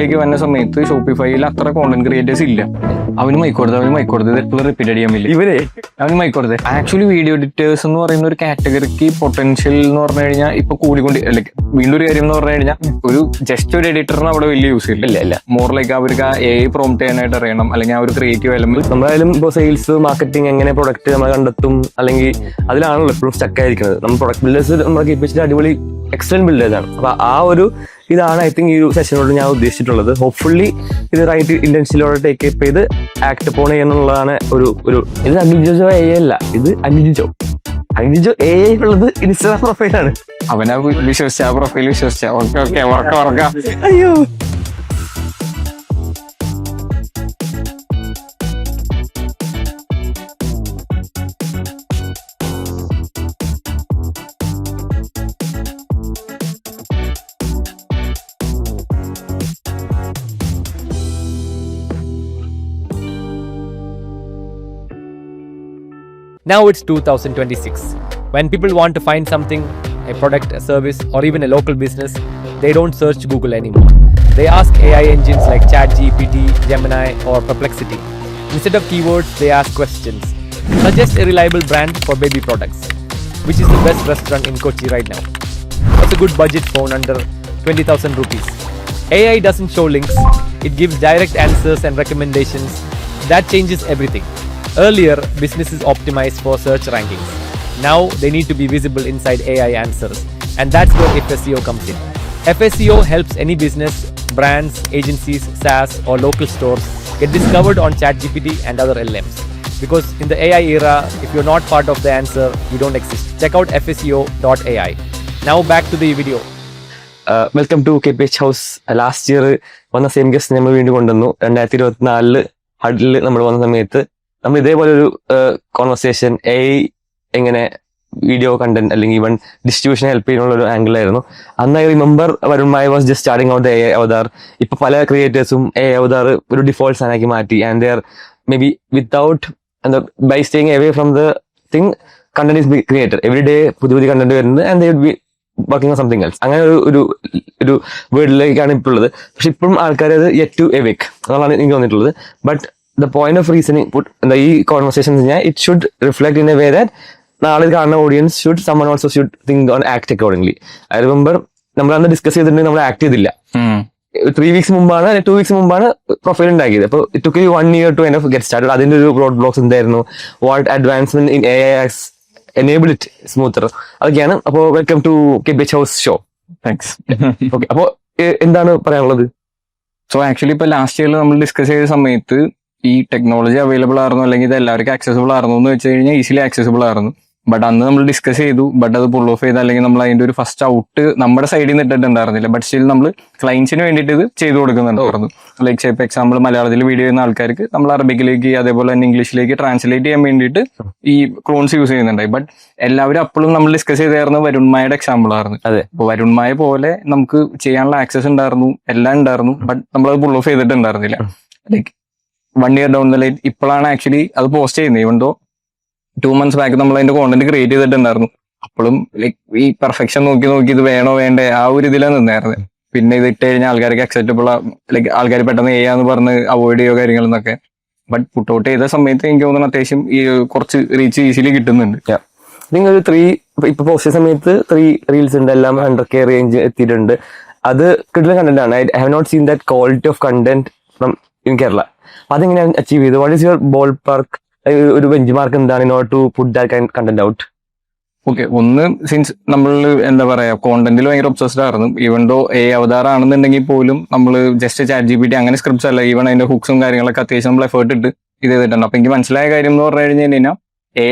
ലേക്ക് വന്ന സമയത്ത് ഷോപ്പിഫൈയിൽ അത്ര കോണ്ടന്റ് ക്രിയേറ്റേഴ്സ് ഇല്ല. അവന് മൈക്കോടുത്ത് ഇത് എപ്പോഴും റിപ്പീറ്റ് അടിയാൻ പറ്റില്ല. അവന് മൈക്കോടുത്ത് ആക്ച്വലി വീഡിയോ എഡിറ്റേഴ്സ് എന്ന് പറയുന്ന ഒരു കാറ്റഗറിക്ക് പൊട്ടൻഷ്യൽ എന്ന് പറഞ്ഞു കഴിഞ്ഞാൽ ഇപ്പൊ കൂടിക്കൊണ്ട് ലൈക്ക് വീണ്ടും ഒരു കാര്യം എന്ന് പറഞ്ഞു കഴിഞ്ഞാൽ ഒരു ജസ്റ്റ് ഒരു എഡിറ്ററിന് അവിടെ വലിയ യൂസ് ഇല്ല. മോർ ലൈക്ക് അവർക്ക് AI പ്രോംപ്റ്റ് ചെയ്യാനായിട്ട് അറിയണം, അല്ലെങ്കിൽ ആ ഒരു ക്രിയേറ്റീവ് എലമെന്റ്. നമ്മളായാലും ഇപ്പോൾ സെയിൽസ് മാർക്കറ്റിംഗ് എങ്ങനെ പ്രൊഡക്റ്റ് നമ്മൾ കണ്ടെത്തും, അല്ലെങ്കിൽ അതിലാണല്ലോ എപ്പോഴും സ്റ്റക്ക് ആയിരിക്കുന്നത്. നമ്മൾ പ്രൊഡക്റ്റ് ബിൽഡേഴ്സ് നമ്മൾ കേൾപ്പിച്ചിട്ട് അടിപൊളി എക്സലന്റ് ബിൽഡേഴ്സ് ആണ്. അപ്പൊ ആ ഒരു ഇതാണ് ഐ തിങ്ക് ഈ ഒരു സെഷനോട് ഞാൻ ഉദ്ദേശിച്ചിട്ടുള്ളത്. ഹോപ്പ്ഫുള്ളി ഇത് റൈറ്റ് ഇന്റൻസിലോടെ ടേക്ക് അപ്പ് ചെയ്ത് ആക്ട് പോൺ ചെയ്യാന്നുള്ളതാണ് ഒരു ഇത് അനിജോ AI അല്ല, ഇത് അനിജോ AI ഉള്ളത് ഇൻസ്റ്റാഗ്രാം പ്രൊഫൈലാണ്. അവനെ വിശ്വസിച്ച ആ പ്രൊഫൈൽ വിശ്വസിച്ച അയ്യോ. Now it's 2026. When people want to find something, a product, a service, or even a local business, they don't search Google anymore. They ask AI engines like ChatGPT, Gemini, or Perplexity. Instead of keywords, they ask questions. Suggest a reliable brand for baby products. Which is the best restaurant in Kochi right now? What's a good budget phone under 20,000 rupees? AI doesn't show links. It gives direct answers and recommendations. That changes everything. Earlier, businesses optimized for search rankings. Now, they need to be visible inside AI answers. And that's where FSEO comes in. FSEO helps any business, brands, agencies, SaaS, or local stores get discovered on ChatGPT and other LLMs. Because in the AI era, if you're not part of the answer, you don't exist. Check out FSEO.ai. Now, back to the video. Welcome to KPH house. Last year വന്ന same guest നമ്മൾ വീണ്ടും കൊണ്ടുവന്നു. 2024 ഹഡിൽ നമ്മൾ വന്ന സമയത്ത് നമ്മൾ ഇതേപോലെ ഒരു കോൺവെർസേഷൻ AI എങ്ങനെ വീഡിയോ കണ്ടന്റ് അല്ലെങ്കിൽ ഈവൻ ഡിസ്ട്രിബ്യൂഷൻ ഹെൽപ്പ് ചെയ്യാനുള്ള ഒരു ആംഗിൾ ആയിരുന്നു. അന്ന് I remember Varun was just starting out AI avatar. ഇപ്പൊ പല ക്രിയേറ്റേഴ്സും AI അവതാർ ഒരു ഡിഫോൾട്ട് സാധനമാക്കി മാറ്റി. And they are maybe without by staying away from the thing content is created. Every day പുതിയ കണ്ടന്റ് വരുന്നത് and they would be working on something else. അങ്ങനെ ഒരു വേർഡിലേക്കാണ് ഇപ്പോൾ ഉള്ളത്. പക്ഷെ ഇപ്പോഴും ആൾക്കാർ അത് യെറ്റ് ടു എവേക്ക് എന്നുള്ളതാണ് എനിക്ക് തോന്നിയിട്ടുള്ളത്. But the point of reasoning ഈ conversation it should reflect in a way that നാളെ കാണുന്ന audience someone also should think on act accordingly. I remember നമ്മൾ അന്ന് ഡിസ്കസ് ചെയ്തിട്ടുണ്ടെങ്കിൽ നമ്മൾ ആക്ട് ചെയ്തില്ല. 3 weeks മുമ്പാണ് 2 weeks മുമ്പാണ് പ്രൊഫൈൽ ഉണ്ടാക്കിയത്. അപ്പോൾ it took you 1 year to kind of get started. അതിന്റെ ഒരു റോഡ് ബ്ലോക്സ് എന്തായിരുന്നു, what advancement in AI has enabled it smoother, അതൊക്കെയാണ്. അപ്പോൾ welcome to KPH house show. Thanks. Okay, അപ്പോൾ എന്താണ് പറയാനുള്ളത്? സോ ആക്ച്വലി ഇപ്പൊ ലാസ്റ്റ് ഇയറിൽ നമ്മൾ ഡിസ്കസ് ചെയ്ത സമയത്ത് ഈ ടെക്നോളജി അവൈലബിൾ ആയിരുന്നു, അല്ലെങ്കിൽ ഇത് എല്ലാവർക്കും ആക്സസിബിൾ ആയിരുന്നു എന്ന് വെച്ച് കഴിഞ്ഞാൽ ഈസിലി ആക്സസിബിൾ ആയിരുന്നു. ബട്ട് അന്ന് നമ്മൾ ഡിസ്കസ് ചെയ്തു, ബട്ട് അത് പുൾ ഓഫ് ചെയ്ത് അല്ലെങ്കിൽ നമ്മൾ അതിന്റെ ഒരു ഫസ്റ്റ് ഔട്ട് നമ്മുടെ സൈഡിൽ നിന്ന് ഇട്ടിട്ടുണ്ടായിരുന്നില്ല. ബട്ട് സ്റ്റിൽ നമ്മൾ ക്ലയൻസിന് വേണ്ടിയിട്ട് ഇത് ചെയ്തു കൊടുക്കുന്നുണ്ടായിരുന്നു. ലൈക്ക് ഇപ്പൊ എക്സാമ്പിൾ മലയാളത്തിൽ വീഡിയോ ചെയ്യുന്ന ആൾക്കാർക്ക് നമ്മൾ അറബിക്കിലേക്ക് അതേപോലെ തന്നെ ഇംഗ്ലീഷിലേക്ക് ട്രാൻസ്ലേറ്റ് ചെയ്യാൻ വേണ്ടിയിട്ട് ഈ ക്ലോൺസ് യൂസ് ചെയ്യുന്നുണ്ടായി. ബട്ട് എല്ലാവരും അപ്പോഴും നമ്മൾ ഡിസ്കസ് ചെയ്തായിരുന്നു വരുൺമായുടെ എക്സാമ്പിൾ ആയിരുന്നു. അതെ, അപ്പൊ വരുൺമായ പോലെ നമുക്ക് ചെയ്യാനുള്ള ആക്സസ് ഉണ്ടായിരുന്നു, എല്ലാം ഉണ്ടായിരുന്നു. ബട്ട് നമ്മളത് പുൾ ഓഫ് ചെയ്തിട്ടുണ്ടായിരുന്നില്ല. Like 1 year down the line ഇപ്പോഴാണ് ആക്ച്വലി അത് പോസ്റ്റ് ചെയ്യുന്നത്. ഈവൻ ദോ 2 months ബാക്ക് നമ്മൾ അതിന്റെ കോണ്ടന്റ് ക്രിയേറ്റ് ചെയ്തിട്ടുണ്ടായിരുന്നു. അപ്പോഴും ലൈക്ക് ഈ പെർഫെക്ഷൻ നോക്കി ഇത് വേണോ വേണ്ടേ ആ ഒരു ഇതിലാണ് നിന്നായിരുന്നു. പിന്നെ ഇത് ഇട്ട് കഴിഞ്ഞാൽ ആൾക്കാർക്ക് അക്സെപ്റ്റബിൾ ലൈക്ക് ആൾക്കാർ പെട്ടെന്ന് ചെയ്യാന്ന് പറഞ്ഞ് അവോയ്ഡ് ചെയ്യുക കാര്യങ്ങളെന്നൊക്കെ. ബട്ട് പുട്ട് ഔട്ട് ചെയ്ത സമയത്ത് എനിക്ക് തോന്നുന്നു അത്യാവശ്യം ഈ കുറച്ച് റീച്ച് ഈസിലി കിട്ടുന്നുണ്ട്. നിങ്ങൾ ഒരു 3 ഇപ്പൊ പോസ്റ്റ് ചെയ്ത സമയത്ത് 3 റീൽസ് ഉണ്ട്, എല്ലാം 100K റേഞ്ച് എത്തിയിട്ടുണ്ട്. അത് കിട്ടുന്ന കണ്ടന്റ് ആണ്. I have not seen that quality of content from in Kerala. അതെങ്ങനെയാണ് അച്ചീവ് ചെയ്തത്? What is your ballpark, ഒരു ബെഞ്ച് മാർക്ക് എന്താണ് in order to put that content out? Okay, ഒന്ന് സിൻസ് നമ്മൾ എന്താ പറയാ കോണ്ടന്റിൽ ഭയങ്കര ഒബ്സസ്ഡ് ആയിരുന്നു. ഈവൻ ദോ അവതാർ ആണെന്നുണ്ടെങ്കിൽ പോലും നമ്മൾ ജസ്റ്റ് ChatGPT അങ്ങനെ സ്ക്രിപ്റ്റ്സ് അല്ല, ഈവൻ അതിന്റെ ഹുക്സും കാര്യങ്ങളൊക്കെ അത്യാവശ്യം നമ്മൾ എഫേർട്ട് ഇട്ട് ഇത് ചെയ്തിട്ടുണ്ട്. അപ്പൊ എനിക്ക് മനസ്സിലായ കാര്യം എന്ന് പറഞ്ഞു കഴിഞ്ഞാൽ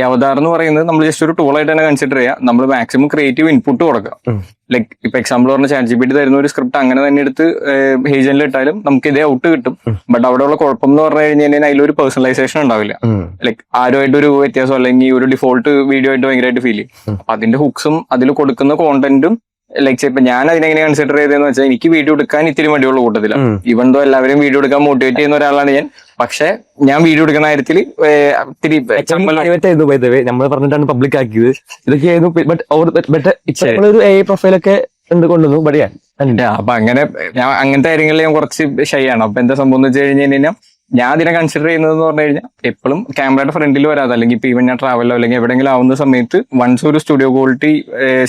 അവതാർ എന്ന് പറയുന്നത് നമ്മൾ ജസ്റ്റ് ഒരു ടൂൾ ആയിട്ട് തന്നെ കൺസിഡർ ചെയ്യുക. നമ്മൾ മാക്സിമം ക്രിയേറ്റീവ് ഇൻപുട്ട് കൊടുക്കുക. ലൈക്ക് ഇപ്പൊ എക്സാമ്പിൾ പറഞ്ഞ ChatGPT തരുന്ന ഒരു സ്ക്രിപ്റ്റ് അങ്ങനെ തന്നെ എടുത്ത് ഹേജനിൽ ഇട്ടാലും നമുക്ക് ഇതേ ഔട്ട് കിട്ടും. ബട്ട് അവിടെയുള്ള കുഴപ്പം എന്ന് പറഞ്ഞു കഴിഞ്ഞാൽ അതിലൊരു പേഴ്സണലൈസേഷൻ ഉണ്ടാവില്ല. ലൈക്ക് ആരുമായിട്ടൊരു വ്യത്യാസം അല്ലെങ്കിൽ ഒരു ഡിഫോൾട്ട് വീഡിയോ ആയിട്ട് ഭയങ്കരമായിട്ട് ഫീൽ ചെയ്യും. അപ്പൊ അതിന്റെ ഹുക്സും അതിൽ കൊടുക്കുന്ന കോണ്ടന്റും ലൈക്ക് ഇപ്പൊ ഞാൻ അതിനെങ്ങനെ കൺസിഡർ ചെയ്തതെന്ന് വെച്ചാൽ എനിക്ക് വീഡിയോ എടുക്കാൻ ഇത്തിരി മടിയുള്ള കൂട്ടത്തില്ല. ഈവൻ ദോ എല്ലാവരും വീഡിയോ എടുക്കാൻ മോട്ടിവേറ്റ് ചെയ്യുന്ന ഒരാളാണ് ഞാൻ. പക്ഷെ ഞാൻ വീഡിയോ എടുക്കുന്ന കാര്യത്തിൽ ഇത്തിരി നമ്മൾ പറഞ്ഞിട്ടാണ് പബ്ലിക് ആക്കിയത്. ഇതൊക്കെയായിരുന്നു. ബട്ട് ഒരു AI പ്രൊഫൈലൊക്കെ കൊണ്ടുവന്നു ബടിയാ. അപ്പൊ അങ്ങനെ ഞാൻ അങ്ങനത്തെ കാര്യങ്ങളിൽ ഞാൻ കുറച്ച് ഷൈ ആണ്. അപ്പൊ എന്താ സംഭവം എന്ന് വെച്ച് കഴിഞ്ഞാൽ ഞാൻ അതിനെ കൺസിഡർ ചെയ്യുന്നത് പറഞ്ഞു കഴിഞ്ഞാൽ എപ്പോഴും ക്യാമറയുടെ ഫ്രണ്ടിൽ വരാതെ, അല്ലെങ്കിൽ ഇപ്പൊ ഈവൻ ഞാൻ ട്രാവലോ അല്ലെങ്കിൽ എവിടെയെങ്കിലും ആവുന്ന സമയത്ത് വൺസ് ഒരു സ്റ്റുഡിയോ ക്വാളിറ്റി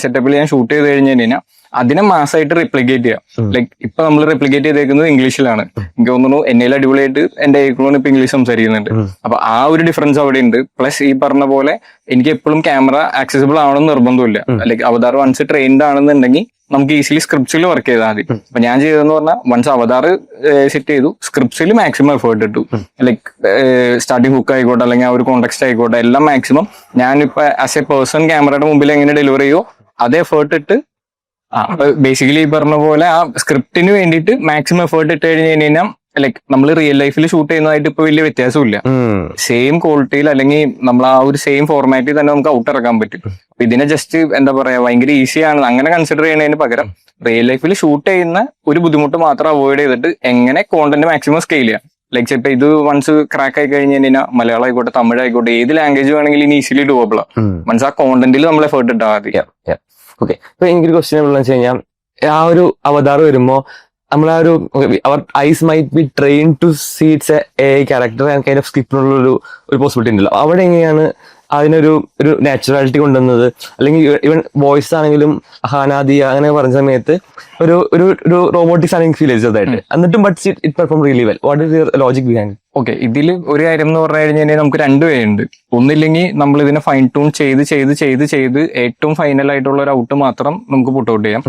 സെറ്റപ്പിൽ ഞാൻ ഷൂട്ട് ചെയ്ത് കഴിഞ്ഞ് കഴിഞ്ഞാൽ അതിനെ മാസമായിട്ട് റെപ്ലിക്കേറ്റ് ചെയ്യാം. ലൈക്ക് ഇപ്പൊ നമ്മൾ റെപ്ലിക്കേറ്റ് ചെയ്തേക്കുന്നത് ഇംഗ്ലീഷിലാണ്. എനിക്ക് തോന്നുന്നു എന്നേലും അടിപൊളിയായിട്ട് എന്റെ ഏക്കളോൺ ഇപ്പൊ ഇംഗ്ലീഷ് സംസാരിക്കുന്നുണ്ട്. അപ്പൊ ആ ഒരു ഡിഫറൻസ് അവിടെ ഉണ്ട്. പ്ലസ് ഈ പറഞ്ഞ പോലെ എനിക്ക് എപ്പോഴും ക്യാമറ ആക്സസിബിൾ ആവണമെന്ന് നിർബന്ധമില്ല. ലൈക്ക് അവതാർ വൺസ് ട്രെയിൻഡ് ആണെന്നുണ്ടെങ്കിൽ നമുക്ക് ഈസിലി സ്ക്രിപ്റ്റ്സിൽ വർക്ക് ചെയ്താൽ മതി. അപ്പൊ ഞാൻ ചെയ്തതെന്ന് പറഞ്ഞാൽ വൺസ് അവതാർ സെറ്റ് ചെയ്തു, സ്ക്രിപ്റ്റ്സിൽ മാക്സിമം എഫേർട്ട് ഇട്ടു. ലൈക്ക് സ്റ്റാർട്ടിംഗ് ഹുക്ക് ആയിക്കോട്ടെ അല്ലെങ്കിൽ ആ ഒരു കോണ്ടെക്സ്റ്റ് ആയിക്കോട്ടെ, എല്ലാം മാക്സിമം ഞാനിപ്പോ ആസ് എ പേഴ്സൺ ക്യാമറയുടെ മുമ്പിൽ എങ്ങനെ ഡെലിവർ ചെയ്യോ അതേ എഫേർട്ട് ഇട്ട് ബേസിക്കലി ഈ പറഞ്ഞ പോലെ ആ സ്ക്രിപ്റ്റിന് വേണ്ടിയിട്ട് മാക്സിമം എഫേർട്ട് ഇട്ട് കഴിഞ്ഞ് കഴിഞ്ഞാൽ ലൈക്ക് നമ്മൾ റിയൽ ലൈഫിൽ ഷൂട്ട് ചെയ്യുന്നതായിട്ട് ഇപ്പൊ വലിയ വ്യത്യാസമില്ല. സെയിം ക്വാളിറ്റിയിൽ അല്ലെങ്കിൽ നമ്മൾ ആ ഒരു സെയിം ഫോർമാറ്റിൽ തന്നെ നമുക്ക് ഔട്ട് ഇറക്കാൻ പറ്റും. അപ്പൊ ഇതിനെ ജസ്റ്റ് എന്താ പറയാ ഭയങ്കര ഈസിയാണ് അങ്ങനെ കൺസിഡർ ചെയ്യുന്നതിന് പകരം റിയൽ ലൈഫിൽ ഷൂട്ട് ചെയ്യുന്ന ഒരു ബുദ്ധിമുട്ട് മാത്രം അവോയ്ഡ് ചെയ്തിട്ട് എങ്ങനെ കോണ്ടന്റ് മാക്സിമം സ്കെയിൽ ചെയ്യാം. ലൈക്ക് ഇപ്പൊ ഇത് വൺസ് ക്രാക്ക് ആയി കഴിഞ്ഞ് കഴിഞ്ഞാൽ മലയാളം ആയിക്കോട്ടെ തമിഴ് ആയിക്കോട്ടെ ഏത് ലാംഗ്വേജ് വേണമെങ്കിലും ഇനി ഈസിലി ഡൂവബിൾ ആണ്. വൺസ് ആ കോണ്ടന്റിൽ നമ്മൾ എഫേർട്ട് ഇട്ടാൽ മതി. ഓക്കെ, ഇപ്പൊ എനിക്കൊരു ക്വസ്റ്റ്യൻ ഉള്ളതെന്ന് വെച്ച് കഴിഞ്ഞാൽ ആ ഒരു അവതാർ വരുമ്പോ നമ്മൾ ആ ഒരു അവർ eyes might be train to see it's a character and kind of സ്ക്രിപ്റ്റിനുള്ള ഒരു പോസിബിലിറ്റി ഉണ്ടല്ലോ. അവിടെ എങ്ങനെയാണ് അതിനൊരു നാച്ചുറാലിറ്റി കൊണ്ടുവന്നത്? അല്ലെങ്കിൽ ഈവൻ വോയിസ് ആണെങ്കിലും ഹാനാദിയ അങ്ങനെ പറഞ്ഞ സമയത്ത് ഒരു റോബോട്ടിക്സ് ആണെങ്കിൽ ഫീൽ ചെയ്തതായിട്ട്, എന്നിട്ടും but it perform really well. What is your logic behind? Okay, ഇതിൽ ഒരു കാര്യം എന്ന് പറഞ്ഞു കഴിഞ്ഞാൽ നമുക്ക് രണ്ട് വേ ഉണ്ട്. ഒന്നില്ലെങ്കിൽ നമ്മൾ ഇതിനെ ഫൈൻ ട്യൂൺ ചെയ്ത് ഏറ്റവും ഫൈനൽ ആയിട്ടുള്ള ഒരു ഔട്ട് മാത്രം നമുക്ക് പുട്ട് ഔട്ട് ചെയ്യാം.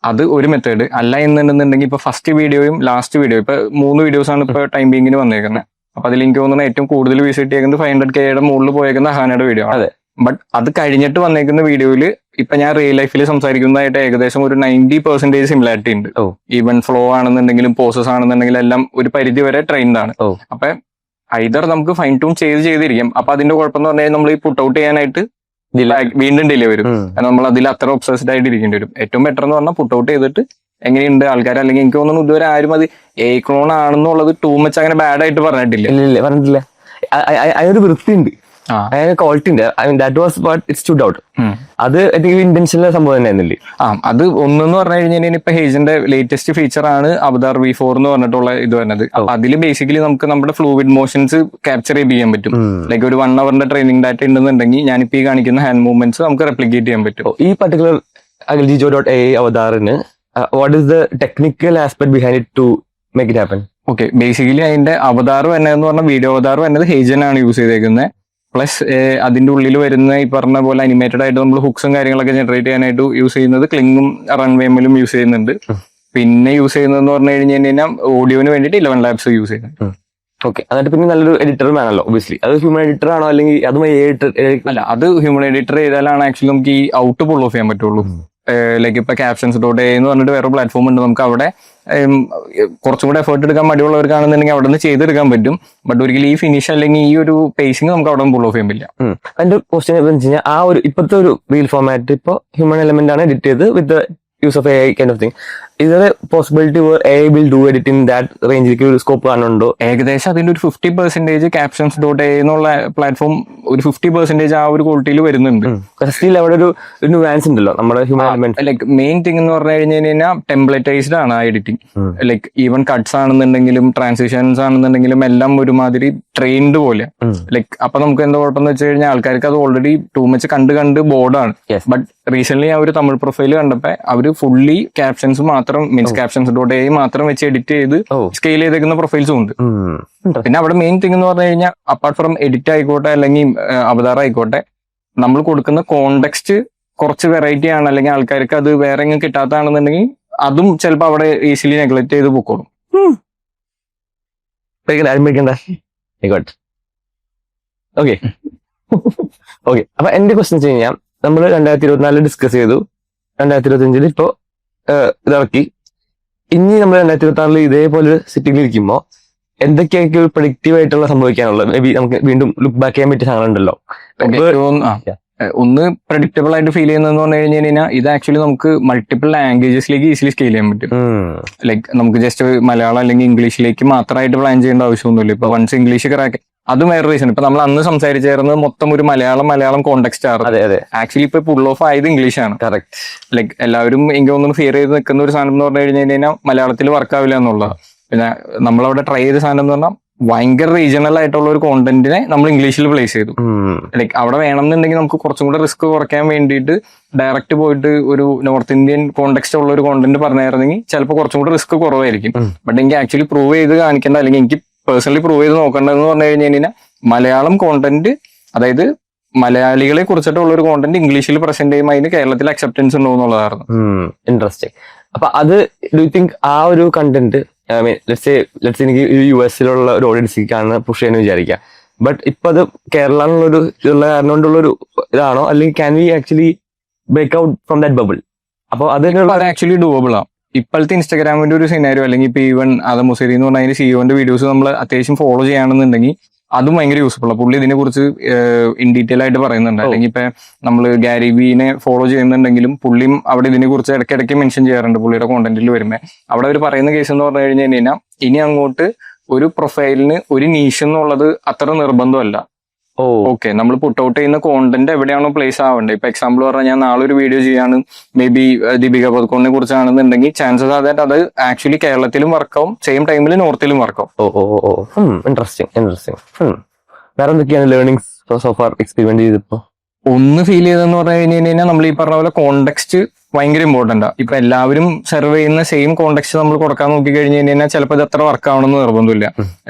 അത് ഒരു മെത്തേഡ്. അല്ല എന്നുണ്ടെന്നുണ്ടെങ്കിൽ ഇപ്പൊ ഫസ്റ്റ് വീഡിയോയും ലാസ്റ്റ് വീഡിയോ ഇപ്പൊ 3 വീഡിയോസ് ആണ് ഇപ്പൊ ടൈം ബീങ്ങിന് വന്നേക്കുന്നത്. അപ്പൊ അതിൽ എനിക്ക് തോന്നുന്നത് ഏറ്റവും കൂടുതൽ വിസിറ്റ് ചെയ്യുന്നത് 500K മുകളിൽ പോയേക്കുന്ന ഹാനയുടെ വീഡിയോ ആണ്. ബട്ട് അത് കഴിഞ്ഞിട്ട് വന്നേക്കുന്ന വീഡിയോയിൽ ഇപ്പൊ ഞാൻ റിയൽ ലൈഫിൽ സംസാരിക്കുന്നതായിട്ട് ഏകദേശം ഒരു 90% സിമിലാരിറ്റി ഉണ്ട്. ഈവൻ ഫ്ലോ ആണെന്നുണ്ടെങ്കിലും പോസസ് ആണെന്നുണ്ടെങ്കിലും എല്ലാം ഒരു പരിധി വരെ ട്രെയിൻഡ് ആണ്. അപ്പൊ ഐദർ നമുക്ക് ഫൈൻ ട്യൂൺ ചെയ്തിരിക്കും. അപ്പൊ അതിന്റെ കുഴപ്പം എന്ന് പറഞ്ഞാൽ നമ്മൾ ഈ പുട്ട് ഔട്ട് ചെയ്യാനായിട്ട് വീണ്ടും ഡിലേ വരും. കാരണം നമ്മൾ അതിൽ അത്ര ഒബ്സസ്ഡ് ആയിട്ട് ഇരിക്കേണ്ടി വരും. ഏറ്റവും ബെറ്റർ എന്ന് പറഞ്ഞാൽ പുട്ട് ഔട്ട് ചെയ്തിട്ട് എങ്ങനെയുണ്ട് ആൾക്കാർ, അല്ലെങ്കിൽ എനിക്ക് തോന്നുന്നു ഇതുവരെ ആരും അത് ക്ലോൺ ആണെന്നുള്ളത് ടൂ മച്ച് അങ്ങനെ ബാഡ് ആയിട്ട് പറഞ്ഞിട്ടില്ല. അതിനൊരു വൃത്തിയുണ്ട്, അതിന് ക്വാളിറ്റി ഉണ്ട്. That was what it stood out. അത് ഇന്റൻഷനൽ സംഭവം തന്നെയായിരുന്നില്ലേ? അത് ഒന്നെന്ന് പറഞ്ഞു കഴിഞ്ഞാൽ ഇപ്പൊ ഹേജിന്റെ ലേറ്റസ്റ്റ് ഫീച്ചർ ആണ് അവതാർ V4 എന്ന് പറഞ്ഞിട്ടുള്ള ഇത് വരുന്നത്. അതിൽ ബേസിക്കലി നമുക്ക് നമ്മുടെ ഫ്ലൂയിഡ് മോഷൻസ് ക്യാപ്ചർ ചെയ്യാൻ പറ്റും. ലൈക്ക് ഒരു 1 hourന്റെ ട്രെയിനിങ് ഡാറ്റ ഉണ്ടെന്നുണ്ടെങ്കിൽ ഞാനിപ്പോ ഈ കാണിക്കുന്ന ഹാൻഡ് മൂവ്മെന്റ്സ് നമുക്ക് റെപ്ലിക്കേറ്റ് ചെയ്യാൻ പറ്റും. ഈ പർട്ടിക്കുലർ agljo.ai അവതാറിന് what is the technical aspect behind it to make it happen? Okay, basically അതിന്റെ അവതാർ വരുന്നതെന്ന് പറഞ്ഞാൽ വീഡിയോ അവതാർ വരുന്നത് ഹേജൻ ആണ് യൂസ് ചെയ്തേക്കുന്നത്. പ്ലസ് അതിന്റെ ഉള്ളിൽ വരുന്ന ഈ പറഞ്ഞ പോലെ അനിമേറ്റഡ് ആയിട്ട് നമ്മൾ ഹുക്സും കാര്യങ്ങളൊക്കെ ജനറേറ്റ് ചെയ്യാനായിട്ട് യൂസ് ചെയ്യുന്നത് ക്ലിങ്ങും റൺവേമിലും യൂസ് ചെയ്യുന്നുണ്ട്. പിന്നെ യൂസ് ചെയ്യുന്നതെന്ന് പറഞ്ഞു കഴിഞ്ഞാൽ ഓഡിയോന് വേണ്ടിയിട്ട് 11 Labs യൂസ് ചെയ്യുന്നത്. ഓക്കെ, എന്നിട്ട് പിന്നെ നല്ലൊരു എഡിറ്റർ വേണമല്ലോ ഒബിയസ്ലി. അത് ഹ്യൂമൻ എഡിറ്റർ ആണോ അല്ലെങ്കിൽ അതുമായി അല്ല, അത് ഹ്യൂമൻ എഡിറ്റർ ചെയ്താലാണ് ആക്ച്വലി നമുക്ക് ഈ ഔട്ട് പുൾ ഓഫ് ചെയ്യാൻ പറ്റുള്ളൂ. ലൈക്ക് ഇപ്പൊ captions.ai എന്ന് പറഞ്ഞിട്ട് വേറെ പ്ലാറ്റ്ഫോം ഉണ്ട്. നമുക്ക് അവിടെ കുറച്ചും കൂടെ എഫേർട്ട് എടുക്കാൻ മടിയുള്ളവർക്കാണെന്നുണ്ടെങ്കിൽ അവിടെ നിന്ന് ചെയ്തെടുക്കാൻ പറ്റും. ബട്ട് ഒരിക്കലും ഈ ഫിനിഷ് അല്ലെങ്കിൽ ഈ ഒരു പേസിംഗ് നമുക്ക് അവിടെ പുൾ ഓഫ് ചെയ്യാൻ പറ്റില്ല. എന്റെ ക്വസ്റ്റ്യൻ എന്ന് വെച്ച് കഴിഞ്ഞാൽ ആ ഒരു ഇപ്പോഴത്തെ ഒരു റീൽ ഫോർമാറ്റ് ഇപ്പൊ ഹ്യൂമൻ എലമെന്റ് ആണ് എഡിറ്റ് ചെയ്ത് with use of AI kind of thing. Is there a possibility where AI will do it in that range? ഒരു സ്കോപ്പ് കാണുന്നുണ്ടോ? ഏകദേശം അതിന്റെ ഒരു 50% captions.ai എന്നുള്ള പ്ലാറ്റ്ഫോം ഒരു 50% ആ ഒരു ക്വാളിറ്റിയിൽ വരുന്നുണ്ട്. സ്റ്റിൽ അവിടെ ഒരു ന്യൂവാൻസ് ഉണ്ടല്ലോ നമ്മുടെ human element. Like main thing എന്ന് പറഞ്ഞു കഴിഞ്ഞാൽ ടെംപ്ലേറ്റൈസ്ഡ് ആണ് ആ എഡിറ്റിംഗ്. ലൈക്ക് ഈവൻ കട്ട്സ് ആണെന്നുണ്ടെങ്കിലും ട്രാൻസിഷൻസ് ആണെന്നുണ്ടെങ്കിലും എല്ലാം ഒരുമാതിരി ട്രെയിൻഡ് പോലെ. ലൈക്ക് അപ്പൊ നമുക്ക് എന്താ കുഴപ്പമെന്ന് വെച്ച് കഴിഞ്ഞാൽ ആൾക്കാർക്ക് അത് ഓൾറെഡി ടൂ മച്ച് കണ്ട് ബോർഡാണ്. ബട്ട് റീസെന്റ് ഞാൻ ഒരു തമിഴ് പ്രൊഫൈൽ കണ്ടപ്പോ അവര് ഫുള്ളി ക്യാപ്ഷൻസ് മാത്രം മീൻസ് captions.ai മാത്രം വെച്ച് എഡിറ്റ് ചെയ്ത് സ്കെയിൽ ചെയ്തേക്കുന്ന പ്രൊഫൈൽസും ഉണ്ട്. പിന്നെ അവിടെ മെയിൻ തിങ് എന്ന് പറഞ്ഞു കഴിഞ്ഞാൽ അപ്പാർട്ട് ഫ്രം എഡിറ്റ് ആയിക്കോട്ടെ അല്ലെങ്കിൽ അവതാർ ആയിക്കോട്ടെ, നമ്മൾ കൊടുക്കുന്ന കോണ്ടെക്സ്റ്റ് കുറച്ച് വെറൈറ്റി ആണ് അല്ലെങ്കിൽ ആൾക്കാർക്ക് അത് വേറെ എങ്ങനെ കിട്ടാത്തതാണെന്നുണ്ടെങ്കിൽ അതും ചിലപ്പോൾ അവിടെ ഈസിലി നെഗ്ലക്ട് ചെയ്ത് പൊക്കോളും. ഓക്കെ ഓക്കെ, അപ്പൊ എന്റെ ക്വസ്റ്റ്യൻ വെച്ച് കഴിഞ്ഞാൽ നമ്മൾ 2024 ഡിസ്കസ് ചെയ്തു, 2025 ഇപ്പോ ഇറക്കി. ഇനി നമ്മൾ 2026 ഇതേപോലെ സിറ്റിയിൽ ഇരിക്കുമ്പോ എന്തൊക്കെയായിരിക്കും പ്രഡിക്റ്റീവ് ആയിട്ടുള്ള സംഭവിക്കാനുള്ളത്? മേ ബി നമുക്ക് വീണ്ടും ലുക്ക് ബാക്ക് ചെയ്യാൻ പറ്റിയ സാധനങ്ങളുണ്ടല്ലോ. ഒന്ന് പ്രഡിക്റ്റബിൾ ആയിട്ട് ഫീൽ ചെയ്യുന്നതെന്ന് പറഞ്ഞു കഴിഞ്ഞാൽ ഇത് ആക്ച്വലി നമുക്ക് മൾട്ടിപ്പിൾ ലാംഗ്വേജസിലേക്ക് ഈസിലി സ്കെയിൽ ചെയ്യാൻ പറ്റും. ലൈക്ക് നമുക്ക് ജസ്റ്റ് മലയാളം അല്ലെങ്കിൽ ഇംഗ്ലീഷിലേക്ക് മാത്രമായിട്ട് പ്ലാൻ ചെയ്യേണ്ട ആവശ്യമൊന്നുമില്ല. ഇപ്പൊ വൺസ് ഇംഗ്ലീഷ് ക്രാക്ക് അതും വേറെ റീസൺ. ഇപ്പൊ നമ്മൾ അന്ന് സംസാരിച്ചായിരുന്നത് മൊത്തം ഒരു മലയാളം കോണ്ടെക്സ്റ്റ് ആണ്. അതെ അതെ ആക്ച്വലി ഇപ്പൊ പുൾ ഓഫ് ആയത് ഇംഗ്ലീഷാണ്. കറക്റ്റ്. ലൈക്ക് എല്ലാവരും എനിക്ക് തോന്നുന്നു ഫിയർ ചെയ്ത് നിൽക്കുന്ന ഒരു സാധനം എന്ന് പറഞ്ഞു കഴിഞ്ഞാൽ മലയാളത്തിൽ വർക്ക് ആവില്ല എന്നുള്ളത്. പിന്നെ നമ്മളവിടെ ട്രൈ ചെയ്ത സാധനം എന്ന് പറഞ്ഞാൽ ഭയങ്കര റീജിയണൽ ആയിട്ടുള്ള ഒരു കോണ്ടന്റിനെ നമ്മൾ ഇംഗ്ലീഷിൽ പ്ലേസ് ചെയ്തു. ലൈക്ക് അവിടെ വേണമെന്നുണ്ടെങ്കിൽ നമുക്ക് കുറച്ചും കൂടെ റിസ്ക് കുറയ്ക്കാൻ വേണ്ടിയിട്ട് ഡയറക്റ്റ് പോയിട്ട് ഒരു നോർത്ത് ഇന്ത്യൻ കോണ്ടെക്സ്റ്റ് ഉള്ള ഒരു കോണ്ടന്റ് പറഞ്ഞായിരുന്നെങ്കിൽ ചിലപ്പോൾ കുറച്ചും കൂടെ റിസ്ക് കുറവായിരിക്കും. ബട്ട് എനിക്ക് ആക്ച്വലി പ്രൂവ് ചെയ്ത് കാണിക്കേണ്ട, അല്ലെങ്കിൽ എനിക്ക് പേഴ്സണലി പ്രൂവ് ചെയ്ത് നോക്കേണ്ടതെന്ന് പറഞ്ഞു കഴിഞ്ഞാൽ മലയാളം കോണ്ടന്റ്, അതായത് മലയാളികളെ കുറിച്ചിട്ടുള്ള ഒരു കോണ്ടന്റ് ഇംഗ്ലീഷിൽ പ്രസന്റ് ചെയ്യുമ്പോൾ അതിന് കേരളത്തിൽ അക്സെപ്റ്റൻസ് ഉണ്ടോ എന്നുള്ളതായിരുന്നു. ഇൻട്രസ്റ്റിംഗ്. അപ്പൊ അത് ഡു യു തിങ്ക് ആ ഒരു കണ്ടന്റ് ലെറ്റ്സ് എനിക്ക് US-ലുള്ള ഒരു ഓഡിയൻസിക്കാണ് പുഷ് ചെയ്യാന്ന് വിചാരിക്കാം. ബട്ട് ഇപ്പൊ അത് കേരള എന്നുള്ളൊരു ഇതുള്ള കാരണം കൊണ്ടുള്ളൊരു ഇതാണോ, അല്ലെങ്കിൽ can we actually break out from that bubble? അപ്പൊ അത് ആക്ച്വലി ഡൂവബിൾ ആണ്. ഇപ്പോഴത്തെ ഇൻസ്റ്റാഗ്രാമിന്റെ ഒരു സിനാരിയോ, അല്ലെങ്കിൽ ഇപ്പൊ ഈവൻ ആദം മുസേരി എന്ന് പറഞ്ഞ സിഇഒന്റെ വീഡിയോസ് നമ്മൾ അത്യാവശ്യം ഫോളോ ചെയ്യുകയാണെന്നുണ്ടെങ്കിൽ അതും ഭയങ്കര യൂസ്ഫുൾ ആണ്. പുള്ളി ഇതിനെ കുറിച്ച് ഇൻ ഡീറ്റെയിൽ ആയിട്ട് പറയുന്നുണ്ട്. അല്ലെങ്കിൽ ഇപ്പൊ നമ്മൾ ഗാരി വിനെ ഫോളോ ചെയ്യുന്നുണ്ടെങ്കിലും പുള്ളിയും അവിടെ ഇതിനെ കുറിച്ച് ഇടയ്ക്കിടയ്ക്ക് മെൻഷൻ ചെയ്യാറുണ്ട് പുള്ളിയുടെ കോണ്ടന്റിൽ വരുമ്പോൾ. അവിടെ അവർ പറയുന്ന കേസ് എന്ന് പറഞ്ഞു കഴിഞ്ഞാൽ ഇനി അങ്ങോട്ട് ഒരു പ്രൊഫൈലിന് ഒരു നീഷ് എന്നുള്ളത് അത്ര നിർബന്ധമല്ല. ഓക്കെ, നമ്മൾ പുട്ട് ഔട്ട് ചെയ്യുന്ന കോണ്ടന്റ് എവിടെയാണോ പ്ലേസ് ആവേണ്ടത്. ഇപ്പൊ എക്സാമ്പിൾ പറഞ്ഞാൽ ഞാൻ നാളെ ഒരു വീഡിയോ ചെയ്യാണ്, മേ ബി ദീപിക പദുക്കോണിനെ കുറിച്ചാണെന്നുണ്ടെങ്കിൽ ചാൻസസ് അതായത് അത് ആക്ച്വലി കേരളത്തിലും വർക്കാവും, സെയിം ടൈമിൽ നോർത്തിലും വർക്കാവും. ഇൻട്രസ്റ്റിംഗ്. വേറെ എന്തൊക്കെയാണ് ലേണിംഗ്സ് സോ ഫാർ എക്സ്പെരിമെന്റ് ചെയ്തപ്പോ? ഒന്ന് ഫീൽ ചെയ്തെന്ന് പറഞ്ഞു കഴിഞ്ഞാൽ നമ്മൾ ഈ പറഞ്ഞ പോലെ കോണ്ടെക്സ്റ്റ് ഭയങ്കര ഇമ്പോർട്ടന്റ് ആണ്. ഇപ്പൊ എല്ലാവരും സെർവ് ചെയ്യുന്ന സെയിം കോണ്ടെക്സ്റ്റ് നമ്മൾ കൊടുക്കാൻ നോക്കി കഴിഞ്ഞു കഴിഞ്ഞാൽ ചിലപ്പോൾ ഇത് അത്ര വർക്ക് ആവണമെന്ന് നിർബന്ധമില്ല.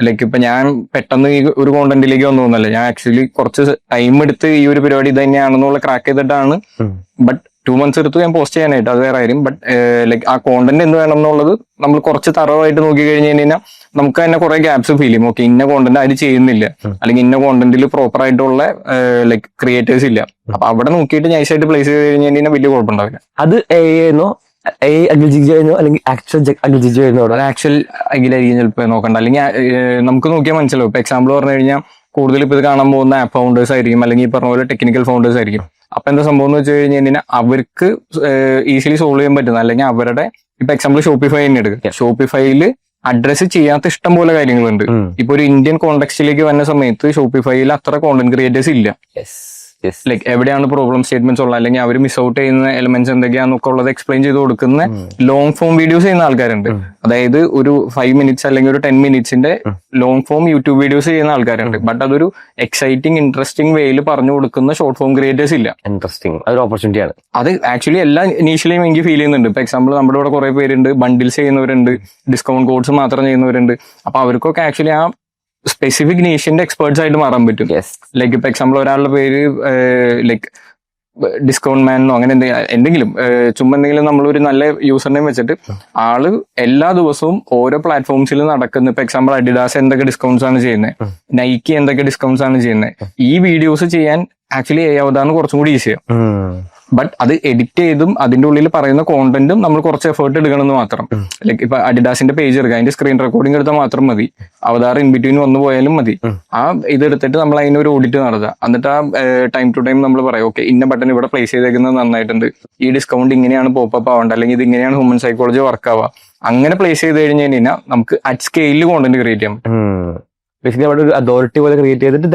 ലൈക്ക് ഇപ്പൊ ഞാൻ പെട്ടെന്ന് ഈ ഒരു കോണ്ടന്റിലേക്ക് വന്നു തോന്നല്ല, ഞാൻ ആക്ച്വലി കുറച്ച് ടൈം എടുത്ത് ഈ ഒരു പരിപാടി ഇത് തന്നെയാണെന്നുള്ള ക്രാക്ക് ചെയ്തിട്ടാണ്. ബട്ട് 2 months എടുത്തു ഞാൻ പോസ്റ്റ് ചെയ്യാനായിട്ട്, അത് വേറെ കാര്യം. ബട്ട് ലൈക്ക് ആ കോണ്ടന്റ് എന്ത് വേണം എന്നുള്ളത് നമ്മൾ കുറച്ച് തറവായിട്ട് നോക്കി കഴിഞ്ഞു കഴിഞ്ഞാൽ നമുക്ക് തന്നെ കുറെ ഗ്യാപ്സ് ഫീൽ ചെയ്യും. ഓക്കെ, ഇന്ന കോണ്ടന്റ് ആര് ചെയ്യുന്നില്ല, അല്ലെങ്കിൽ ഇന്ന കോണ്ടന്റിൽ പ്രോപ്പർ ആയിട്ടുള്ള ലൈക്ക് ക്രിയേറ്റേഴ്സ് ഇല്ല. അപ്പൊ അവിടെ നോക്കിയിട്ട് നൈസായിട്ട് പ്ലേസ് ചെയ്ത് കഴിഞ്ഞു കഴിഞ്ഞാൽ വലിയ കുഴപ്പമുണ്ടാവില്ല. അത് അല്ലെങ്കിൽ ആക്ച്വൽ അഖിലായിരിക്കും ചിലപ്പോൾ നോക്കണ്ട. അല്ലെങ്കിൽ നമുക്ക് നോക്കിയാൽ മനസ്സിലാവും. ഇപ്പൊ എക്സാമ്പിൾ പറഞ്ഞു കഴിഞ്ഞാൽ കൂടുതൽ ഇപ്പൊ ഇത് കാണാൻ പോകുന്ന ആപ്പ് ഫൗണ്ടേഴ്സ് ആയിരിക്കും, അല്ലെങ്കിൽ ഈ പറഞ്ഞ പോലെ ടെക്നിക്കൽ ഫൗണ്ടേഴ്സ് ആയിരിക്കും. അപ്പൊ എന്താ സംഭവം എന്ന് വെച്ച് കഴിഞ്ഞാൽ അവർക്ക് ഈസിലി സോൾവ് ചെയ്യാൻ പറ്റുന്ന, അല്ലെങ്കിൽ അവരുടെ ഇപ്പൊ എക്സാമ്പിൾ ഷോപ്പിഫൈ തന്നെ എടുക്കുക. ഷോപ്പിഫൈയിൽ അഡ്രസ് ചെയ്യാത്ത ഇഷ്ടം പോലെ കാര്യങ്ങളുണ്ട്. ഇപ്പൊ ഒരു ഇന്ത്യൻ കോണ്ടെക്സ്റ്റിലേക്ക് വരുന്ന സമയത്ത് ഷോപ്പിഫൈയിൽ അത്ര കോണ്ടന്റ് ക്രിയേറ്റേഴ്സ് ഇല്ല. ലൈക്ക് എവിടെയാണ് പ്രോബ്ലം സ്റ്റേറ്റ്മെന്റ്സ് ഉള്ളത്, അല്ലെങ്കിൽ അവർ മിസ് ഔട്ട് ചെയ്യുന്ന എലിമെന്റ്സ് എന്തൊക്കെയാണെന്നൊക്കെ ഉള്ളത് എക്സ്പ്ലെയിൻ ചെയ്ത് കൊടുക്കുന്ന ലോങ് ഫോം വീഡിയോസ് ചെയ്യുന്ന ആൾക്കാരുണ്ട്. അതായത് ഒരു 5 minutes അല്ലെങ്കിൽ ഒരു 10 minutes long form YouTube videos ചെയ്യുന്ന ആൾക്കാരുണ്ട്. ബട്ട് അതൊരു എക്സൈറ്റിംഗ് ഇൻട്രസ്റ്റിംഗ് വേയിൽ പറഞ്ഞു കൊടുക്കുന്ന ഷോർട്ട് ഫോം ക്രിയേറ്റേഴ്സ് ഇല്ല. ഇൻട്രസ്റ്റിംഗ്, അതൊരു ഓപ്പർച്യൂണിറ്റി ആണ്. അത് ആക്ച്വലി എല്ലാ ഇനീഷ്യലിയും എനിക്ക് ഫീൽ ചെയ്യുന്നുണ്ട്. ഇപ്പൊ എക്സാമ്പിൾ നമ്മുടെ ഇവിടെ കുറെ പേരുണ്ട്, ബണ്ടിൽസ് ചെയ്യുന്നവരുണ്ട്, ഡിസ്കൗണ്ട് കോഡ്സ് മാത്രം ചെയ്യുന്നവരുണ്ട്. അപ്പൊ അവർക്കൊക്കെ ആക്ച്വലി ആ സ്പെസിഫിക് നീഷിന്റെ എക്സ്പേർട്സ് ആയിട്ട് മാറാൻ പറ്റും. ലൈക്ക് ഇപ്പൊ എക്സാമ്പിൾ ഒരാളുടെ പേര് ലൈക്ക് ഡിസ്കൗണ്ട് മാനോ അങ്ങനെ എന്തെങ്കിലും ചുമ്മാ എന്തെങ്കിലും നമ്മളൊരു നല്ല യൂസർ നെയിം വെച്ചിട്ട് ആള് എല്ലാ ദിവസവും ഓരോ പ്ലാറ്റ്ഫോംസിൽ നടക്കുന്ന, ഇപ്പൊ എക്സാമ്പിൾ അഡിഡാസ് എന്തൊക്കെ ഡിസ്കൗണ്ട്സ് ആണ് ചെയ്യുന്നത്, നൈക്കി എന്തൊക്കെ ഡിസ്കൗണ്ട്സ് ആണ് ചെയ്യുന്നത്, ഈ വീഡിയോസ് ചെയ്യാൻ ആക്ച്വലി അവതാണ് കുറച്ചും കൂടി ഈസിയാണ്. ബട്ട് അത് എഡിറ്റ് ചെയ്തും അതിന്റെ ഉള്ളിൽ പറയുന്ന കോണ്ടന്റും നമ്മൾ കുറച്ച് എഫേർട്ട് എടുക്കണമെന്ന് മാത്രം. ലൈക്ക് ഇപ്പൊ അഡിഡാസിന്റെ പേജ് എടുക്കുക, അതിന്റെ സ്ക്രീൻ റെക്കോർഡിംഗ് എടുത്താൽ മാത്രം മതി, അവതാർ ഇൻ ബിറ്റ്വീൻ വന്നു പോയാലും മതി. ആ ഇതെടുത്തിട്ട് നമ്മൾ അതിനൊരു ഓഡിറ്റ് നടത്തുക. എന്നിട്ട് ആ ടൈം ടു ടൈം നമ്മൾ പറയാം, ഓക്കെ ഇന്ന ബട്ടൺ ഇവിടെ പ്ലേസ് ചെയ്തേക്കുന്നത് നന്നായിട്ടുണ്ട്, ഈ ഡിസ്കൗണ്ട് ഇങ്ങനെയാണ് പോപ്പപ്പ് ആവേണ്ടത്, അല്ലെങ്കിൽ ഇത് ഇങ്ങനെയാണ് ഹ്യൂമൻ സൈക്കോളജി വർക്ക് ആവുക. അങ്ങനെ പ്ലേസ് ചെയ്ത് കഴിഞ്ഞ് കഴിഞ്ഞാൽ നമുക്ക് അറ്റ് സ്കെയിലിൽ കോണ്ടന്റ് ക്രിയേറ്റ് ചെയ്യാൻ പറ്റും. ബേസിക്കലി അവിടെ ഒരു അതോറിറ്റി പോലെ ക്രിയേറ്റ് ചെയ്തിട്ട്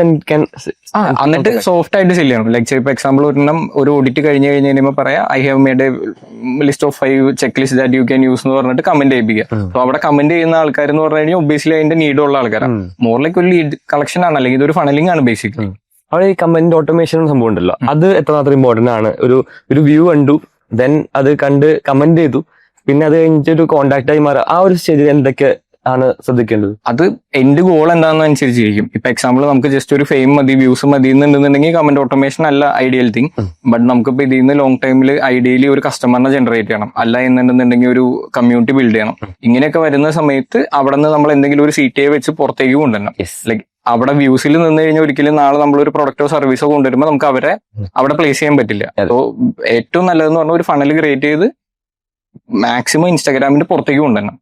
എന്നിട്ട് സോഫ്റ്റ് ആയിട്ട് സെല് ചെയ്യണം. ലൈക്ക് ഇപ്പൊ എക്സാമ്പിൾ ഒരെണ്ണം ഒരു ഓഡിറ്റ് കഴിഞ്ഞ് കഴിയുമ്പോൾ പറയാം, I have made A list of 5 check list that you can use എന്ന് പറഞ്ഞിട്ട് കമന്റ് ചെയ്യിപ്പിക്കുക. അപ്പൊ അവിടെ കമന്റ് ചെയ്യുന്ന ആൾക്കാർ എന്ന് പറഞ്ഞു കഴിഞ്ഞാൽ ഒബ്വിയസ്ലി അതിന്റെ നീഡുള്ള ആൾക്കാരാണ്. മോർ ലൈക്ക് ഒരു ലീഡ് കളക്ഷൻ ആണ്, അല്ലെങ്കിൽ ഇതൊരു ഫണലിംഗ് ആണ് ബേസിക്കലി. അവിടെ ഈ കമന്റ് ഓട്ടോമേഷൻ സംഭവം ഉണ്ടല്ലോ, അത് എത്രമാത്രം ഇമ്പോർട്ടന്റ് ആണ്? ഒരു വ്യൂ കണ്ടു, ദെൻ അത് കണ്ട് കമന്റ് ചെയ്തു, പിന്നെ അത് കഴിഞ്ഞിട്ട് ഒരു കോണ്ടാക്ട് ആയി മാറുക, ആ ഒരു സ്റ്റേജിൽ എന്തൊക്കെ ആണ് ശ്രദ്ധിക്കേണ്ടത്? അത് എന്റെ ഗോൾ എന്താണെന്ന് അനുസരിച്ചിരിക്കും. ഇപ്പൊ എക്സാമ്പിൾ നമുക്ക് ജസ്റ്റ് ഒരു ഫെയിം മതി, വ്യൂസ് മതി എന്നുണ്ടെന്നുണ്ടെങ്കിൽ കമന്റ് ഓട്ടോമേഷൻ അല്ല ഐഡിയൽ തിങ്. ബട്ട് നമുക്കിപ്പോ ഇതിൽ നിന്ന് ലോങ് ടൈമിൽ ഐഡിയലി ഒരു കസ്റ്റമറിനെ ജനറേറ്റ് ചെയ്യണം, അല്ല എന്നുണ്ടെന്നുണ്ടെങ്കിൽ ഒരു കമ്മ്യൂണിറ്റി ബിൽഡ് ചെയ്യണം. ഇങ്ങനെയൊക്കെ വരുന്ന സമയത്ത് അവിടെ നിന്ന് നമ്മൾ എന്തെങ്കിലും ഒരു CTA വെച്ച് പുറത്തേക്ക് കൊണ്ടുവരണം. ലൈക്ക് അവിടെ വ്യൂസിൽ നിന്ന് കഴിഞ്ഞാൽ ഒരിക്കലും നാളെ നമ്മളൊരു പ്രൊഡക്റ്റോ സർവീസോ കൊണ്ടുവരുമ്പോൾ നമുക്ക് അവരെ അവിടെ പ്ലേസ് ചെയ്യാൻ പറ്റില്ല. സോ ഏറ്റവും നല്ലതെന്ന് പറഞ്ഞാൽ ഒരു ഫണൽ ക്രിയേറ്റ് ചെയ്ത് മാക്സിമം ഇൻസ്റ്റാഗ്രാമിന്റെ പുറത്തേക്ക് കൊണ്ടുവരണം.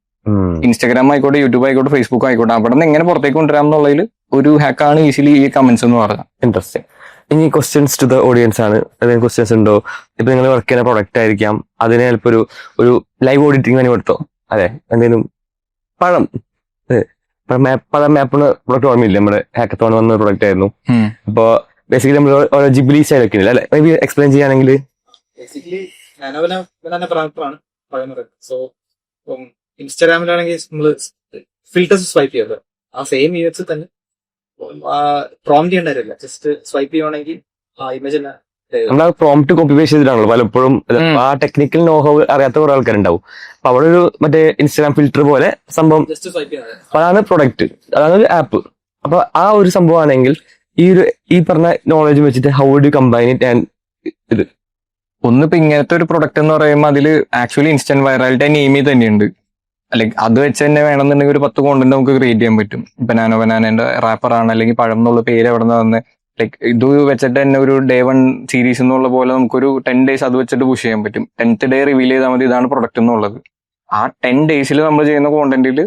ഇൻസ്റ്റാഗ്രാം ആയിക്കോട്ടെ, യൂട്യൂബ് ആയിക്കോട്ടെ, ഫേസ്ബുക്ക് ആയിക്കോട്ടെ, അവിടെ നിന്ന് എങ്ങനെ പുറത്തേക്ക് കൊണ്ടുവരാം എന്നുള്ളതിൽ ഒരു ഹാക്കാണ് ഈസിലി ഈ കമന്റ്സ് എന്ന് പറഞ്ഞത്. ഇൻട്രസ്റ്റിംഗ്. ഇനി ക്വസ്റ്റ്യൻസ് ടു ദ ഓഡിയൻസ് ആണ്. എന്തെങ്കിലും ക്വസ്റ്റ്യൻസ് ഉണ്ടോ? ഇപ്പൊ നിങ്ങൾ വർക്ക് ചെയ്യുന്ന പ്രൊഡക്റ്റ് ആയിരിക്കാം, അതിനെ ചിലപ്പോൾ ഒരു ലൈവ് ഓഡിറ്റിംഗ് തന്നെ കൊടുത്തോ? അതെ, എന്തെങ്കിലും പഴം പല മാപ്പിന് പ്രൊഡക്റ്റ് ഓർമ്മയില്ല, നമ്മുടെ ഹാക്കത്തോൺ വന്ന പ്രൊഡക്റ്റ് ആയിരുന്നു. ഉം. അപ്പൊ ബേസിക്കലി നമ്മൾ ഓരോ ജിബ്ലി സ്റ്റൈൽ ഒക്കെ അല്ലെ, മേ ബി എക്സ്പ്ലെയിൻ ചെയ്യുകയാണെങ്കിൽ. ബേസിക്കലി നാനോബനാന പ്രൊഡക്റ്റാണ് പറയുന്നത്. സോ ഇൻസ്റ്റാഗ്രാമിലാണെങ്കിൽ നമ്മള് ഫിൽറ്റേഴ്സ് സ്വൈപ്പ് ചെയ്യുന്നത് ആ സെയിം ഇമേജ് തന്നെ പ്രോംപ്റ്റ് ചെയ്യേണ്ടതില്ല, ജസ്റ്റ് സ്വൈപ്പ് ചെയ്യുവാണെങ്കിൽ ആ ഇമേജ് തന്നെ നമ്മൾ പ്രോംപ്റ്റ് കോപ്പി പേസ്റ്റ് ചെയ്തിട്ടാണല്ലോ പലപ്പോഴും ആ ടെക്നിക്കൽ നോഹോ അറിയാത്ത കുറെ ആൾക്കാരുണ്ടാവും. അപ്പൊ അവിടെ ഒരു മറ്റേ ഇൻസ്റ്റാഗ്രാം ഫിൽറ്റർ പോലെ സംഭവം, ജസ്റ്റ് സ്വൈപ്പ് ചെയ്യുന്നത്. അതാണ് പ്രൊഡക്റ്റ്, അതാണ് ഒരു ആപ്പ്. അപ്പൊ ആ ഒരു സംഭവമാണെങ്കിൽ ഈ പറഞ്ഞ നോളജ് വെച്ചിട്ട് how do combine it and ഇത് ഒന്നിപ്പോ ഇങ്ങനത്തെ ഒരു പ്രൊഡക്റ്റ് എന്ന് പറയുമ്പോൾ അതിൽ ആക്ച്വലി ഇൻസ്റ്റന്റ് വൈറാലിറ്റി നെയിമി തന്നെയുണ്ട്. ലൈക്ക് അത് വെച്ച് തന്നെ വേണമെന്നുണ്ടെങ്കിൽ ഒരു 10 കോണ്ടന്റ് നമുക്ക് ക്രിയേറ്റ് ചെയ്യാൻ പറ്റും. ഇപ്പൊ നാനോ ബനാനന്റെ റാപ്പറാണ് അല്ലെങ്കിൽ പഴം എന്നുള്ള പേര് എവിടെ നിന്ന് വന്ന് ലൈക്ക് ഇത് വെച്ചിട്ട് തന്നെ ഒരു ഡേ 1 സീരീസ് എന്നുള്ള പോലെ നമുക്കൊരു 10 days അത് വെച്ചിട്ട് പുഷ് ചെയ്യാൻ പറ്റും. 10th day റിവീൽ ചെയ്താൽ മതി ഇതാണ് പ്രൊഡക്റ്റ് എന്നുള്ളത്. ആ 10 days നമ്മൾ ചെയ്യുന്ന കോണ്ടന്റിൽ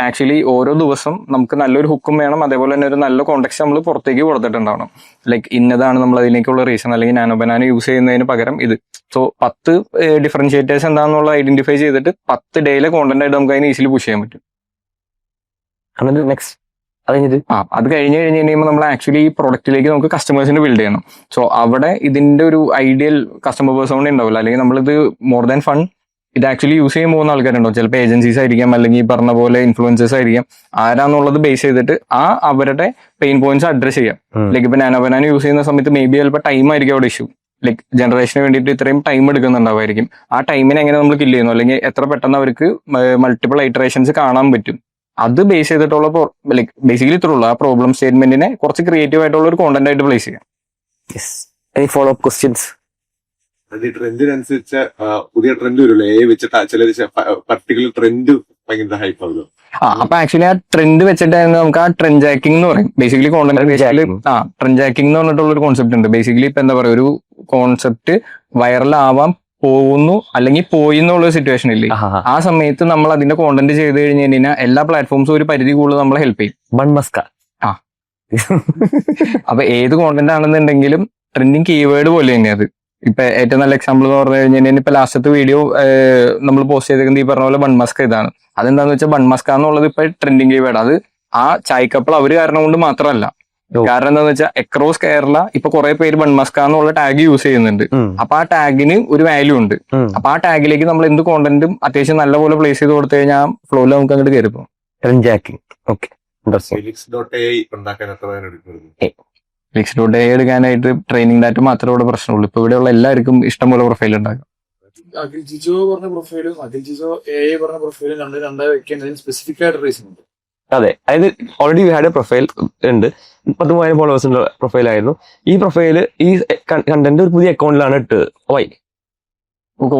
ആക്ച്വലി ഓരോ ദിവസം നമുക്ക് നല്ലൊരു ഹുക്കും വേണം, അതേപോലെ തന്നെ ഒരു നല്ല കോണ്ടെക്സ്റ്റ് നമ്മൾ പുറത്തേക്ക് കൊടുത്തിട്ടുണ്ടാവണം. ലൈക്ക് ഇന്നതാണ് നമ്മൾ അതിലേക്കുള്ള റീസൺ, അല്ലെങ്കിൽ നാനോ ബനാന യൂസ് ചെയ്യുന്നതിന് പകരം ഇത്. സോ 10 ഡിഫറൻഷിയേറ്റേഴ്സ് എന്താണെന്നുള്ള ഐഡന്റിഫൈ ചെയ്തിട്ട് 10 ഡേയിലെ കോണ്ടന്റ് ആയിട്ട് നമുക്ക് അതിന് ഈസിലി പുഷ് ചെയ്യാൻ പറ്റും. അങ്ങനെ നെക്സ്റ്റ് അത് കഴിഞ്ഞ് കഴിയുമ്പോൾ നമ്മൾ ആക്ച്വലി ഈ പ്രൊഡക്റ്റിലേക്ക് നമുക്ക് കസ്റ്റമേഴ്സിന് ബിൽഡ് ചെയ്യണം. സോ അവിടെ ഇതിന്റെ ഒരു ഐഡിയൽ കസ്റ്റമർ പേഴ്സൺ ഉണ്ടാവില്ല, അല്ലെങ്കിൽ നമ്മളിത് മോർ ദാൻ ഫൺ ഇത് ആക്ച്വലി യൂസ് ചെയ്യാൻ പോകുന്ന ആൾക്കാരുണ്ടാവും. ചിലപ്പോൾ ഏജൻസീസ് ആയിരിക്കാം, അല്ലെങ്കിൽ ഈ പറഞ്ഞ പോലെ ഇൻഫ്ലുവൻസേഴ്സ് ആയിരിക്കാം. ആരാന്നുള്ളത് ബേസ് ചെയ്തിട്ട് അവരുടെ പെയിൻ പോയിന്റ്സ് അഡ്രസ് ചെയ്യാം. ലൈക്ക് ഇപ്പൊ നാനോ ബനാന യൂസ് ചെയ്യുന്ന സമയത്ത് മേ ബി ചിലപ്പോൾ ടൈം ആയിരിക്കും അവിടെ ഇഷ്യൂ. ലൈക്ക് ജനറേഷന് വേണ്ടിയിട്ട് ഇത്രയും ടൈം എടുക്കുന്നുണ്ടാവുമായിരിക്കും. ആ ടൈമിനെ എങ്ങനെ നമ്മൾ കില്ല് ചെയ്യുന്നു, അല്ലെങ്കിൽ എത്ര പെട്ടെന്ന് അവർക്ക് മൾട്ടിപ്പിൾ ഐറ്ററേഷൻസ് കാണാൻ പറ്റും, അത് ബേസ് ചെയ്തിട്ടുള്ള ലൈക്ക് ബേസിക്കലി ഇത്രയുള്ളൂ. ആ പ്രോബ്ലം സ്റ്റേറ്റ്മെന്റിനെ കുറച്ച് ക്രിയേറ്റീവ് ആയിട്ടുള്ള ഒരു കോണ്ടന്റ് ആയിട്ട് പ്ലേസ് ചെയ്യാം. Follow up questions. ട്രെൻഡിനനുസരിച്ച് പുതിയ ട്രെൻഡ് വരുമല്ലോ, വെച്ചിട്ട് ചില പർട്ടിക്കുലർ ട്രെൻഡ് ഭയങ്കര ഹൈപ്പ് ആവുമല്ലോ. അപ്പൊ ആക്ച്വലി ആ ട്രെൻഡ് വെച്ചിട്ടായിരുന്നു നമുക്ക് ആ ട്രെൻഡ് ജാക്കിംഗ് എന്ന് പറയും. ബേസിക്കലി കോണ്ടന്റ് ക്രിയേഷനിൽ ട്രെൻഡ് ജാക്കിംഗ് എന്ന് പറഞ്ഞിട്ടുള്ള ഒരു കോൺസെപ്റ്റ് ഉണ്ട്. ബേസിക്കലി ഇപ്പൊ എന്താ പറയുക, ഒരു കോൺസെപ്റ്റ് വൈറൽ ആവാൻ പോകുന്നു അല്ലെങ്കിൽ പോയി എന്നുള്ള സിറ്റുവേഷൻ ഇല്ലേ, ആ സമയത്ത് നമ്മൾ അതിന്റെ കോണ്ടന്റ് ചെയ്ത് കഴിഞ്ഞ് കഴിഞ്ഞാൽ എല്ലാ പ്ലാറ്റ്ഫോംസും ഒരു പരിധി കൂടുതൽ നമ്മളെ ഹെൽപ്പ് ചെയ്യും. അപ്പൊ ഏത് കോണ്ടന്റ് ആണെന്നുണ്ടെങ്കിലും ട്രെൻഡിങ് കീവേഡ് പോലെ തന്നെ അത്. ഇപ്പൊ ഏറ്റവും നല്ല എക്സാമ്പിൾ എന്ന് പറഞ്ഞു കഴിഞ്ഞാൽ ഇപ്പൊ ലാസ്റ്റത്തെ വീഡിയോ നമ്മൾ പോസ്റ്റ് ചെയ്തേക്കുന്നത് ഈ പറഞ്ഞ പോലെ ബൺമസ്ക ഇതാണ്. അതെന്താന്ന് വെച്ചാൽ ബൺമസ്ക എന്നുള്ളത് ഇപ്പൊ ട്രെൻഡിങ് കീവേഡ്. അത് ആ ചായ് കപ്പിൾ അവര് കാരണം കൊണ്ട് മാത്രമല്ല, കാരണം എന്താന്ന് വെച്ചാൽ അക്രോസ് കേരള ഇപ്പൊ കുറെ പേര് ബൺമസ്ക എന്നുള്ള ടാഗ് യൂസ് ചെയ്യുന്നുണ്ട്. അപ്പൊ ആ ടാഗിന് ഒരു വാല്യൂ ഉണ്ട്. അപ്പൊ ആ ടാഗിലേക്ക് നമ്മൾ എന്ത് കോണ്ടന്റും അത്യാവശ്യം നല്ലപോലെ പ്ലേസ് ചെയ്ത് കൊടുത്തു കഴിഞ്ഞാൽ ഫ്ലോയിൽ നമുക്ക് അങ്ങോട്ട് കയറിപ്പോ. ലിക്സ്.ai എടുക്കാനായിട്ട് ട്രെയിനിങ് ഡാറ്റ മാത്രമേ ഇവിടെ പ്രശ്നമുള്ളൂ. ഇപ്പൊ ഇവിടെയുള്ള എല്ലാവർക്കും ഇഷ്ടംപോലെ പ്രൊഫൈൽ ഉണ്ടാകും. അഖിൽ ജിജോ പറഞ്ഞ പ്രൊഫൈലും അഖിൽ ജിജോ AI പറഞ്ഞ പ്രൊഫൈലും രണ്ടായി വെക്കുന്നതിന് സ്പെസിഫിക് ആയിട്ട് റീസൺ ഉണ്ട്. അതെ, അതായത് ഓൾറെഡി ഹാഡ് എ പ്രൊഫൈൽ ഉണ്ട്, 10,000 ഫോളോവേഴ്സിന്റെ പ്രൊഫൈലായിരുന്നു. ഈ പ്രൊഫൈല് ഈ കണ്ടന്റ് ഒരു പുതിയ അക്കൗണ്ടിലാണ് ഇട്ടത്. വൈ?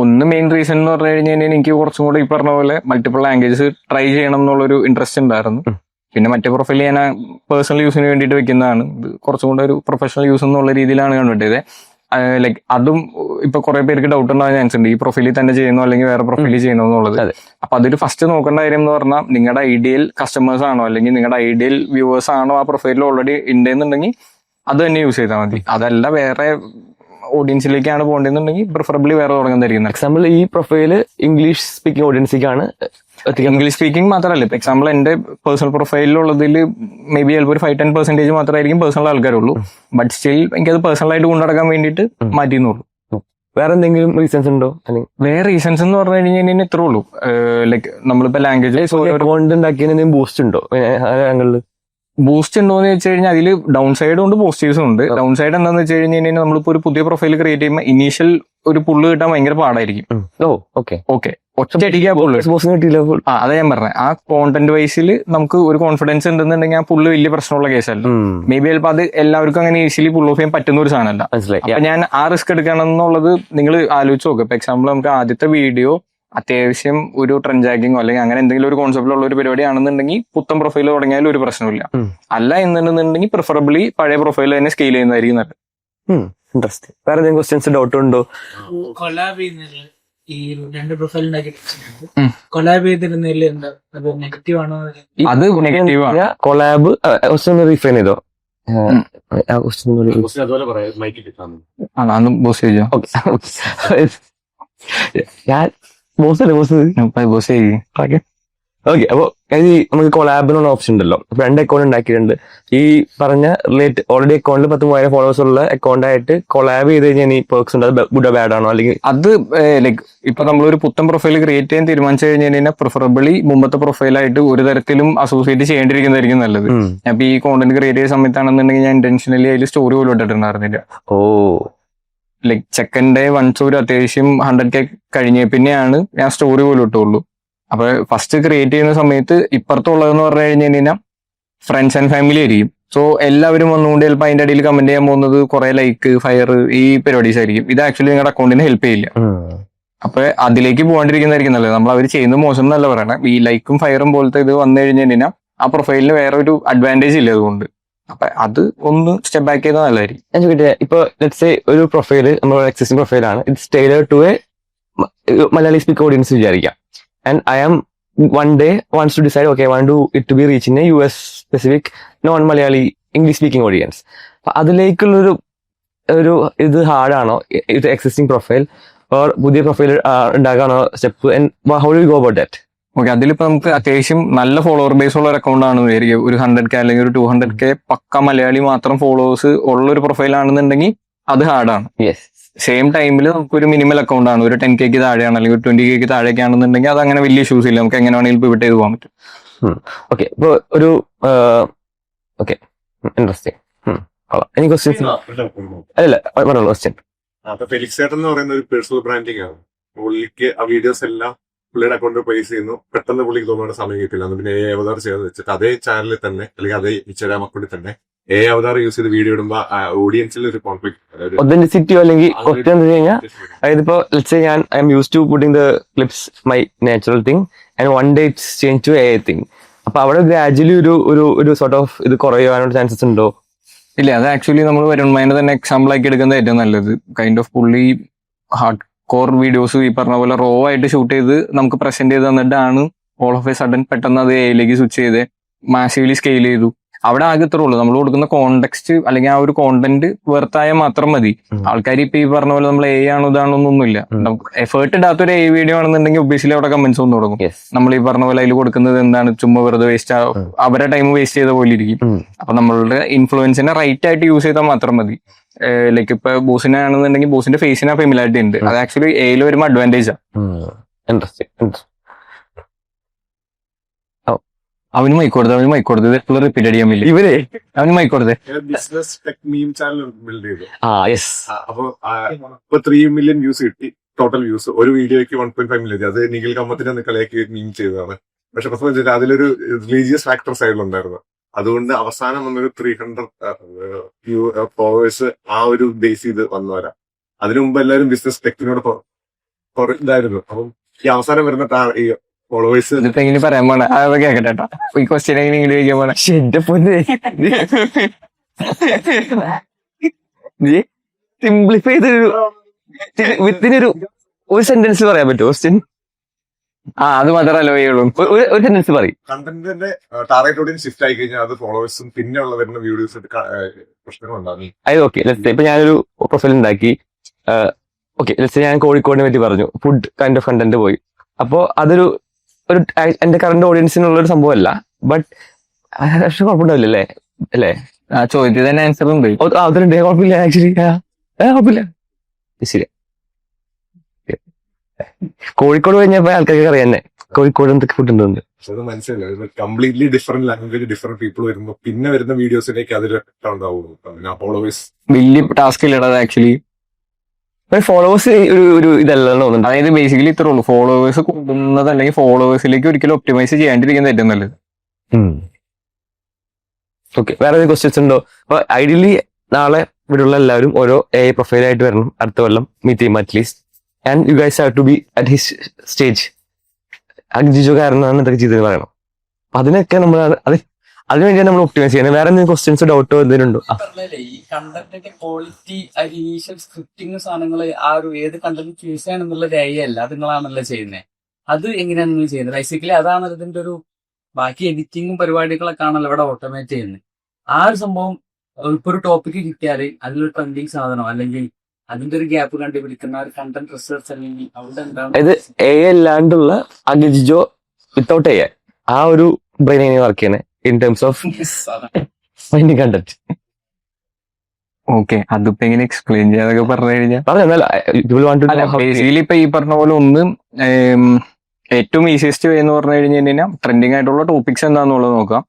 ഒന്ന് മെയിൻ റീസൺ എന്ന് പറഞ്ഞു കഴിഞ്ഞാൽ എനിക്ക് കുറച്ചും കൂടെ ഈ പറഞ്ഞ പോലെ മൾട്ടിപ്പിൾ ലാംഗ്വേജസ് ട്രൈ ചെയ്യണം എന്നുള്ളൊരു ഇൻട്രസ്റ്റ് ഉണ്ടായിരുന്നു. പിന്നെ മറ്റേ പ്രൊഫൈൽ ഞാൻ പേഴ്സണൽ യൂസിന് വേണ്ടിയിട്ട് വെക്കുന്നതാണ്. ഇത് കുറച്ചും കൂടെ ഒരു പ്രൊഫഷണൽ യൂസ് എന്നുള്ള രീതിയിലാണ് കണ്ടിട്ടത്. ലൈക്ക് അതും ഇപ്പൊ കുറെ പേർക്ക് ഡൗട്ട് ഉണ്ടാകാൻ ചാൻസ് ഉണ്ട്, ഈ പ്രൊഫൈലിൽ തന്നെ ചെയ്യുന്നു അല്ലെങ്കിൽ വേറെ പ്രൊഫൈലിൽ ചെയ്യണോ എന്നുള്ളത്. അപ്പൊ അതൊരു ഫസ്റ്റ് നോക്കേണ്ട കാര്യം എന്ന് പറഞ്ഞാൽ നിങ്ങളുടെ ഐഡിയൽ കസ്റ്റമേഴ്സ് ആണോ അല്ലെങ്കിൽ നിങ്ങളുടെ ഐഡിയൽ വ്യൂവേഴ്സ് ആണോ ആ പ്രൊഫൈലിൽ ഓൾറെഡി ഉണ്ടെന്നുണ്ടെങ്കിൽ അത് തന്നെ യൂസ് ചെയ്താൽ മതി. അതല്ല വേറെ ഓഡിയൻസിലേക്കാണ് പോകേണ്ടതെന്നുണ്ടെങ്കിൽ പ്രിഫറബിളി വേറെ തുടങ്ങുന്നതായിരിക്കും. എക്സാമ്പിൾ ഈ പ്രൊഫൈല് ഇംഗ്ലീഷ് സ്പീക്കിംഗ് ഓഡിയൻസിലേക്കാണ്. ഇംഗ്ലീഷ് സ്പീക്കിംഗ് മാത്രമല്ല, ഇപ്പൊ എക്സാമ്പിൾ എന്റെ പേഴ്സണൽ പ്രൊഫൈലിലുള്ളതിൽ മേ ബി ചിലപ്പോൾ ഒരു 5-10% മാത്രമായിരിക്കും പേഴ്സണൽ ആൾക്കാരുള്ളൂ. ബട്ട് സ്റ്റിൽ എനിക്കത് പേഴ്സണലായിട്ട് കൊണ്ടുനടക്കാൻ വേണ്ടിയിട്ട് മാറ്റിയെന്നുള്ളൂ. വേറെ എന്തെങ്കിലും റീസൺസ് ഉണ്ടോ? വേറെ റീസൺസ് എന്ന് പറഞ്ഞു കഴിഞ്ഞാൽ ഇത്രേ ഉള്ളൂ. ലൈക്ക് നമ്മളിപ്പോ ലാംഗ്വേജ് ഉണ്ടാക്കിയതിന് ബൂസ്റ്റ് ഉണ്ടോ? ബൂസ്റ്റ് ഉണ്ടോ എന്ന് വെച്ച് കഴിഞ്ഞാൽ അതിൽ ഡൗൺ സൈഡും ഉണ്ട് പോസിറ്റീവ്സും ഉണ്ട്. ഡൗൺ സൈഡ് എന്താണെന്ന് വെച്ച് കഴിഞ്ഞാൽ നമ്മളിപ്പോ ഒരു പുതിയ പ്രൊഫൈൽ ക്രിയേറ്റ് ചെയ്യുമ്പോൾ ഇനീഷ്യൽ ഒരു പുള്ള് കിട്ടാൻ ഭയങ്കര പാടായിരിക്കും. അതാ ഞാൻ പറഞ്ഞത്. ആ കോണ്ടന്റ് വൈസിൽ നമുക്ക് ഒരു കോൺഫിഡൻസ് ഉണ്ടെന്നുണ്ടെങ്കിൽ ആ പുള്ള് വലിയ പ്രശ്നമുള്ള കേസല്ല. മേ ബി ചിലപ്പോൾ അത് എല്ലാവർക്കും അങ്ങനെ ഈസിലി പുൾ ഓഫ് ചെയ്യാൻ പറ്റുന്ന ഒരു സാധനമല്ല. അപ്പൊ ഞാൻ ആ റിസ്ക് എടുക്കണം എന്നുള്ളത് നിങ്ങൾ ആലോചിച്ച് നോക്കുക. ഇപ്പൊ എക്സാമ്പിൾ നമുക്ക് ആദ്യത്തെ വീഡിയോ അത്യാവശ്യം ഒരു ട്രെൻഡാക്കിങ്ങോ അല്ലെങ്കിൽ അങ്ങനെ എന്തെങ്കിലും ഒരു കോൺസെപ്റ്റിലുള്ള ഒരു പരിപാടിയാണെന്നുണ്ടെങ്കിൽ പുത്തൻ പ്രൊഫൈൽ തുടങ്ങിയാലും ഒരു പ്രശ്നമില്ല. അല്ല എന്നുണ്ടെന്നുണ്ടെങ്കിൽ പ്രിഫറബിളി പഴയ പ്രൊഫൈൽ തന്നെ സ്കെയിൽ ചെയ്യുന്നതായിരിക്കും നല്ലത്. ഇൻട്രസ്റ്റിംഗ്. വേറെ എന്തെങ്കിലും ക്വസ്റ്റ്യൻസ് ഡൗട്ട് ഉണ്ടോ? കൊലാബ് ചെയ്യുന്നതിൽ ഈ 2 പ്രൊഫൈൽ ഉണ്ടാക്കി കൊലാബ് ചെയ്തിരുന്നതിൽ എന്താ അത് നെഗറ്റീവ് ആണോ? അത് നെഗറ്റീവ് ആണ്. കൊലാബ് റീഫൈൻ ചെയ്തോ? ഞാൻ ബോസ് ഓക്കെ, അപ്പൊ നമുക്ക് കൊളാബിനുള്ള ഓപ്ഷൻ ഉണ്ടല്ലോ. അപ്പൊ 2 അക്കൗണ്ട് ഉണ്ടാക്കിയിട്ടുണ്ട്. ഈ പറഞ്ഞ ഓൾറെഡി അക്കൗണ്ടിൽ 10,000 ഫോളോവേഴ്സ് ഉള്ള അക്കൗണ്ട് ആയിട്ട് കൊളാബ് ചെയ്ത് കഴിഞ്ഞാൽ ഈ പേർക്സ് ഉണ്ട്. അത് ഗുഡ് ബാഡ് ആണോ? അല്ലെങ്കിൽ അത് ലൈക്ക് ഇപ്പൊ നമ്മളൊരു പുത്തൻ പ്രൊഫൈൽ ക്രിയേറ്റ് ചെയ്യാൻ തീരുമാനിച്ചു കഴിഞ്ഞാൽ പ്രിഫറബിളി മുമ്പത്തെ പ്രൊഫൈലായിട്ട് ഒരു തരത്തിലും അസോസിയേറ്റ് ചെയ്യേണ്ടിയിരിക്കുന്നതായിരിക്കും നല്ലത്. അപ്പൊ ഈ കോണ്ടന്റ് ക്രിയേറ്റ് ചെയ്ത സമയത്താണെന്നുണ്ടെങ്കിൽ ഞാൻ ഇന്റൻഷനലി അതിൽ സ്റ്റോറി പോലും ഇട്ടിട്ടുണ്ടായിരുന്നില്ല. ലൈക്ക് സെക്കൻഡ് ഡേ വൺസ് ഒരു അത്യാവശ്യം 100K കഴിഞ്ഞ പിന്നെയാണ് ഞാൻ സ്റ്റോറി പോലും ഇട്ടുള്ളൂ. അപ്പൊ ഫസ്റ്റ് ക്രിയേറ്റ് ചെയ്യുന്ന സമയത്ത് ഇപ്പുറത്തുള്ളതെന്ന് പറഞ്ഞു കഴിഞ്ഞാൽ ഫ്രണ്ട്സ് ആൻഡ് ഫാമിലി ആയിരിക്കും. സോ എല്ലാവരും വന്നുകൊണ്ട് ചിലപ്പോൾ അതിന്റെ അടിയിൽ കമന്റ് ചെയ്യാൻ പോകുന്നത് കുറെ ലൈക്ക് ഫയർ ഈ പരിപാടീസ് ആയിരിക്കും. ഇത് ആക്ച്വലി നിങ്ങളുടെ അക്കൗണ്ടിനെ ഹെൽപ്പ് ചെയ്യില്ല. അപ്പൊ അതിലേക്ക് പോകാണ്ടിരിക്കുന്നതായിരിക്കും നല്ലത്. നമ്മൾ അവർ ചെയ്യുന്നത് മോശം എന്നല്ല പറയണം. ഈ ലൈക്കും ഫയറും പോലത്തെ ഇത് വന്നു കഴിഞ്ഞാൽ ആ പ്രൊഫൈലിന് വേറെ ഒരു അഡ്വാൻറ്റേജ് ഇല്ല അതുകൊണ്ട്. അപ്പൊ അത് ഒന്ന് സ്റ്റെപ്പ് ബാക്ക് ചെയ്താൽ നല്ലതായിരിക്കും. ഞാൻ ചോദിക്കട്ടെ, ഇപ്പൊ ലെറ്റ്സ് സേ ഒരു പ്രൊഫൈല് നമ്മുടെ എക്സിസ്റ്റിംഗ് പ്രൊഫൈലാണ്, it's tailored to a Malayali speak audience വിചാരിക്കാം. And I am one day wants to decide, okay, I want it to be reaching a US specific non-Malayali English speaking audience. അപ്പൊ അതിലേക്കുള്ളൊരു ഇത് ഹാർഡാണോ ഇത് existing profile or പുതിയ profile ഉണ്ടാക്കാനോ step? How do you go about that? Okay, അതിലിപ്പോ നമുക്ക് അത്യാവശ്യം നല്ല ഫോളോവർ ബേസ് ഉള്ള ഒരു അക്കൗണ്ട് ആണ് വിചാരിക്കും. ഒരു 100K അല്ലെങ്കിൽ ഒരു 200K പക്ക മലയാളി മാത്രം ഫോളോവേഴ്സ് ഉള്ള ഒരു പ്രൊഫൈൽ ആണെന്നുണ്ടെങ്കിൽ അത് ഹാർഡാണ്. യെസ്. സെയിം ടൈമിൽ നമുക്കൊരു മിനിമൽ അക്കൗണ്ട് ആണ്, ഒരു 10K താഴെയാണ് അല്ലെങ്കിൽ ഒരു 20K താഴേക്ക് ആണെന്നുണ്ടെങ്കിൽ അത് അങ്ങനെ വലിയ ഇഷ്യൂസ് ഇല്ല, നമുക്ക് എങ്ങനെ വേണമെങ്കിലും പിവറ്റ് ചെയ്ത് പോകാൻ പറ്റും. ഓക്കെ, ഇപ്പൊ ഒരു ഓക്കെ, ഇൻട്രസ്റ്റിംഗ്. Any questions? അല്ല, പറഞ്ഞോളൂ ക്വസ്റ്റ്യൻ. അപ്പൊ ഫെലിക്സ് ചേട്ടൻ എന്ന് പറയുന്ന ഒരു പേഴ്സണൽ ബ്രാൻഡിങ് ആണ്. പുള്ളിക്ക് ആ വീഡിയോസ് എല്ലാം പുള്ളിയുടെ അക്കൗണ്ടിൽ പ്ലേസ് ചെയ്യുന്നു. പെട്ടെന്ന് പുള്ളിക്ക് തോന്നുന്ന സമയം കിട്ടില്ല. അന്ന് പിന്നെ അവതാർ ചെയ്ത് വെച്ചിട്ട് അതേ ചാനലിൽ തന്നെ അല്ലെങ്കിൽ അതേ ഇൻസ്റ്റാഗ്രാം അക്കൗണ്ടിൽ തന്നെ അവതാർ യൂസ് ചെയ്ത് വീഡിയോ ഇടുമ്പോ ഓഡിയൻസിൽ ഒരു കോൺഫ്ലിക്ട് ഒതന്റിസിറ്റിയോ അല്ലെങ്കിൽ ക്വസ്റ്റ്യൻ എന്താ കഴിഞ്ഞാൽ, അതായത് ഇപ്പൊ ലെറ്റ്സ് സേ ഞാൻ I am use to putting the clips my natural thing and one day it's change to AI thing. അപ്പൊ അവിടെ ഗ്രാജുവലി ഒരു സോർട്ട് ഓഫ് ഇത് കുറയാനുള്ള ചാൻസസ് ഉണ്ടോ? ഇല്ല, അത് ആക്ച്വലി നമ്മൾ വരുമാനം തന്നെ എക്സാമ്പിൾ ആക്കി എടുക്കുന്നത് ഏറ്റവും നല്ലത്. കൈൻഡ് ഓഫ് പുള്ളി ഹാർഡ് കോർ വീഡിയോസ് ഈ പറഞ്ഞ പോലെ റോ ആയിട്ട് ഷൂട്ട് ചെയ്ത് നമുക്ക് പ്രസന്റ് ചെയ്ത് തന്നിട്ടാണ് ഓൾ ഓഫ് എ സഡൻ പെട്ടെന്ന് അത് എയിലേക്ക് സ്വിച്ച് ചെയ്ത് മാസീവ്ലി സ്കെയിൽ ചെയ്തു. അവിടെ ആകെ ഇത്രേ ഉള്ളൂ, നമ്മൾ കൊടുക്കുന്ന കോണ്ടെക്സ്റ്റ് അല്ലെങ്കിൽ ആ ഒരു കോണ്ടന്റ് വെർത്തായാൽ മാത്രം മതി. ആൾക്കാർ ഇപ്പൊ ഈ പറഞ്ഞ പോലെ നമ്മൾ ആണോ ഇതാണോന്നൊന്നുമില്ല. എഫേർട്ട് ഇടാത്തൊരു വീഡിയോ ആണെന്നുണ്ടെങ്കിൽ ഒബ്വിയസ്ലി അവിടെ കമന്റ്സ് വന്നു തുടങ്ങും. നമ്മൾ ഈ പറഞ്ഞ പോലെ അതിൽ കൊടുക്കുന്നത് എന്താണ്, ചുമ്മാ വെറുതെ വേസ്റ്റ് അവരെ ടൈം വേസ്റ്റ് ചെയ്ത പോലെ ഇരിക്കും. അപ്പൊ നമ്മളുടെ ഇൻഫ്ലുവൻസിനെ റൈറ്റ് ആയിട്ട് യൂസ് ചെയ്താൽ മാത്രം മതി. ലൈക്ക് ഇപ്പൊ ബോസിനെ ആണെന്നുണ്ടെങ്കിൽ ബോസിന്റെ ഫേസിന് ഫെമിലാരിറ്റി ഉണ്ട്. അത് ആക്ച്വലി എയിൽ വരുമ്പോൾ അഡ്വാൻറ്റേജ് ആണ്. അവന് മൈക്കോടുത്ത് ഇത് എപ്പോഴും റിപ്പീറ്റ് ചെയ്യാൻ പറ്റില്ല. ഇവരെ അവന് മൈക്കോടുത്ത് ബിസിനസ് ടെക് മീം ചാനൽ ബിൽഡ് ചെയ്തു. അപ്പൊ 3 million വ്യൂസ് കിട്ടി ടോട്ടൽ വ്യൂസ്. ഒരു വീഡിയോയ്ക്ക് 1.5 million. അത് നിഖിൽ കമ്മത്തിന്റെ കളിയാക്കി മീം ചെയ്തതാണ്. പക്ഷെ പ്രശ്നം വെച്ചാൽ അതിലൊരു റിലീജിയസ് ഫാക്ടർ സൈഡിലുണ്ടായിരുന്നു. അതുകൊണ്ട് അവസാനം വന്നൊരു 300 ഫോളോവേഴ്സ് ആ ഒരു ബേസ് ചെയ്ത് വന്നവരാ. അതിനു മുമ്പ് എല്ലാവരും ബിസിനസ് ടെക്കിനോട് ഇതായിരുന്നു. അപ്പം ഈ അവസാനം വരുന്ന ഈ ഫോളോവേഴ്സ് ഇതിപ്പോ എങ്ങനെ പറയാൻ പോണ അത് കേക്കട്ടെ കേട്ടോ. ഈ ക്വസ്റ്റ്യൻ എങ്ങനെ ഇങ്ങനെ ചോദിക്കാൻ പോണ സിംപ്ലിഫൈ ഒരു സെന്റൻസ് പറയാൻ പറ്റുമോ ക്വസ്റ്റ്യൻ? അത് മാത്രമേ അലോ ചെയ്യുള്ളൂ. ഒരു സെന്റൻസ് പറയും. കണ്ടന്റിന്റെ ടാർഗറ്റ് ഓഡിയൻസ് ഷിഫ്റ്റ് ആയി കഴിഞ്ഞാൽ അത് ഫോളോവേഴ്സും പിന്നെ ഉള്ള വരുന്ന വീഡിയോസ് പ്രശ്നങ്ങളുണ്ടാകും. അത് ഓക്കെ, ഇപ്പൊ ഞാനൊരു പ്രൊഫൈൽ ഉണ്ടാക്കി. ഓക്കെ, ഞാൻ കോഴിക്കോടിനെ പറ്റി പറഞ്ഞു, ഫുഡ് കൈൻഡ് ഓഫ് കണ്ടന്റ് പോയി. അപ്പോ അതൊരു എന്റെ കറന്റ് ഓഡിയൻസിനുള്ള ഒരു സംഭവമല്ല. ബട്ട് കുഴപ്പമുണ്ടാവില്ലല്ലേ? അല്ലേ? ആ ചോദ്യത്തിൽ തന്നെ ആൻസർ ഉണ്ട്. അതുണ്ട്, കുഴപ്പമില്ല. ആക്ച്വലി കുഴപ്പമില്ല. ശരി, കോഴിക്കോട് കഴിഞ്ഞപ്പോ ആൾക്കാർക്ക് അറിയാൻ കോഴിക്കോട് എന്തൊക്കെ ഫുഡ് ഉണ്ട്. അത് മനസ്സിലായില്ല. Completely different language different people വരുമ്പോൾ പിന്നെ വരുന്ന വീഡിയോസിലേക്ക് അതൊരു ഉണ്ടാവുള്ളൂ. ഫോളോവേഴ്സ് വലിയ ടാസ്ക് ഇല്ലടാ ആക്ച്വലി. ഫോളോവേഴ്സ് ഒരു ഇതല്ല തോന്നുന്നുണ്ട്. അതായത് ബേസിക്കലി ഇത്രേ ഉള്ളൂ, ഫോളോവേഴ്സ് കൂടുന്നത് അല്ലെങ്കിൽ ഫോളോവേഴ്സിലേക്ക് ഒരിക്കലും ഒപ്റ്റിമൈസ് ചെയ്യാണ്ടിരിക്കുന്നത് ഏറ്റവും നല്ലത്. ഓക്കെ, വേറെ ക്വസ്റ്റ്യൻസ് ഉണ്ടോ? അപ്പൊ ഐഡിയലി നാളെ ഇവിടെയുള്ള എല്ലാവരും ഓരോ AI പ്രൊഫൈലായിട്ട് വരണം അടുത്ത കൊല്ലം മീറ്റ് ചെയ്യും at least. And you guys have to be at his stage. Jijo കാരണമാണ് ഇതൊക്കെ ചെയ്തത് പറയണം. അതിനൊക്കെ നമ്മൾ അതിനുവേണ്ടിയാണ് നമ്മൾ ഒപ്റ്റിമൈസ് ചെയ്യുന്നത്. വേറെ എന്തെങ്കിലും ക്വസ്റ്റ്യൻസോ ഡൗട്ടോ എന്തെങ്കിലും ഉണ്ടോ? ഈ കണ്ടന്റിന്റെ ക്വാളിറ്റി, ഇനീഷ്യൽ സ്ക്രിപ്റ്റിംഗ് സാധനങ്ങൾ ആ ഒരു ഏത് കണ്ടന്റ് ചൂസ് ചെയ്യാനെന്നുള്ളത് AI അല്ല, അത് നിങ്ങളാണല്ലോ ചെയ്യുന്നത്. അത് എങ്ങനെയാണ് നിങ്ങൾ ചെയ്യുന്നത്? ബേസിക്കലി അതാണ് ഇതിന്റെ ഒരു ബാക്കി എഡിറ്റിങ്ങും പരിപാടികളൊക്കെ ആണല്ലോ ഇവിടെ ഓട്ടോമേറ്റ് ചെയ്യുന്നത്. ആ ഒരു സംഭവം ഇപ്പൊ ഒരു ടോപ്പിക്ക് കിട്ടിയാൽ അതിലൊരു ട്രെൻഡിങ് സാധനം അല്ലെങ്കിൽ അതിന്റെ ഒരു ഗ്യാപ്പ് കണ്ടുപിടിക്കുന്ന ഒരു കണ്ടന്റ് റിസർച്ച് അല്ലെങ്കിൽ അവിടെ എന്താണ് AI അല്ലാണ്ടുള്ള ജിജോ വിത്തൗട്ട് AI ആ ഒരു ബ്രെയിൻ എങ്ങനെ വർക്ക് ചെയ്യണേ in terms of finding content? Okay, അതിപ്പോ എങ്ങനെ എക്സ്പ്ലെയിൻ ചെയ്യാതൊക്കെ പറഞ്ഞു കഴിഞ്ഞാൽ പറഞ്ഞാൽ ബേസിക്കലി ഇപ്പൊ ഈ പറഞ്ഞ പോലെ ഒന്ന് ഏറ്റവും ഈസിയസ്റ്റ് വേ എന്ന് പറഞ്ഞു കഴിഞ്ഞാൽ ട്രെൻഡിങ് ആയിട്ടുള്ള ടോപ്പിക്സ് എന്താണെന്നുള്ളത് നോക്കാം.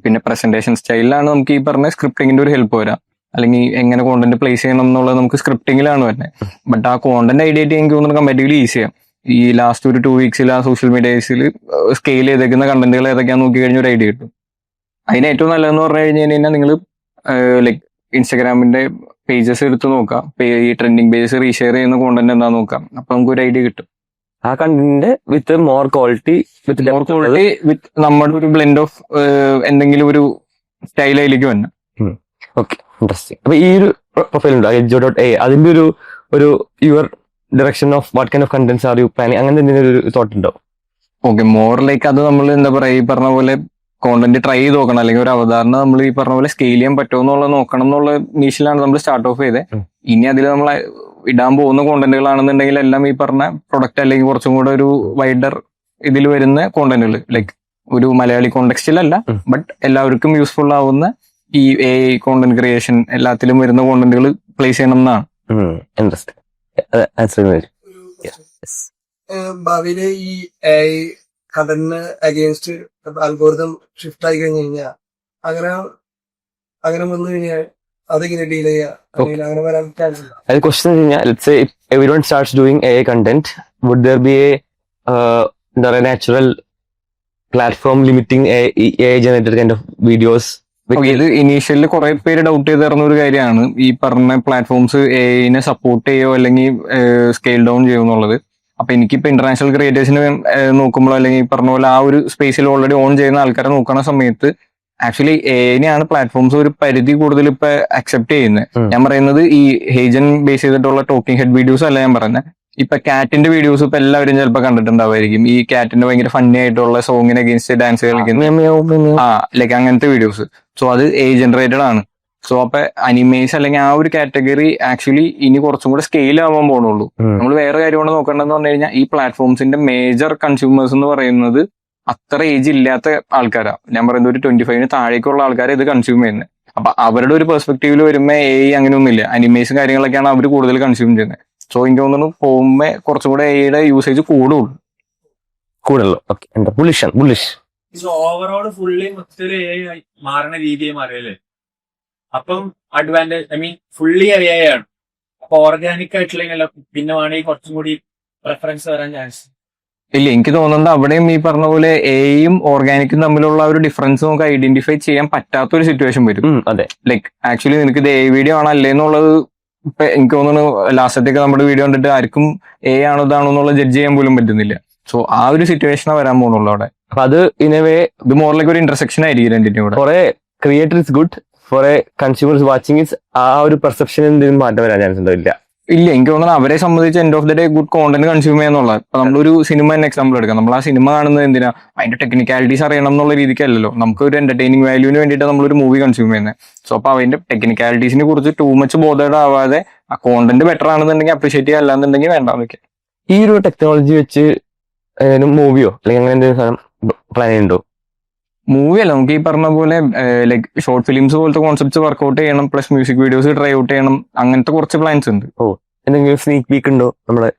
പിന്നെ പ്രസന്റേഷൻ സ്റ്റൈലിലാണ് നമുക്ക് ഈ പറഞ്ഞ സ്ക്രിപ്റ്റിംഗിന്റെ ഒരു ഹെൽപ്പ് വരാം. അല്ലെങ്കിൽ എങ്ങനെ കോണ്ടന്റ് പ്ലേസ് ചെയ്യണം എന്നുള്ളത് നമുക്ക് സ്ക്രിപ്റ്റിംഗിലാണ് വരുന്നത്. ബട്ട് ആ കോണ്ടന്റ് ഐഡിയ ആയിട്ട് എനിക്ക് തോന്നുന്നത് കമ്പാരിറ്റീവ്ലി ഈസിയാണ്. ഈ ലാസ്റ്റ് ഒരു 2 weeks ആ സോഷ്യൽ മീഡിയസിൽ സ്കെയിൽ ചെയ്തേക്കുന്ന കണ്ടന്റുകൾ ഏതൊക്കെയാണെന്ന് നോക്കി കഴിഞ്ഞ ഒരു ഐഡിയ കിട്ടും. അതിന് ഏറ്റവും നല്ലതെന്ന് പറഞ്ഞു കഴിഞ്ഞാൽ നിങ്ങൾ ലൈക്ക് ഇൻസ്റ്റാഗ്രാമിന്റെ പേജസ് എടുത്ത് നോക്കാം, ഈ ട്രെൻഡിങ് പേജസ് റീഷെയർ ചെയ്യുന്ന കോണ്ടന്റ് എന്താന്ന് നോക്കാം. അപ്പൊ നമുക്ക് ഒരു ഐഡിയ കിട്ടും. ആ കണ്ടന്റ് വിത്ത് മോർ ക്വാളിറ്റി വിത്ത് നമ്മുടെ ഒരു ബ്ലെൻഡ് ഓഫ് എന്തെങ്കിലും ഒരു സ്റ്റൈലിലേക്ക് വരണം. Okay, interesting. അപ്പൊ ഈ ഒരു പ്രൊഫൈൽ ഉണ്ട് edjo.ai, അതിന്റെ ഒരു your direction of what kind of contents are you planning, അങ്ങനെ എന്തെങ്കിലും ഒരു തോട്ട് ഉണ്ടോ? ഓക്കെ, മോർ ലൈക്ക് അത് നമ്മൾ എന്താ പറയാ ഈ പറഞ്ഞ പോലെ കോണ്ടന്റ് ട്രൈ ചെയ്ത് നോക്കണം. അല്ലെങ്കിൽ ഒരു അവതാരണ നമ്മൾ ഈ പറഞ്ഞ പോലെ സ്കെയിൽ ചെയ്യാൻ പറ്റുമോ എന്നുള്ളത് നോക്കണം എന്നുള്ള നീഷിലാണ് നമ്മൾ സ്റ്റാർട്ട് ഓഫ് ചെയ്തത്. ഇനി അതിൽ നമ്മൾ ഇടാൻ പോകുന്ന കോണ്ടന്റുകളാണെന്നുണ്ടെങ്കിൽ എല്ലാം ഈ പറഞ്ഞ പ്രൊഡക്റ്റ് അല്ലെങ്കിൽ കുറച്ചും കൂടെ ഒരു വൈഡർ ഇതിൽ വരുന്ന കോണ്ടന്റുകൾ, ലൈക്ക് ഒരു മലയാളി കോണ്ടെക്സ്റ്റിലല്ല ബട്ട് എല്ലാവർക്കും യൂസ്ഫുൾ ആവുന്ന ഈ AI കോണ്ടന്റ് ക്രിയേഷൻ എല്ലാത്തിലും വരുന്ന കോണ്ടന്റുകൾ പ്ലേസ് ചെയ്യണം എന്നാണ്. ഭാവിയിലെ ഈ AI കണ്ടന്റിന് അഗേൻസ്റ്റ് അൽഗോരിതം ഷിഫ്റ്റ് ആയി കഴിഞ്ഞു കഴിഞ്ഞാൽ അങ്ങനെ വന്നു കഴിഞ്ഞാൽ അതെങ്ങനെ ഡീൽ ചെയ്യാ, അങ്ങനെ വരാൻ ചാൻസ് ഇല്ല. അത് question let's say everyone starts doing AI content, would there be a natural platform limiting AI generated kind of videos? ഇത് ഇനീഷ്യലിൽ കുറെ പേര് ഡൗട്ട് ചെയ്ത് തരുന്ന ഒരു കാര്യമാണ് ഈ പറഞ്ഞ പ്ലാറ്റ്ഫോംസ് AI സപ്പോർട്ട് ചെയ്യോ അല്ലെങ്കിൽ സ്കെയിൽ ഡൗൺ ചെയ്യോ എന്നുള്ളത്. അപ്പൊ എനിക്കിപ്പോ ഇന്റർനാഷണൽ ക്രിയേറ്റേഴ്സിന് നോക്കുമ്പോൾ അല്ലെങ്കിൽ ഈ പറഞ്ഞ പോലെ ആ ഒരു സ്പേസിൽ ഓൾറെഡി ഓൺ ചെയ്യുന്ന ആൾക്കാരെ നോക്കുന്ന സമയത്ത് ആക്ച്വലി AI പ്ലാറ്റ്ഫോംസ് ഒരു പരിധി കൂടുതൽ ഇപ്പൊ അക്സെപ്റ്റ് ചെയ്യുന്നത്. ഞാൻ പറയുന്നത് ഈ ഹേജൻ ബേസ് ചെയ്തിട്ടുള്ള ടോക്കിംഗ് ഹെഡ് വീഡിയോസ് അല്ല ഞാൻ പറയുന്നത്. ഇപ്പൊ കാറ്റിന്റെ വീഡിയോസ് ഇപ്പൊ എല്ലാവരും ചിലപ്പോൾ കണ്ടിട്ടുണ്ടാവായിരിക്കും. ഈ കാറ്റിന്റെ ഭയങ്കര ഫണ്ണി ആയിട്ടുള്ള സോങ്ങിന് അഗേൻസ്റ്റ് ഡാൻസ് കളിക്കുന്ന ലൈക്ക് അങ്ങനത്തെ വീഡിയോസ്. സോ അത് AI ജനറേറ്റഡ് ആണ്. സോ അപ്പൊ അനിമേസ് അല്ലെങ്കിൽ ആ ഒരു കാറ്റഗറി ആക്ച്വലി ഇനി കുറച്ചും കൂടെ സ്കെയിൽ ആവാൻ പോകണുള്ളൂ. നമ്മൾ വേറെ കാര്യം കൊണ്ട് നോക്കേണ്ടതെന്ന് പറഞ്ഞു കഴിഞ്ഞാൽ ഈ പ്ലാറ്റ്ഫോംസിന്റെ മേജർ കൺസ്യൂമേഴ്സ് എന്ന് പറയുന്നത് അത്ര ഏജ് ഇല്ലാത്ത ആൾക്കാരാണ്. ഞാൻ പറയുന്നത് ഒരു 25 താഴേക്കുള്ള ആൾക്കാരെ ഇത് കൺസ്യൂം ചെയ്യുന്നത്. അപ്പൊ അവരുടെ ഒരു പെർസ്പെക്ടീവിൽ വരുമ്പോൾ AI അങ്ങനെയൊന്നുമില്ല, അനിമേഷൻ കാര്യങ്ങളൊക്കെയാണ് അവർ കൂടുതൽ കൺസ്യൂം ചെയ്യുന്നത്. സോ എനിക്ക് തോന്നുന്നു പോകുമ്പോ കുറച്ചും കൂടെ AI യൂസേജ് കൂടുതലുള്ളൂ. ഓവറോൾ ഫുള്ളി മൊത്തത്തിൽ AI മാറണ രീതിയെ മാറിയല്ലേ. അപ്പം അഡ്വാൻറ്റേജ് ഫുള്ളി AI ആണ്. അപ്പൊ ഓർഗാനിക് ആയിട്ടുള്ള പിന്നെ വേണമെങ്കിൽ കുറച്ചും കൂടി പ്രിഫറൻസ് വരാൻ ചാൻസ് ഇല്ല. എനിക്ക് തോന്നുന്നത് അവിടെയും ഈ പറഞ്ഞ പോലെ AI ഓർഗാനിക്കും തമ്മിലുള്ള ഒരു ഡിഫറൻസ് നമുക്ക് ഐഡന്റിഫൈ ചെയ്യാൻ പറ്റാത്ത ഒരു സിറ്റുവേഷൻ വരും. അതെ, ലൈക്ക് ആക്ച്വലി നിനക്ക് ഇത് AI വീഡിയോ ആണോ അല്ലേ എന്നുള്ളത് ഇപ്പൊ എനിക്ക് തോന്നുന്നു ലാസ്റ്റത്തേക്ക് നമ്മുടെ വീഡിയോ കണ്ടിട്ട് ആർക്കും AI ആണോ ഇതാണോ എന്നുള്ള ജഡ്ജ് ചെയ്യാൻ പോലും പറ്റുന്നില്ല. സോ ആ ഒരു സിറ്റുവേഷനാ വരാൻ പോകുന്നുള്ളൂ അവിടെ. അപ്പൊ അത് ഇനവേ ഇത് മോറിലേക്ക് ഒരു ഇന്റർസെക്ഷൻ ആയിരിക്കും രണ്ടിന്റെ കൂടെ. കുറെ creator is good, for a consumers watching is ആ ഒരു പെർസെപ്ഷൻ എന്തെങ്കിലും മാറ്റം വരാൻ ചാൻസ് ഉണ്ടോ? ഇല്ല. എനിക്ക് തോന്നുന്നു അവരെ സംബന്ധിച്ച് end of the day good content consume ചെയ്യാന്നുള്ളത്. ഇപ്പൊ നമ്മളൊരു സിനിമ തന്നെ എക്സാമ്പിൾ എടുക്കാം. നമ്മൾ ആ സിനിമ കാണുന്നത് എന്തിനാ, അതിന്റെ ടെക്നിക്കാലിറ്റീസ് അറിയണം എന്നുള്ള രീതിക്കല്ലല്ലോ. നമുക്ക് ഒരു എന്റർടൈനിങ് വാല്യൂവിന് വേണ്ടിയിട്ട് നമ്മളൊരു മൂവി കൺസ്യൂം ചെയ്യുന്നത്. സോ അപ്പൊ അതിന്റെ ടെക്നിക്കാലിറ്റീസിനെ കുറിച്ച് ടൂ മച്ച് ബോധേഡ് ആവാതെ ആ കോണ്ടന്റ് ബെറ്റർ ആണെന്നുണ്ടെങ്കിൽ അപ്രീഷിയേറ്റ് ചെയ്യാൻ, അല്ലാന്നുണ്ടെങ്കിൽ വേണ്ടാന്നൊക്കെ. ഈ ഒരു ടെക്നോളജി വെച്ച് മൂവിയോ അല്ലെങ്കിൽ അങ്ങനെ എന്തെങ്കിലും സാധനം പ്ലാൻ ചെയ്യുന്നുണ്ടോ? മൂവി അല്ല, നമുക്ക് ഈ പറഞ്ഞ പോലെ ലൈക്ക് ഷോർട്ട് ഫിലിംസ് പോലത്തെ കോൺസെപ്റ്റ്സ് വർക്ക്ഔട്ട് ചെയ്യണം, plus music videos try out ചെയ്യണം, അങ്ങനത്തെ കുറച്ച് പ്ലാൻസ് ഉണ്ട്. എന്തെങ്കിലും സ്നീക്ക് വീക്ക് ഉണ്ടോ നമ്മുടെ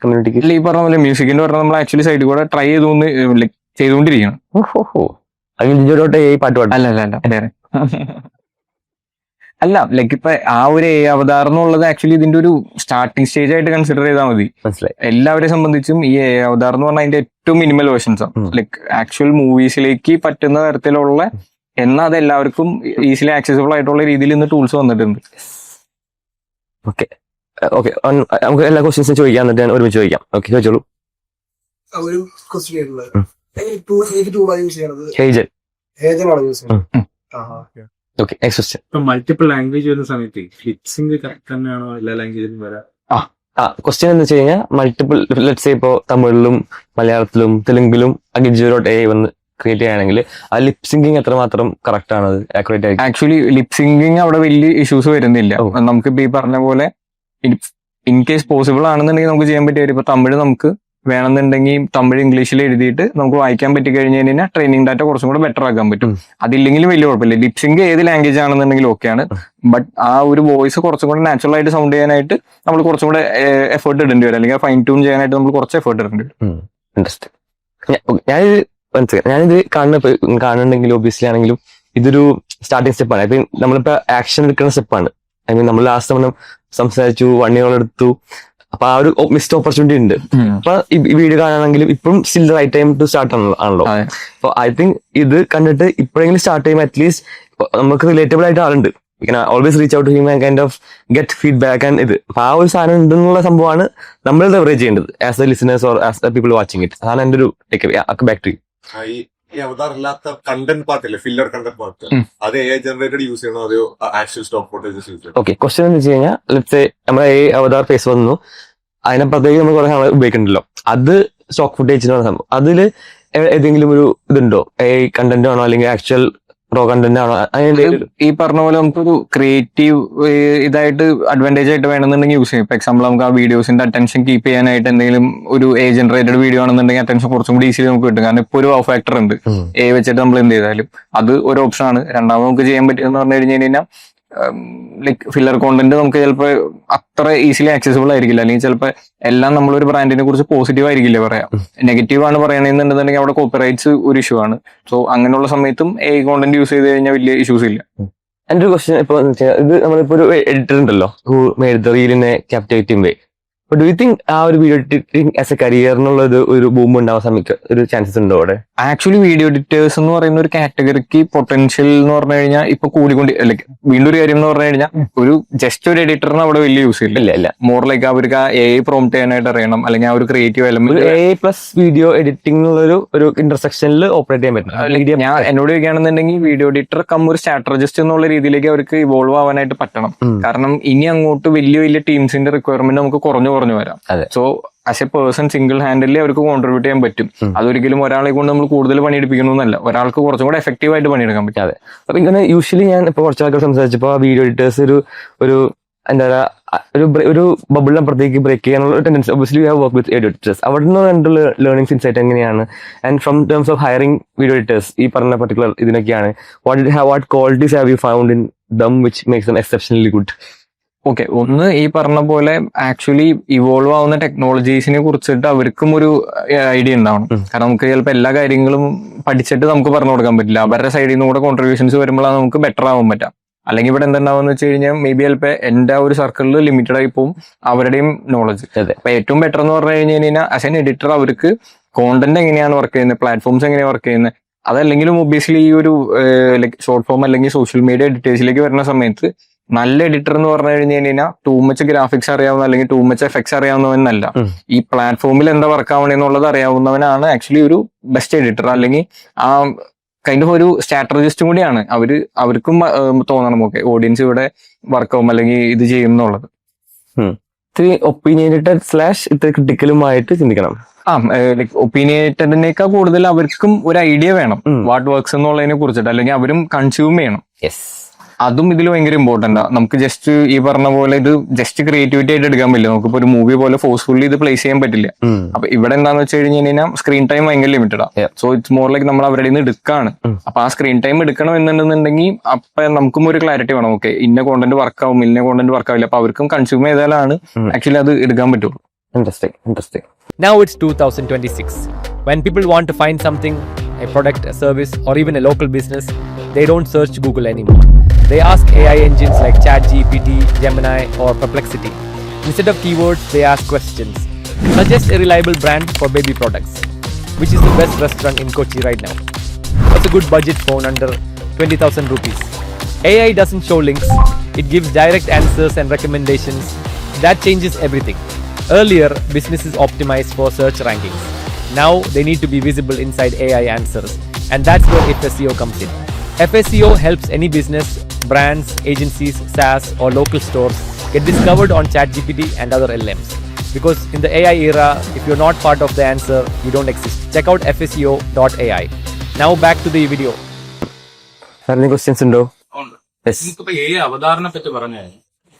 കമ്മ്യൂണിറ്റിക്ക്? ഈ പറഞ്ഞ പോലെ മ്യൂസിക്കിന്റെ പറഞ്ഞാൽ നമ്മൾ ആക്ച്വലി സൈഡിൽ കൂടെ ട്രൈ ചെയ്തുകൊണ്ടിരിക്കണം. അല്ല ലൈക്ക് ഇപ്പൊ ആ ഒരു അവതാർ എന്നുള്ളത് ആക്ച്വലി ഇതിന്റെ ഒരു സ്റ്റാർട്ടിംഗ് സ്റ്റേജ് ആയിട്ട് കൺസിഡർ ചെയ്താൽ മതി. മനസ്സിലായി. എല്ലാവരെ സംബന്ധിച്ചും ഈ അവതാർ എന്ന് പറഞ്ഞാൽ അതിന്റെ ഏറ്റവും മിനിമൽ വേർഷൻസ് ആണ്. ലൈക്ക് ആക്ച്വൽ മൂവീസിലേക്ക് പറ്റുന്ന തരത്തിലുള്ള, എന്നാൽ അത് എല്ലാവർക്കും ഈസിലി ആക്സസിബിൾ ആയിട്ടുള്ള രീതിയിൽ ഇന്ന് ടൂൾസ് വന്നിട്ടുണ്ട്. ഓക്കെ, നമുക്ക് എല്ലാ ക്വസ്റ്റ്യൻസും ചോദിക്കാം, എന്നിട്ട് ഞാൻ ഒരുമിച്ച് ചോദിക്കാം. ഓക്കെ, ചോദിച്ചോളൂ. ഒരു ക്വസ്റ്റ്യൻ യൂസ് ചെയ്യണത് ഹേജൻ ആണ് യൂസ് ചെയ്യുന്നത്. Okay, next question. ഇപ്പൊ മൾട്ടിപ്പിൾ ലാംഗ്വേജ് വരുന്ന സമയത്ത് ലിപ്സിംഗ് കറക്റ്റ് തന്നെയാണോ എല്ലാ ലാംഗ്വേജിലും വരാം? ക്വസ്റ്റ്യൻ എന്ന് വെച്ച് കഴിഞ്ഞാൽ മൾട്ടിപ്പിൾ, ലെറ്റ്സ് സേ ഇപ്പോ തമിഴിലും മലയാളത്തിലും തെലുങ്കിലും edjo.ai വന്ന് ക്രിയേറ്റ് ചെയ്യുകയാണെങ്കിൽ ആ ലിപ് സിങ്കിങ് എത്രമാത്രം കറക്റ്റ് ആണ്, ആക്യുറേറ്റ് ആയിരിക്കും? ആക്ച്വലി ലിപ് സിങ്കിങ് അവിടെ വലിയ ഇഷ്യൂസ് വരുന്നില്ല. നമുക്കിപ്പോ ഈ പറഞ്ഞ പോലെ ഇൻ കേസ് പോസിബിൾ ആണെന്നുണ്ടെങ്കിൽ നമുക്ക് ചെയ്യാൻ പറ്റിയ, ഇപ്പൊ തമിഴ് നമുക്ക് വേണമെന്നുണ്ടെങ്കിൽ തമിഴ് ഇംഗ്ലീഷിൽ എഴുതിയിട്ട് നമുക്ക് വായിക്കാൻ പറ്റി കഴിഞ്ഞ് കഴിഞ്ഞാൽ ട്രെയിനിങ് ഡാറ്റ കുറച്ചും കൂടെ ബെറ്റർ ആക്കാൻ പറ്റും. അതില്ലെങ്കിലും വലിയ കുഴപ്പമില്ല. ലിപ്സിങ്ക് ഏത് ലാംഗ്വേജ് ആണെന്നുണ്ടെങ്കിലും ഓക്കെയാണ്. ബട്ട് ആ ഒരു വോയിസ് കുറച്ചും കൂടെ നാച്ചുറൽ ആയിട്ട് സൗണ്ട് ചെയ്യാനായിട്ട് നമ്മൾ കുറച്ചും കൂടെ എഫേർട്ട് ഇടേണ്ടി വരും, അല്ലെങ്കിൽ ഫൈൻ ട്യൂൺ ചെയ്യാനായിട്ട് നമ്മൾ കുറച്ച് എഫേർട്ട് ഇടേണ്ടി വരും. ഇൻട്രസ്റ്റ്. ഞാനിത് കാണുന്നുണ്ടെങ്കിലും ഒബിയസ്ലി ആണെങ്കിലും ഇതൊരു സ്റ്റാർട്ടിങ് സ്റ്റെപ്പാണ്. ഇപ്പൊ നമ്മളിപ്പോ ആക്ഷൻ എടുക്കുന്ന സ്റ്റെപ്പാണ്. ഐ മീൻ നമ്മൾ ലാസ്റ്റ് നമ്മൾ സംസാരിച്ചു, 1 year എടുത്തു. അപ്പൊ ആ ഒരു മിസ്ഡ് ഓപ്പർച്യൂണിറ്റി ഉണ്ട്. അപ്പൊ ഈ വീഡിയോ കാണാണെങ്കിലും ഇപ്പം still right time to start ആണല്ലോ. അപ്പൊ ഐ തിങ്ക് ഇത് കണ്ടിട്ട് ഇപ്പോഴെങ്കിലും സ്റ്റാർട്ട് ചെയ്യുമ്പോൾ അറ്റ്ലീസ്റ്റ് നമുക്ക് റിലേറ്റബിൾ ആയിട്ട് ആളുണ്ട്. We can always reach out to him and kind of get feedback and ഇത്. അപ്പൊ ആ ഒരു സാധനം ഉണ്ടെന്നുള്ള സംഭവമാണ് നമ്മൾ ലെവറേജ് ചെയ്യേണ്ടത് as A listeners or as A people watching it. അതാണ് എന്റെ ഒരു ടേക്ക് ബാക്ക് ടു. ഈ അവതാർ ഇല്ലാത്ത കണ്ടന്റ് പാർട്ടില്ലേ, ഫില്ലർ കണ്ടന്റ് പാർട്ട്, അത് AI ജനറേറ്റഡ് യൂസ് ചെയ്യണോ അതോ ആക്ച്വൽ സ്റ്റോക്ക് ഫുട്ടേജസ് യൂസ് ചെയ്യണോ? ഓക്കെ, ക്വസ്റ്റ്യൻ എന്ന് വെച്ച് കഴിഞ്ഞാൽ ലെറ്റ്സ് നമ്മുടെ അവതാർ ഫേസ് വന്നു, അതിനപ്പുറത്തേക്ക് നമ്മൾ കുറെ ഉപയോഗിക്കണ്ടല്ലോ, അത് സ്റ്റോക്ക് ഫുട്ടേജ് സംഭവം. അതിൽ ഏതെങ്കിലും ഒരു ഇതുണ്ടോ, കണ്ടന്റ് ആണോ അല്ലെങ്കിൽ ആക്ച്വൽ റോ കണ്ടന്റ് ആണോ? ഈ പറഞ്ഞ പോലെ നമുക്കൊരു ക്രിയേറ്റീവ് ഇതായിട്ട് അഡ്വാൻറ്റേജ് ആയിട്ട് വേണമെന്നുണ്ടെങ്കിൽ യൂസ് ചെയ്യും. ഇപ്പൊ എക്സാമ്പിൾ നമുക്ക് ആ വീഡിയോസിന്റെ അറ്റൻഷൻ കീപ്പ് ചെയ്യാനായിട്ട് എന്തെങ്കിലും ഒരു ജനറേറ്റഡ് വീഡിയോ ആണെന്നുണ്ടെങ്കിൽ അറ്റൻഷൻ കുറച്ചും കൂടി ഈസിലി നമുക്ക് കിട്ടും. കാരണം ഇപ്പോൾ ഒരു ഓഫ് ഫാക്ടർ ഉണ്ട്, വെച്ചിട്ട് നമ്മൾ എന്ത് ചെയ്താലും അത് ഒരു ഓപ്ഷൻ ആണ്. രണ്ടാമത് നമുക്ക് ചെയ്യാൻ പറ്റുമെന്ന് പറഞ്ഞു കഴിഞ്ഞു കഴിഞ്ഞാൽ ലൈക്ക് ഫില്ലർ കോണ്ടന്റ് നമുക്ക് ചിലപ്പോൾ അത്ര ഈസിലി ആക്സസിബിൾ ആയിരിക്കില്ല, അല്ലെങ്കിൽ ചിലപ്പോൾ എല്ലാം നമ്മളൊരു ബ്രാൻഡിനെ കുറിച്ച് പോസിറ്റീവ് ആയിരിക്കില്ല പറയാം, നെഗറ്റീവ് ആണ് പറയണമെന്നുണ്ടെന്നുണ്ടെങ്കിൽ അവിടെ കോപ്പിറൈറ്റ്സ് ഒരു ഇഷ്യൂ ആണ്. സോ അങ്ങനെയുള്ള സമയത്തും AI കോണ്ടന്റ് യൂസ് ചെയ്ത് കഴിഞ്ഞാൽ വലിയ ഇഷ്യൂസ് ഇല്ല. എന്റെ ഒരു ക്വസ്റ്റ്യൻ ഇപ്പൊ ഇത് നമ്മളിപ്പോ ഒരു എഡിറ്റർ ഉണ്ടല്ലോ, ഹു മേഡ് ദ റീലിനെ captivating way. Do you think ആ ഒരു വീഡിയോ എഡിറ്റിംഗ് ആസ് എ കരിയറിനുള്ള ഒരു ബൂം ഉണ്ടാവാൻ സമയത്ത് ഒരു ചാൻസസ് ഉണ്ടോ അവിടെ? ആക്ച്വലി വീഡിയോ എഡിറ്റേഴ്സ് എന്ന് പറയുന്ന ഒരു കാറ്റഗറിക്ക് പൊട്ടൻഷ്യൽ എന്ന് പറഞ്ഞു കഴിഞ്ഞാൽ ഇപ്പൊ കൂടിക്കൊണ്ട് ലൈക്ക് വീണ്ടും ഒരു കാര്യം എന്ന് പറഞ്ഞു കഴിഞ്ഞാൽ ഒരു ജസ്റ്റ് ഒരു എഡിറ്ററിന് അവിടെ വലിയ യൂസ് ഇല്ല. മോർ ലൈക്ക് അവർക്ക് ആ AI പ്രോംപ്റ്റ് ചെയ്യാനായിട്ട് അറിയണം, അല്ലെങ്കിൽ ആ ഒരു creative element AI plus video editing എന്നുള്ള ഒരു ഇന്റർസെക്ഷനിൽ ഓപ്പറേറ്റ് ചെയ്യാൻ പറ്റും. ഞാൻ എന്നോട് ചോദിക്കുകയാണെന്നുണ്ടെങ്കിൽ വീഡിയോ എഡിറ്റർ കം ഒരു സ്ട്രാറ്റജിസ്റ്റ് എന്നുള്ള രീതിയിലേക്ക് അവർക്ക് ഇവോൾവ് ആവാനായിട്ട് പറ്റണം. കാരണം ഇനി അങ്ങോട്ട് വലിയ വലിയ ടീംസിന്റെ റിക്വയർമെന്റ് നമുക്ക് കുറഞ്ഞു വരാം. So as a person single handily അവർക്ക് കോൺട്രിബ്യൂട്ട് ചെയ്യാൻ പറ്റും. അതൊരിക്കലും ഒരാളെ കൊണ്ട് നമ്മൾ കൂടുതൽ പണിയെടുപ്പിക്കണമെന്നല്ല, ഒരാൾക്ക് കുറച്ചും കൂടെ എഫക്റ്റീവ് ആയിട്ട് പണിയെടുക്കാൻ പറ്റും. അതെ. അപ്പൊ ഇങ്ങനെ യൂഷ്വലി ഞാൻ ഇപ്പൊ കുറച്ച് ആൾക്കാർ സംസാരിച്ചപ്പോ വീഡിയോ എഡിറ്റേഴ്സ് ഒരു എന്താ പറയുക ഒരു ബബിളിനപ്പുറത്തേക്ക് ബ്രേക്ക് ചെയ്യാനുള്ള tendency. Obviously you have work with editors. അവിടെ നിന്ന് കണ്ടുള്ള ലേണിംഗ്സ് ഇൻസൈറ്റ് എങ്ങനെയാണ്? And from terms of hiring video editors ഈ പറഞ്ഞ പർട്ടിക്കുലർ ഇതിനൊക്കെയാണ് what qualities have you found in them which makes them exceptionally good? Okay, ഒന്ന് ഈ പറഞ്ഞ പോലെ ആക്ച്വലി ഇവോൾവ് ആവുന്ന ടെക്നോളജീസിനെ കുറിച്ചിട്ട് അവർക്കും ഒരു ഐഡിയ ഉണ്ടാവണം. കാരണം നമുക്ക് ചിലപ്പോൾ എല്ലാ കാര്യങ്ങളും പഠിച്ചിട്ട് നമുക്ക് പറഞ്ഞു കൊടുക്കാൻ പറ്റില്ല. അവരുടെ സൈഡിൽ നിന്ന് കൂടെ കോൺട്രിബ്യൂഷൻസ് വരുമ്പോഴാണ് നമുക്ക് ബെറ്റർ ആവാൻ പറ്റാം. അല്ലെങ്കിൽ ഇവിടെ എന്തുണ്ടാവുമെന്ന് വെച്ച് കഴിഞ്ഞാൽ മേ ബി ചിലപ്പോൾ എന്റെ ഒരു സർക്കിളിൽ ലിമിറ്റഡ് ആയി പോകും അവരുടെയും നോളജ്. അപ്പൊ ഏറ്റവും ബെറ്റർ എന്ന് പറഞ്ഞു കഴിഞ്ഞു കഴിഞ്ഞാൽ ആസ് എൻ എഡിറ്റർ അവർക്ക് കോണ്ടന്റ് എങ്ങനെയാണ് വർക്ക് ചെയ്യുന്നത്, പ്ലാറ്റ്ഫോംസ് എങ്ങനെയാണ് വർക്ക് ചെയ്യുന്നത്, അതല്ലെങ്കിലും ഒബ്വിയസ്ലി ഈ ഒരു ലൈക്ക് ഷോർട്ട് ഫോം അല്ലെങ്കിൽ സോഷ്യൽ മീഡിയ എഡിറ്റേഴ്സിലേക്ക് വരുന്ന സമയത്ത് നല്ല എഡിറ്റർ എന്ന് പറഞ്ഞു കഴിഞ്ഞു കഴിഞ്ഞാൽ ടൂ മച്ച് ഗ്രാഫിക്സ് അറിയാവുന്ന അല്ലെങ്കിൽ ടൂ മച്ച് എഫക്ട്സ് അറിയാവുന്നവനല്ല, ഈ പ്ലാറ്റ്ഫോമിൽ എന്താ വർക്ക് ആവണമെന്നുള്ളത് അറിയാവുന്നവനാണ് ആക്ച്വലി ഒരു ബെസ്റ്റ് എഡിറ്റർ. അല്ലെങ്കിൽ ആ കൈൻഡ് ഓഫ് ഒരു സ്ട്രാറ്റജിസ്റ്റും കൂടിയാണ്. അവർക്കും തോന്നണം ഓക്കെ ഓഡിയൻസ് ഇവിടെ വർക്ക് ആവും അല്ലെങ്കിൽ ഇത് ചെയ്യും എന്നുള്ളത്. ഇത്തിരി ഒപ്പീനിയനേറ്റഡ് / ഇത്തിരി ക്രിട്ടിക്കലുമായിട്ട് ചിന്തിക്കണം. ലൈക് ഒപ്പീനിയേറ്റഡിനേക്കാൾ കൂടുതൽ അവർക്കും ഒരു ഐഡിയ വേണം വാട്ട് വർക്ക്സ് എന്നുള്ളതിനെ കുറിച്ചിട്ട്, അല്ലെങ്കിൽ അവരും കൺസ്യൂം ചെയ്യണം. അതും ഇതിൽ ഭയങ്കര ഇമ്പോർട്ടന്റ് ആണ്. നമുക്ക് ജസ്റ്റ് ഈ പറഞ്ഞ പോലെ ഇത് ജസ്റ്റ് ക്രിയേറ്റിവിറ്റി ആയിട്ട് എടുക്കാൻ പറ്റില്ല. നമുക്കിപ്പോ ഒരു മൂവി പോലെ ഫോഴ്സ്ഫുള്ളി ഇത് പ്ലേസ് ചെയ്യാൻ പറ്റില്ല. അപ്പൊ ഇവിടെ എന്താന്ന് വെച്ച് കഴിഞ്ഞ് കഴിഞ്ഞാൽ സ്ക്രീൻ ടൈം ഭയങ്കര ലിമിറ്റഡ് ആണ്. സോ ഇറ്റ്സ് മോർ ലൈക്ക് നമ്മൾ അവരുടെ നിന്ന് എടുക്കാണ്. അപ്പൊ ആ സ്ക്രീൻ ടൈം എടുക്കണം എന്നുണ്ടെന്നുണ്ടെങ്കിൽ അപ്പൊ നമുക്കും ഒരു ക്ലാരിറ്റി വേണം. ഓക്കെ ഇന്ന കോണ്ടന്റ് വർക്ക് ആവും, ഇന്ന കോണ്ടന്റ് വർക്ക് ആവില്ല. അപ്പൊ അവർക്കും കൺസ്യൂം ചെയ്താലാണ് ആക്ച്വലി അത് എടുക്കാൻ പറ്റുള്ളൂ. Interesting. Now it's 2026. When people want to find something, a product, a service, or even a local business, they don't search Google anymore. They ask AI engines like ChatGPT, Gemini, or Perplexity. Instead of keywords, they ask questions. Suggest a reliable brand for baby products. Which is the best restaurant in Kochi right now? What's a good budget phone under 20,000 rupees? AI doesn't show links. It gives direct answers and recommendations. That changes everything. Earlier, businesses optimized for search rankings. Now, they need to be visible inside AI answers. And that's where FSEO comes in. FSEO helps any business, brands, agencies, SaaS, or local stores get discovered on ChatGPT and other LLMs. Because in the AI era, if you're not part of the answer, you don't exist. Check out FSEO.ai. Now back to the video. Questions undo? നമുക്കിപ്പോ അവതാറിനെ പറ്റി പറഞ്ഞു.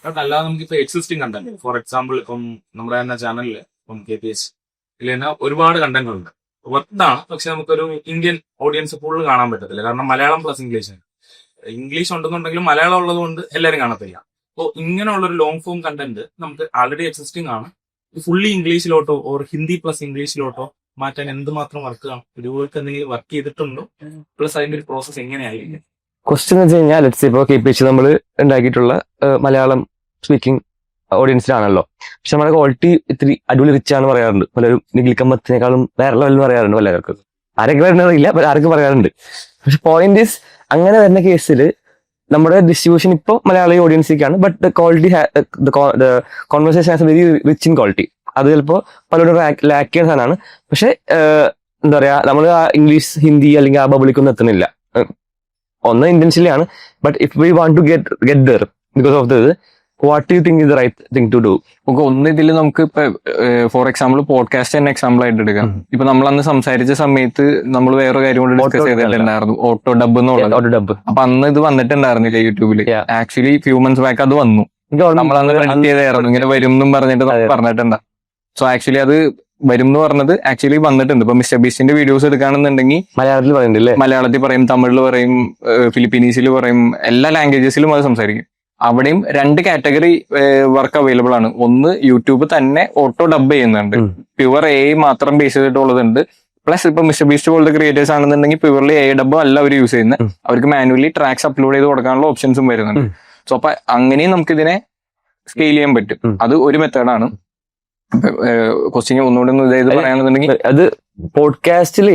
അല്ലാതെ നമുക്കിപ്പോ existing content, for example ഇപ്പം നമ്മുടെ തന്നെ ചാനലില് ഇപ്പം KPS ഇതിൽ തന്നെ ഒരുപാട് കണ്ടന്റ് ഉണ്ട്. വർത്താണ്, പക്ഷെ നമുക്കൊരു ഇന്ത്യൻ ഓഡിയൻസ് ഫുള്ള് കാണാൻ പറ്റത്തില്ല. കാരണം മലയാളം പ്ലസ് ഇംഗ്ലീഷ് ആണ്. ഇംഗ്ലീഷ് ഉണ്ടെന്നുണ്ടെങ്കിലും മലയാളം ഉള്ളത് കൊണ്ട് എല്ലാവരും കാണത്തില്ല. അപ്പോൾ ഇങ്ങനെയുള്ളൊരു ലോങ് ഫോം കണ്ടന്റ് നമുക്ക് ആൾറെഡി എക്സിസ്റ്റിംഗ് ആണ്. ഫുള്ളി ഇംഗ്ലീഷിലോട്ടോ ഓർ ഹിന്ദി പ്ലസ് ഇംഗ്ലീഷിലോട്ടോ മാറ്റാൻ എന്തുമാത്രം വർക്ക് കാണും? ഇതുപോലത്തെ എന്തെങ്കിലും വർക്ക് ചെയ്തിട്ടുണ്ടോ? പ്ലസ് അതിന്റെ ഒരു പ്രോസസ് എങ്ങനെയായിരിക്കും? ക്വസ്റ്റ്യൻ എന്ന് വെച്ച് കഴിഞ്ഞാൽ ലെറ്റ്സ് ഇപ്പോൾ KPH നമ്മൾ ഉണ്ടാക്കിയിട്ടുള്ള മലയാളം സ്പീക്കിംഗ് ഓഡിയൻസിലാണല്ലോ. പക്ഷെ നമ്മുടെ ക്വാളിറ്റി ഇത്തിരി അടിപൊളി റിച്ച് ആണ് പറയാറുണ്ട് പലരും. നിഖിൽ കമ്മത്തിനേക്കാളും വേറെ ലെവലിൽ പറയാറുണ്ട് പലർക്കും. ആരൊക്കെ വരുന്നറിയില്ല, ആർക്കും പറയാറുണ്ട്. പക്ഷെ പോയിന്റ് ഈസ് അങ്ങനെ വരുന്ന കേസിൽ നമ്മുടെ ഡിസ്ട്രിബ്യൂഷൻ ഇപ്പോൾ മലയാളി ഓഡിയൻസിലേക്കാണ്. But the quality conversation has very rich in quality. അത് ചിലപ്പോൾ പലരും ലാക്ക് ചെയ്യുന്ന സാധനമാണ്. പക്ഷെ എന്താ പറയാ, നമ്മൾ ആ ഇംഗ്ലീഷ് ഹിന്ദി അല്ലെങ്കിൽ ആ ബബിളിക്കൊന്നും എത്തുന്നില്ല. ഒന്ന് ഇന്റൻഷ്യലി ആണ്. But if we want to get there because of this, what you think is the right thing to do? നമുക്ക് ഒന്ന് ഇതിൽ നമുക്ക് ഇപ്പൊ ഫോർ എക്സാമ്പിൾ പോഡ്കാസ്റ്റ് തന്നെ എക്സാമ്പിൾ ആയിട്ട് എടുക്കാം. ഇപ്പൊ നമ്മൾ അന്ന് സംസാരിച്ച സമയത്ത് നമ്മൾ വേറെ കാര്യം കൊണ്ട് ഡിസ്കസ് ചെയ്തിട്ടുണ്ടായിരുന്നു, ഓട്ടോ ഡബ് എന്നുള്ളത്. Auto dub. അപ്പൊ അന്ന് ഇത് വന്നിട്ടുണ്ടായിരുന്നില്ല യൂട്യൂബിൽ. ആക്ച്വലി ഫ്യൂ മന്ത്സ് ബാക്ക് അത് വന്നു. നമ്മളന്ന് പ്രെഡിക്ട് ചെയ്തായിരുന്നു ഇങ്ങനെ വരും എന്നും പറഞ്ഞിട്ട് പറഞ്ഞിട്ടുണ്ടാ. സോ ആക്ച്വലി അത് വരും എന്ന് പറഞ്ഞത് ആക്ച്വലി വന്നിട്ടുണ്ട്. ഇപ്പൊ മിസ്റ്റർ ബീസ്റ്റിന്റെ വീഡിയോസ് എടുക്കുകയാണെന്നുണ്ടെങ്കിൽ മലയാളത്തിൽ പറയുന്നില്ലേ? മലയാളത്തിൽ പറയും, തമിഴിൽ പറയും, ഫിലിപ്പീനീസിൽ പറയും, എല്ലാ ലാംഗ്വേജസിലും അത് സംസാരിക്കും. അവിടെയും 2 കാറ്റഗറി വർക്ക് അവൈലബിൾ ആണ്. ഒന്ന് യൂട്യൂബ് തന്നെ ഓട്ടോ ഡബ് ചെയ്യുന്നുണ്ട്, പ്യുവർ AI മാത്രം ബേസ് ചെയ്തിട്ടുള്ളതുണ്ട്. പ്ലസ് ഇപ്പൊ മിസ്റ്റർ ബീസ്റ്റ് പോലത്തെ ക്രിയേറ്റേഴ്സ് ആണെന്നുണ്ടെങ്കിൽ പ്യുവർലി AI ഡബ് അല്ല അവർ യൂസ് ചെയ്യുന്നത്. അവർക്ക് മാനുവലി ട്രാക്സ് അപ്ലോഡ് ചെയ്ത് കൊടുക്കാനുള്ള ഓപ്ഷൻസും വരുന്നുണ്ട്. സോ അപ്പൊ അങ്ങനെയും നമുക്ക് ഇതിനെ സ്കെയിൽ ചെയ്യാൻ പറ്റും. അത് ഒരു മെത്തേഡാണ്. ക്വസ്റ്റ്യൻ ഒന്നുകൂടെ ഇത് പറയാണെന്നുണ്ടെങ്കിൽ അത് പോഡ്കാസ്റ്റിൽ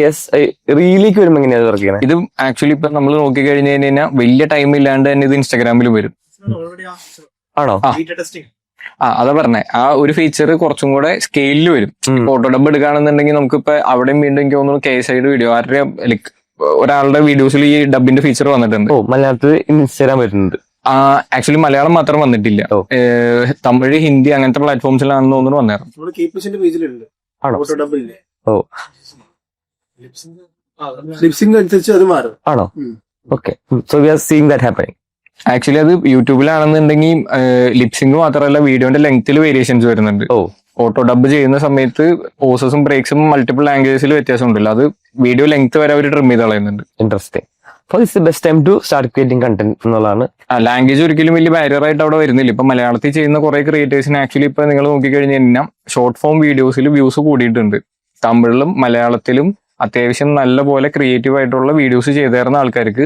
റീലിലേക്ക് വരുമ്പോൾ എങ്ങനെയാണ് വർക്ക് ചെയ്യുന്നത്? ഇത് ആക്ച്വലി ഇപ്പൊ നമ്മൾ നോക്കി കഴിഞ്ഞു കഴിഞ്ഞാൽ വലിയ ടൈം ഇല്ലാണ്ട് തന്നെ ഇത് ഇൻസ്റ്റാഗ്രാമിൽ വരും. ആണോ? അതാ പറഞ്ഞേ, ആ ഒരു ഫീച്ചർ കുറച്ചും കൂടെ സ്കെയിലിൽ വരും. ഓട്ടോ ഡബ് എടുക്കുകയാണെന്നുണ്ടെങ്കിൽ നമുക്കിപ്പോ അവിടെയും വീണ്ടും എനിക്ക് തോന്നുന്നു KSIയുടെ വീഡിയോ ആരുടെ ലൈക്ക് ഒരാളുടെ വീഡിയോസിൽ ഈ ഡബിന്റെ ഫീച്ചർ വന്നിട്ടുണ്ട്. മലയാളത്തിൽ ഇൻസ്റ്റാഗ്രാം വരുന്നുണ്ട്. ആക്ച്വലി മലയാളം മാത്രം വന്നിട്ടില്ല, തമിഴ് ഹിന്ദി അങ്ങനത്തെ പ്ലാറ്റ്ഫോംസിലാണെന്ന് തോന്നുന്നു വന്നേരം. ലിപ്സിംഗ് അനുസരിച്ച് അത് മാറും. ആണോ? Okay. So we are seeing that happening. Actually അത് യൂട്യൂബിലാണെന്നുണ്ടെങ്കിൽ ലിപ്സിംഗ് മാത്രമല്ല വീഡിയോന്റെ ലെങ്ത്തിൽ വേരിയേഷൻസ് വരുന്നുണ്ട്. ഓട്ടോ ഡബ് ചെയ്യുന്ന സമയത്ത് പോസസും ബ്രേക്സും മൾട്ടിപ്പിൾ ലാംഗ്വേജസിൽ വ്യത്യാസം ഉണ്ടല്ലോ, അത് വീഡിയോ ലെങ്ത് വരെ അവർ ട്രിം ചെയ്ത് കളയുന്നുണ്ട്. ഇൻട്രസ്റ്റിംഗ്. അപ്പോൾ it's the best time to start creating content എന്നുള്ളതാണ്. ലാംഗ്വേജ് ഒരിക്കലും വലിയ ബാരിയർ ആയിട്ട് അവിടെ വരുന്നില്ല. ഇപ്പൊ മലയാളത്തിൽ ചെയ്യുന്ന കുറെ ക്രിയേറ്റേഴ്സിന് ആക്ച്വലി ഇപ്പൊ നിങ്ങൾ നോക്കിക്കഴിഞ്ഞു കഴിഞ്ഞാൽ ഷോർട്ട് ഫോം വീഡിയോസിൽ വ്യൂസ് കൂടിയിട്ടുണ്ട്. തമിഴിലും മലയാളത്തിലും അത്യാവശ്യം നല്ല പോലെ ക്രിയേറ്റീവ് ആയിട്ടുള്ള വീഡിയോസ് ചെയ്തു തരുന്ന ആൾക്കാർക്ക്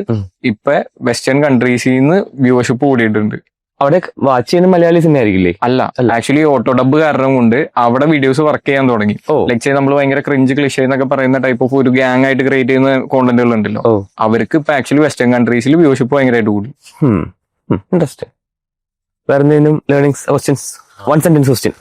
ഇപ്പൊ വെസ്റ്റേൺ കൺട്രീസിൽ നിന്ന് വ്യൂവർഷിപ്പ് കൂടിയിട്ടുണ്ട്. അവിടെ വാച്ച് ചെയ്യുന്ന മലയാളീസ് തന്നെ ആയിരിക്കില്ലേ? അല്ല, ആക്ച്വലി ഓട്ടോ ഡബ് കാരണം കൊണ്ട് അവിടെ വീഡിയോസ് വർക്ക് ചെയ്യാൻ തുടങ്ങി. ലൈക്ക് നമ്മൾ ഭയങ്കര ക്രിഞ്ച് ക്ലിഷേ എന്നൊക്കെ പറയുന്ന ടൈപ്പ് ഓഫ് ഒരു ഗ്യാങ് ആയിട്ട് ക്രിയേറ്റ് ചെയ്യുന്ന കോണ്ടന്റുകൾ ഉണ്ടല്ലോ, അവർക്ക് ഇപ്പൊ ആക്ച്വലി വെസ്റ്റേൺ കൺട്രീസിൽ വ്യൂവർഷിപ്പ് ഭയങ്കരമായിട്ട് കൂടി. ഇൻട്രസ്റ്റിംഗ്. വേറെ എന്തെങ്കിലും learnings questions? 1 sentence question.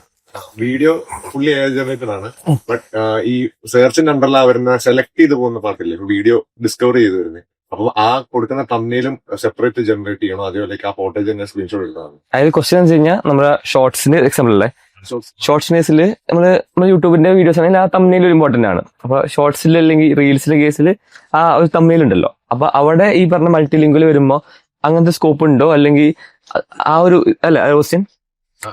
Video fully AI generated ആണ്. ബട്ട് ഈ സെർച്ചിന്റെ അണ്ടറിലാ വരുന്ന സെലക്ട് ചെയ്ത് പോകുന്ന പാർട്ടില്ലേ, വീഡിയോ ഡിസ്കവർ ചെയ്ത് വരുന്നത്, അപ്പൊ ആ കൊടുക്കുന്ന തമ്മിലും സെപ്പറേറ്റ് ജനറേറ്റ് ചെയ്യണോ, അതേപോലെ ആ ഫോട്ടോജ് തന്നെ സ്ക്രീൻഷോട്ട് എടുക്കണം? അതായത് ക്വസ്റ്റ്യൻ എന്ന് വെച്ച് കഴിഞ്ഞാൽ നമ്മുടെ ഷോർട്സിന്റെ എക്സാമ്പിൾ അല്ലേ, ഷോർട്സ് കേസിൽ നമ്മുടെ യൂട്യൂബിന്റെ വീഡിയോസ് ആണെങ്കിൽ ആ തമ്മിൽ ഒരു ഇമ്പോർട്ടന്റ് ആണ്. അപ്പൊ ഷോർട്സിൽ അല്ലെങ്കിൽ റീൽസിന്റെ കേസിൽ ആ ഒരു തമ്മിൽ ഉണ്ടല്ലോ, അപ്പൊ അവിടെ ഈ പറഞ്ഞ മൾട്ടി ലിങ്കിൽ വരുമ്പോ അങ്ങനത്തെ സ്കോപ്പ് ഉണ്ടോ, അല്ലെങ്കിൽ ആ ഒരു അല്ല ക്വസ്റ്റ്യൻ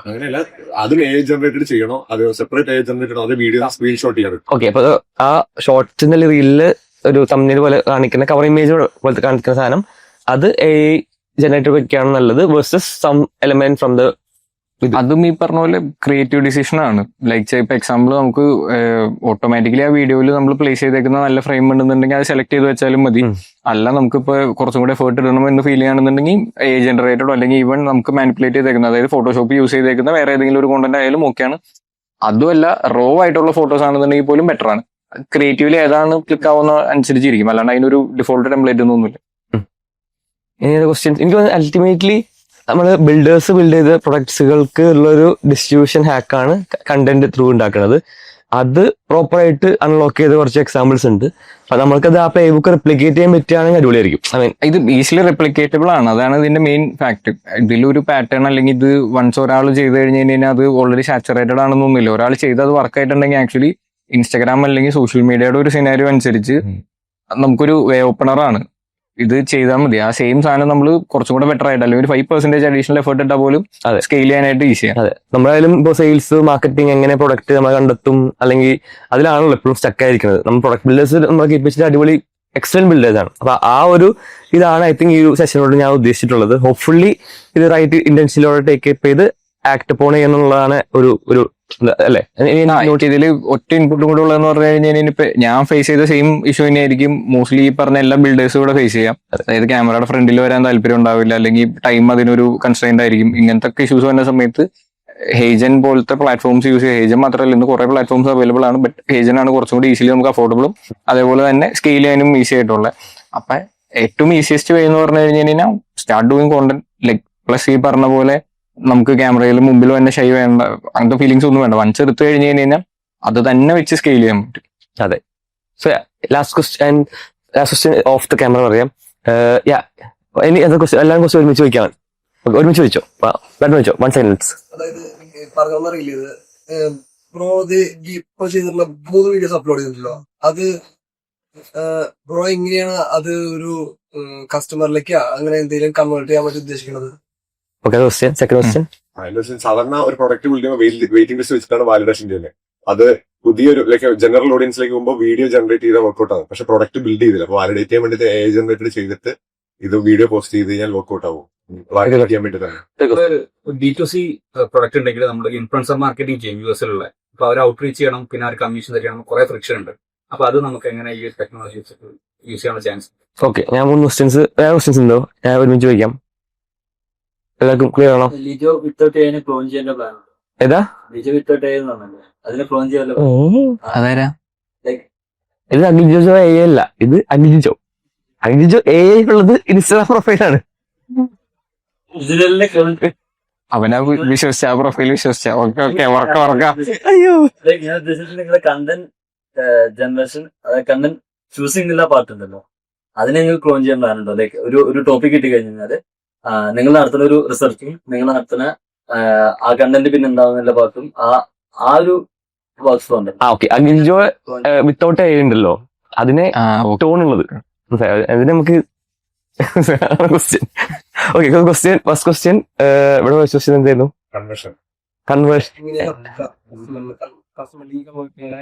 അങ്ങനെയല്ല, അതും AI ജനറേറ്റഡ് ചെയ്യണോ, അത് സെപ്പറേറ്റ് AI ജനറേറ്റഡ് ചെയ്യണോ, അത് വീഡിയോ സ്ക്രീൻഷോട്ട് ചെയ്യണം? ഓക്കെ. അപ്പൊ ആ ഷോർട്സിന്റെ റീലില് ഒരു തമ്മിൽ പോലെ കാണിക്കുന്ന കവർ ഇമേജ് പോലത്തെ കാണിക്കുന്ന സാധനം അത് AI ജനറേറ്റഡ് വെക്കുകയാണ് നല്ലത് versus some element from the. അതും ഈ പറഞ്ഞ പോലെ ക്രിയേറ്റീവ് ഡിസിഷൻ ആണ്. ലൈക്ക് ഇപ്പൊ എക്സാമ്പിൾ നമുക്ക് ഓട്ടോമാറ്റിക്കലി ആ വീഡിയോയിൽ നമ്മൾ പ്ലേസ് ചെയ്തേക്കുന്ന നല്ല ഫ്രെയിം ഉണ്ടെന്നുണ്ടെങ്കിൽ അത് സെലക്ട് ചെയ്ത് വെച്ചാലും മതി. അല്ല നമുക്കിപ്പോ കുറച്ചും കൂടെ എഫേർട്ട് ഇടണം എന്ന് ഫീൽ ചെയ്യുകയാണെന്നുണ്ടെങ്കിൽ AI ജനറേറ്റഡോ അല്ലെങ്കിൽ ഈവൻ നമുക്ക് മാനിപ്പുലേറ്റ് ചെയ്തേക്കുന്ന, അതായത് ഫോട്ടോഷോപ്പ് യൂസ് ചെയ്തേക്കുന്ന വേറെ ഏതെങ്കിലും ഒരു കോണ്ടന്റ് ആയാലും ഓക്കെയാണ്. അതുമല്ല റോ ആയിട്ടുള്ള ഫോട്ടോസ് ആണെന്നുണ്ടെങ്കിൽ പോലും ബെറ്റർ ആണ്. ക്രിയേറ്റീവ്ലി ഏതാണ് ക്ലിക്ക് ആവുന്ന അനുസരിച്ചിരിക്കും, അല്ലാണ്ട് അതിനൊരു ഡിഫോൾട്ട് ടെംപ്ലേറ്റ് ഒന്നുമില്ല. ക്വസ്റ്റ്യൻസ് എനിക്ക് അൾട്ടിമേറ്റ്ലി നമ്മൾ ബിൽഡേഴ്സ് ബിൽഡ് ചെയ്ത പ്രൊഡക്ട്സുകൾക്ക് ഉള്ളൊരു ഡിസ്ട്രിബ്യൂഷൻ ഹാക്കാണ് കണ്ടന്റ് ത്രൂ ഉണ്ടാക്കുന്നത്. അത് പ്രോപ്പറായിട്ട് അൺലോക്ക് ചെയ്ത കുറച്ച് എക്സാമ്പിൾസ് ഉണ്ട്. അപ്പൊ നമ്മൾക്കത് ആ പ്ലേ ബുക്ക് റിപ്ലിക്കേറ്റ് ചെയ്യാൻ പറ്റുകയാണെങ്കിൽ അടിപൊളിയായിരിക്കും. ഐ മീൻ ഇത് ഈസിലി റിപ്ലിക്കേറ്റബിൾ ആണ്, അതാണ് ഇതിന്റെ മെയിൻ ഫാക്ട്. ഇതിലൊരു പാറ്റേൺ അല്ലെങ്കിൽ ഇത് വൺസ് ഒരാൾ ചെയ്ത് കഴിഞ്ഞ് കഴിഞ്ഞാൽ അത് ഓൾറെഡി സാച്ചുറേറ്റഡ് ആണെന്നൊന്നുമില്ല. ഒരാൾ ചെയ്ത് അത് വർക്ക് ആയിട്ടുണ്ടെങ്കിൽ ആക്ച്വലി ഇൻസ്റ്റാഗ്രാം അല്ലെങ്കിൽ സോഷ്യൽ മീഡിയയുടെ ഒരു സിനാരിയോ അനുസരിച്ച് നമുക്കൊരു വേ ഓപ്പണർ ആണ്. ഇത് ചെയ്താൽ മതി. ആ സെയിം സാധനം നമ്മൾ കുറച്ചും കൂടെ ബെറ്റർ ആയിട്ട് അല്ലെങ്കിൽ ഒരു 5% അഡീഷണൽ എഫേർട്ട് ഇട്ടാൽ പോലും അതെ. സ്കെയിൽ ചെയ്യാനായിട്ട് ഈസിയാണ്. അതെ, നമ്മളായാലും ഇപ്പോൾ സെയിൽസ് മാർക്കറ്റിംഗ് എങ്ങനെ പ്രൊഡക്റ്റ് നമ്മൾ കണ്ടെത്തും, അല്ലെങ്കിൽ അതിലാണല്ലോ എപ്പോഴും സ്റ്റക്ക് ആയിരിക്കുന്നത്. നമ്മൾ പ്രൊഡക്റ്റ് ബിൽഡേഴ്സ് നമ്മൾ കീപ്പിച്ചിട്ട് അടിപൊളി എക്സലന്റ് ബിൽഡേഴ്സ് ആണ്. അപ്പൊ ആ ഒരു ഇതാണ് ഐ തിങ്ക് ഈ ഒരു സെഷനോട് ഞാൻ ഉദ്ദേശിച്ചിട്ടുള്ളത്. ഹോപ്പ്ഫുള്ളി ഇത് റൈറ്റ് ഇന്റൻഷനിലൂടെ ടേക്ക് അപ്പ് ചെയ്ത് ആക്ട് അപ്പോൺ ചെയ്യുന്നുള്ളതാണ് ഒരു അല്ലെ. ഇതില് ഒറ്റ ഇൻപുട്ടും കൂടെ ഉള്ളതെന്ന് പറഞ്ഞു കഴിഞ്ഞാൽ ഇനിയിപ്പോ ഞാൻ ഫേസ് ചെയ്ത സെയിം ഇഷ്യൂ തന്നെയായിരിക്കും മോസ്റ്റ്ലി ഈ പറഞ്ഞ എല്ലാ ബിൽഡേഴ്സും കൂടെ ഫേസ് ചെയ്യാം. അതായത് ക്യാമറയുടെ ഫ്രണ്ടിൽ വരാൻ താല്പര്യം ഉണ്ടാവില്ല, അല്ലെങ്കിൽ ടൈം അതിനൊരു കൺസ്ട്രെയിന്റ് ആയിരിക്കും. ഇങ്ങനത്തെ ഒക്കെ ഇഷ്യൂസ് വരുന്ന സമയത്ത് ഹേജൻ പോലത്തെ പ്ലാറ്റ്ഫോംസ് യൂസ് ചെയ്യുക. ഹേജൻ മാത്രമല്ല, ഇന്ന് കുറെ പ്ലാറ്റ്ഫോംസ് അവൈലബിൾ ആണ്. ബട്ട് ഹേജൻ ആണ് കുറച്ചും കൂടി ഈസിലി നമുക്ക് അഫോർഡബിളും അതേപോലെ തന്നെ സ്കെയിൽ ചെയ്യാനും ഈസി ആയിട്ടുള്ളത്. അപ്പൊ ഏറ്റവും ഈസിയസ്റ്റ് വേ എന്ന് പറഞ്ഞു കഴിഞ്ഞാൽ start doing content like plus ഈ പറഞ്ഞ പോലെ നമുക്ക് ക്യാമറയിൽ മുമ്പിൽ തന്നെ ഷൈ വേണ്ട, അങ്ങനത്തെ ഫീലിങ്സ് ഒന്നും വേണ്ട. വൺസ് എടുത്തു കഴിഞ്ഞ് കഴിഞ്ഞാൽ അത് തന്നെ വെച്ച് സ്കെയിൽ ചെയ്യാൻ പറ്റും. അതെ. So last question of the camera പറയാം. ഇനി എല്ലാം ക്വസ്റ്റ്യൻ ഒരുമിച്ച് ചോദിക്കാം. ഒരുമിച്ച് ചോദിച്ചോ, ചോദിച്ചോ. 1 സെക്കൻഡ്. അതായത് പറഞ്ഞറിയില്ല ഇത് ബ്രോ, ഇത് ഇപ്പൊ ചെയ്തിട്ടുള്ള 3 വീഡിയോസ് അപ്ലോഡ് ചെയ്തിട്ടുണ്ടല്ലോ, അത് ബ്രോ എങ്ങനെയാണ് അത് ഒരു കസ്റ്റമറിലേക്ക് അങ്ങനെ എന്തെങ്കിലും കൺവേർട്ട് ചെയ്യാൻ വേണ്ടി ഉദ്ദേശിക്കുന്നത്? Okay, second question. സാധാരണ ഒരു പ്രൊഡക്റ്റ് ബിൽഡ് ചെയ്യുമ്പോൾ വെയിറ്റിംഗ് ലിസ്റ്റ് വെച്ചിട്ടാണ് വാലിഡേഷൻ ചെയ്യുന്നത്. അത് പുതിയൊരു ലൈക്ക് ജനറൽ ഓഡിയൻസിലേക്ക് പോകുമ്പോൾ വീഡിയോ ജനറേറ്റ് ചെയ്താൽ വർക്ക്ഔട്ട് ആകും. പക്ഷെ പ്രൊഡക്റ്റ് ബിൽഡ് ചെയ്തില്ല. അപ്പൊ വാലിഡേറ്റ് ചെയ്യാൻ വേണ്ടിയിട്ട് AI ജനറേറ്റഡ് ചെയ്തിട്ട് ഇത് വീഡിയോ പോസ്റ്റ് ചെയ്ത് കഴിഞ്ഞാൽ വർക്ക്ഔട്ട് ആവും. വാലിഡേറ്റ് ചെയ്യാൻ വേണ്ടി തന്നെ B2C പ്രൊഡക്റ്റ് ഉണ്ടെങ്കിൽ നമ്മൾ ഇൻഫ്ലുവൻസർ മാർക്കറ്റിംഗ് ചെയ്യും യൂഎസിലുള്ള. അപ്പൊ അവർ ഔട്ട്റീച്ച് ചെയ്യണം, പിന്നെ അവർ കമ്മീഷൻ തരണം, കുറെ ഫ്രിക്ഷൻ ഉണ്ട്. അപ്പൊ അത് നമുക്ക് എങ്ങനെ ഈ ടെക്നോളജി യൂസ് ചെയ്യാനുള്ള ചാൻസ്? ഓക്കെ, ഞാൻ 3 ക്വസ്റ്റ്യൻസ് ഉണ്ടോ? ഞാൻ ഒരുമിച്ച് ചോദിക്കാം. എല്ലാവർക്കും ക്ലിയർ ആണോ? ലിജോ വിത്തൗട്ട് AI ക്ലോൺ ചെയ്യാൻ പ്ലാൻ. ഏതാ ലിജോ വിത്തൗട്ട് AI എന്നാണല്ലോ, അതിനെ ക്ലോൺ ചെയ്യാലോ. അതാരാ? ഇത് അഗ്നിജോ AI അല്ല, ഇത് അഗ്നിജോ AI ഉള്ളത് ഇൻസ്റ്റാഗ്രാം പ്രൊഫൈലാണ്. ഇതിലെല്ലാം ക്ലോൺ. അവനാ വിശ്വസിച്ച ആ പ്രൊഫൈൽ വിശ്വസിച്ച. ഓക്കെ വർക്ക. അയ്യോ, ഞാൻ ഉദ്ദേശിച്ചത് നിങ്ങളുടെ കണ്ടന്റ് ജനറേഷൻ, അതായത് കണ്ടന്റ് ചൂസിംഗ് ഉള്ള പാർട്ട് ഉണ്ടല്ലോ, അതിനെ നിങ്ങൾ ക്ലോൺ ചെയ്യാൻ പ്ലാൻ ഉണ്ടോ? ലൈക്ക് ഒരു ടോപ്പിക് കിട്ടി കഴിഞ്ഞാല് നിങ്ങൾ നടത്തുന്ന ഒരു റിസർച്ചും നിങ്ങൾ നടത്തുന്ന ആ കണ്ടന്റ് പിന്നെ ഉണ്ടാവുന്ന പാർട്ടും ആ ഒരു വർക്ക്സ് ഉണ്ട്. ഓക്കെ, അഗ്നിജോ വിത്തൗട്ട് AI ഉണ്ടല്ലോ, അതിനെ ടോൺ ഉള്ളത്. അതിന് നമുക്ക് ഫസ്റ്റ് ക്വസ്റ്റ്യൻ ഇവിടെ ക്വസ്റ്റ്യൻ എന്തായിരുന്നു? കൺവേർഷൻ.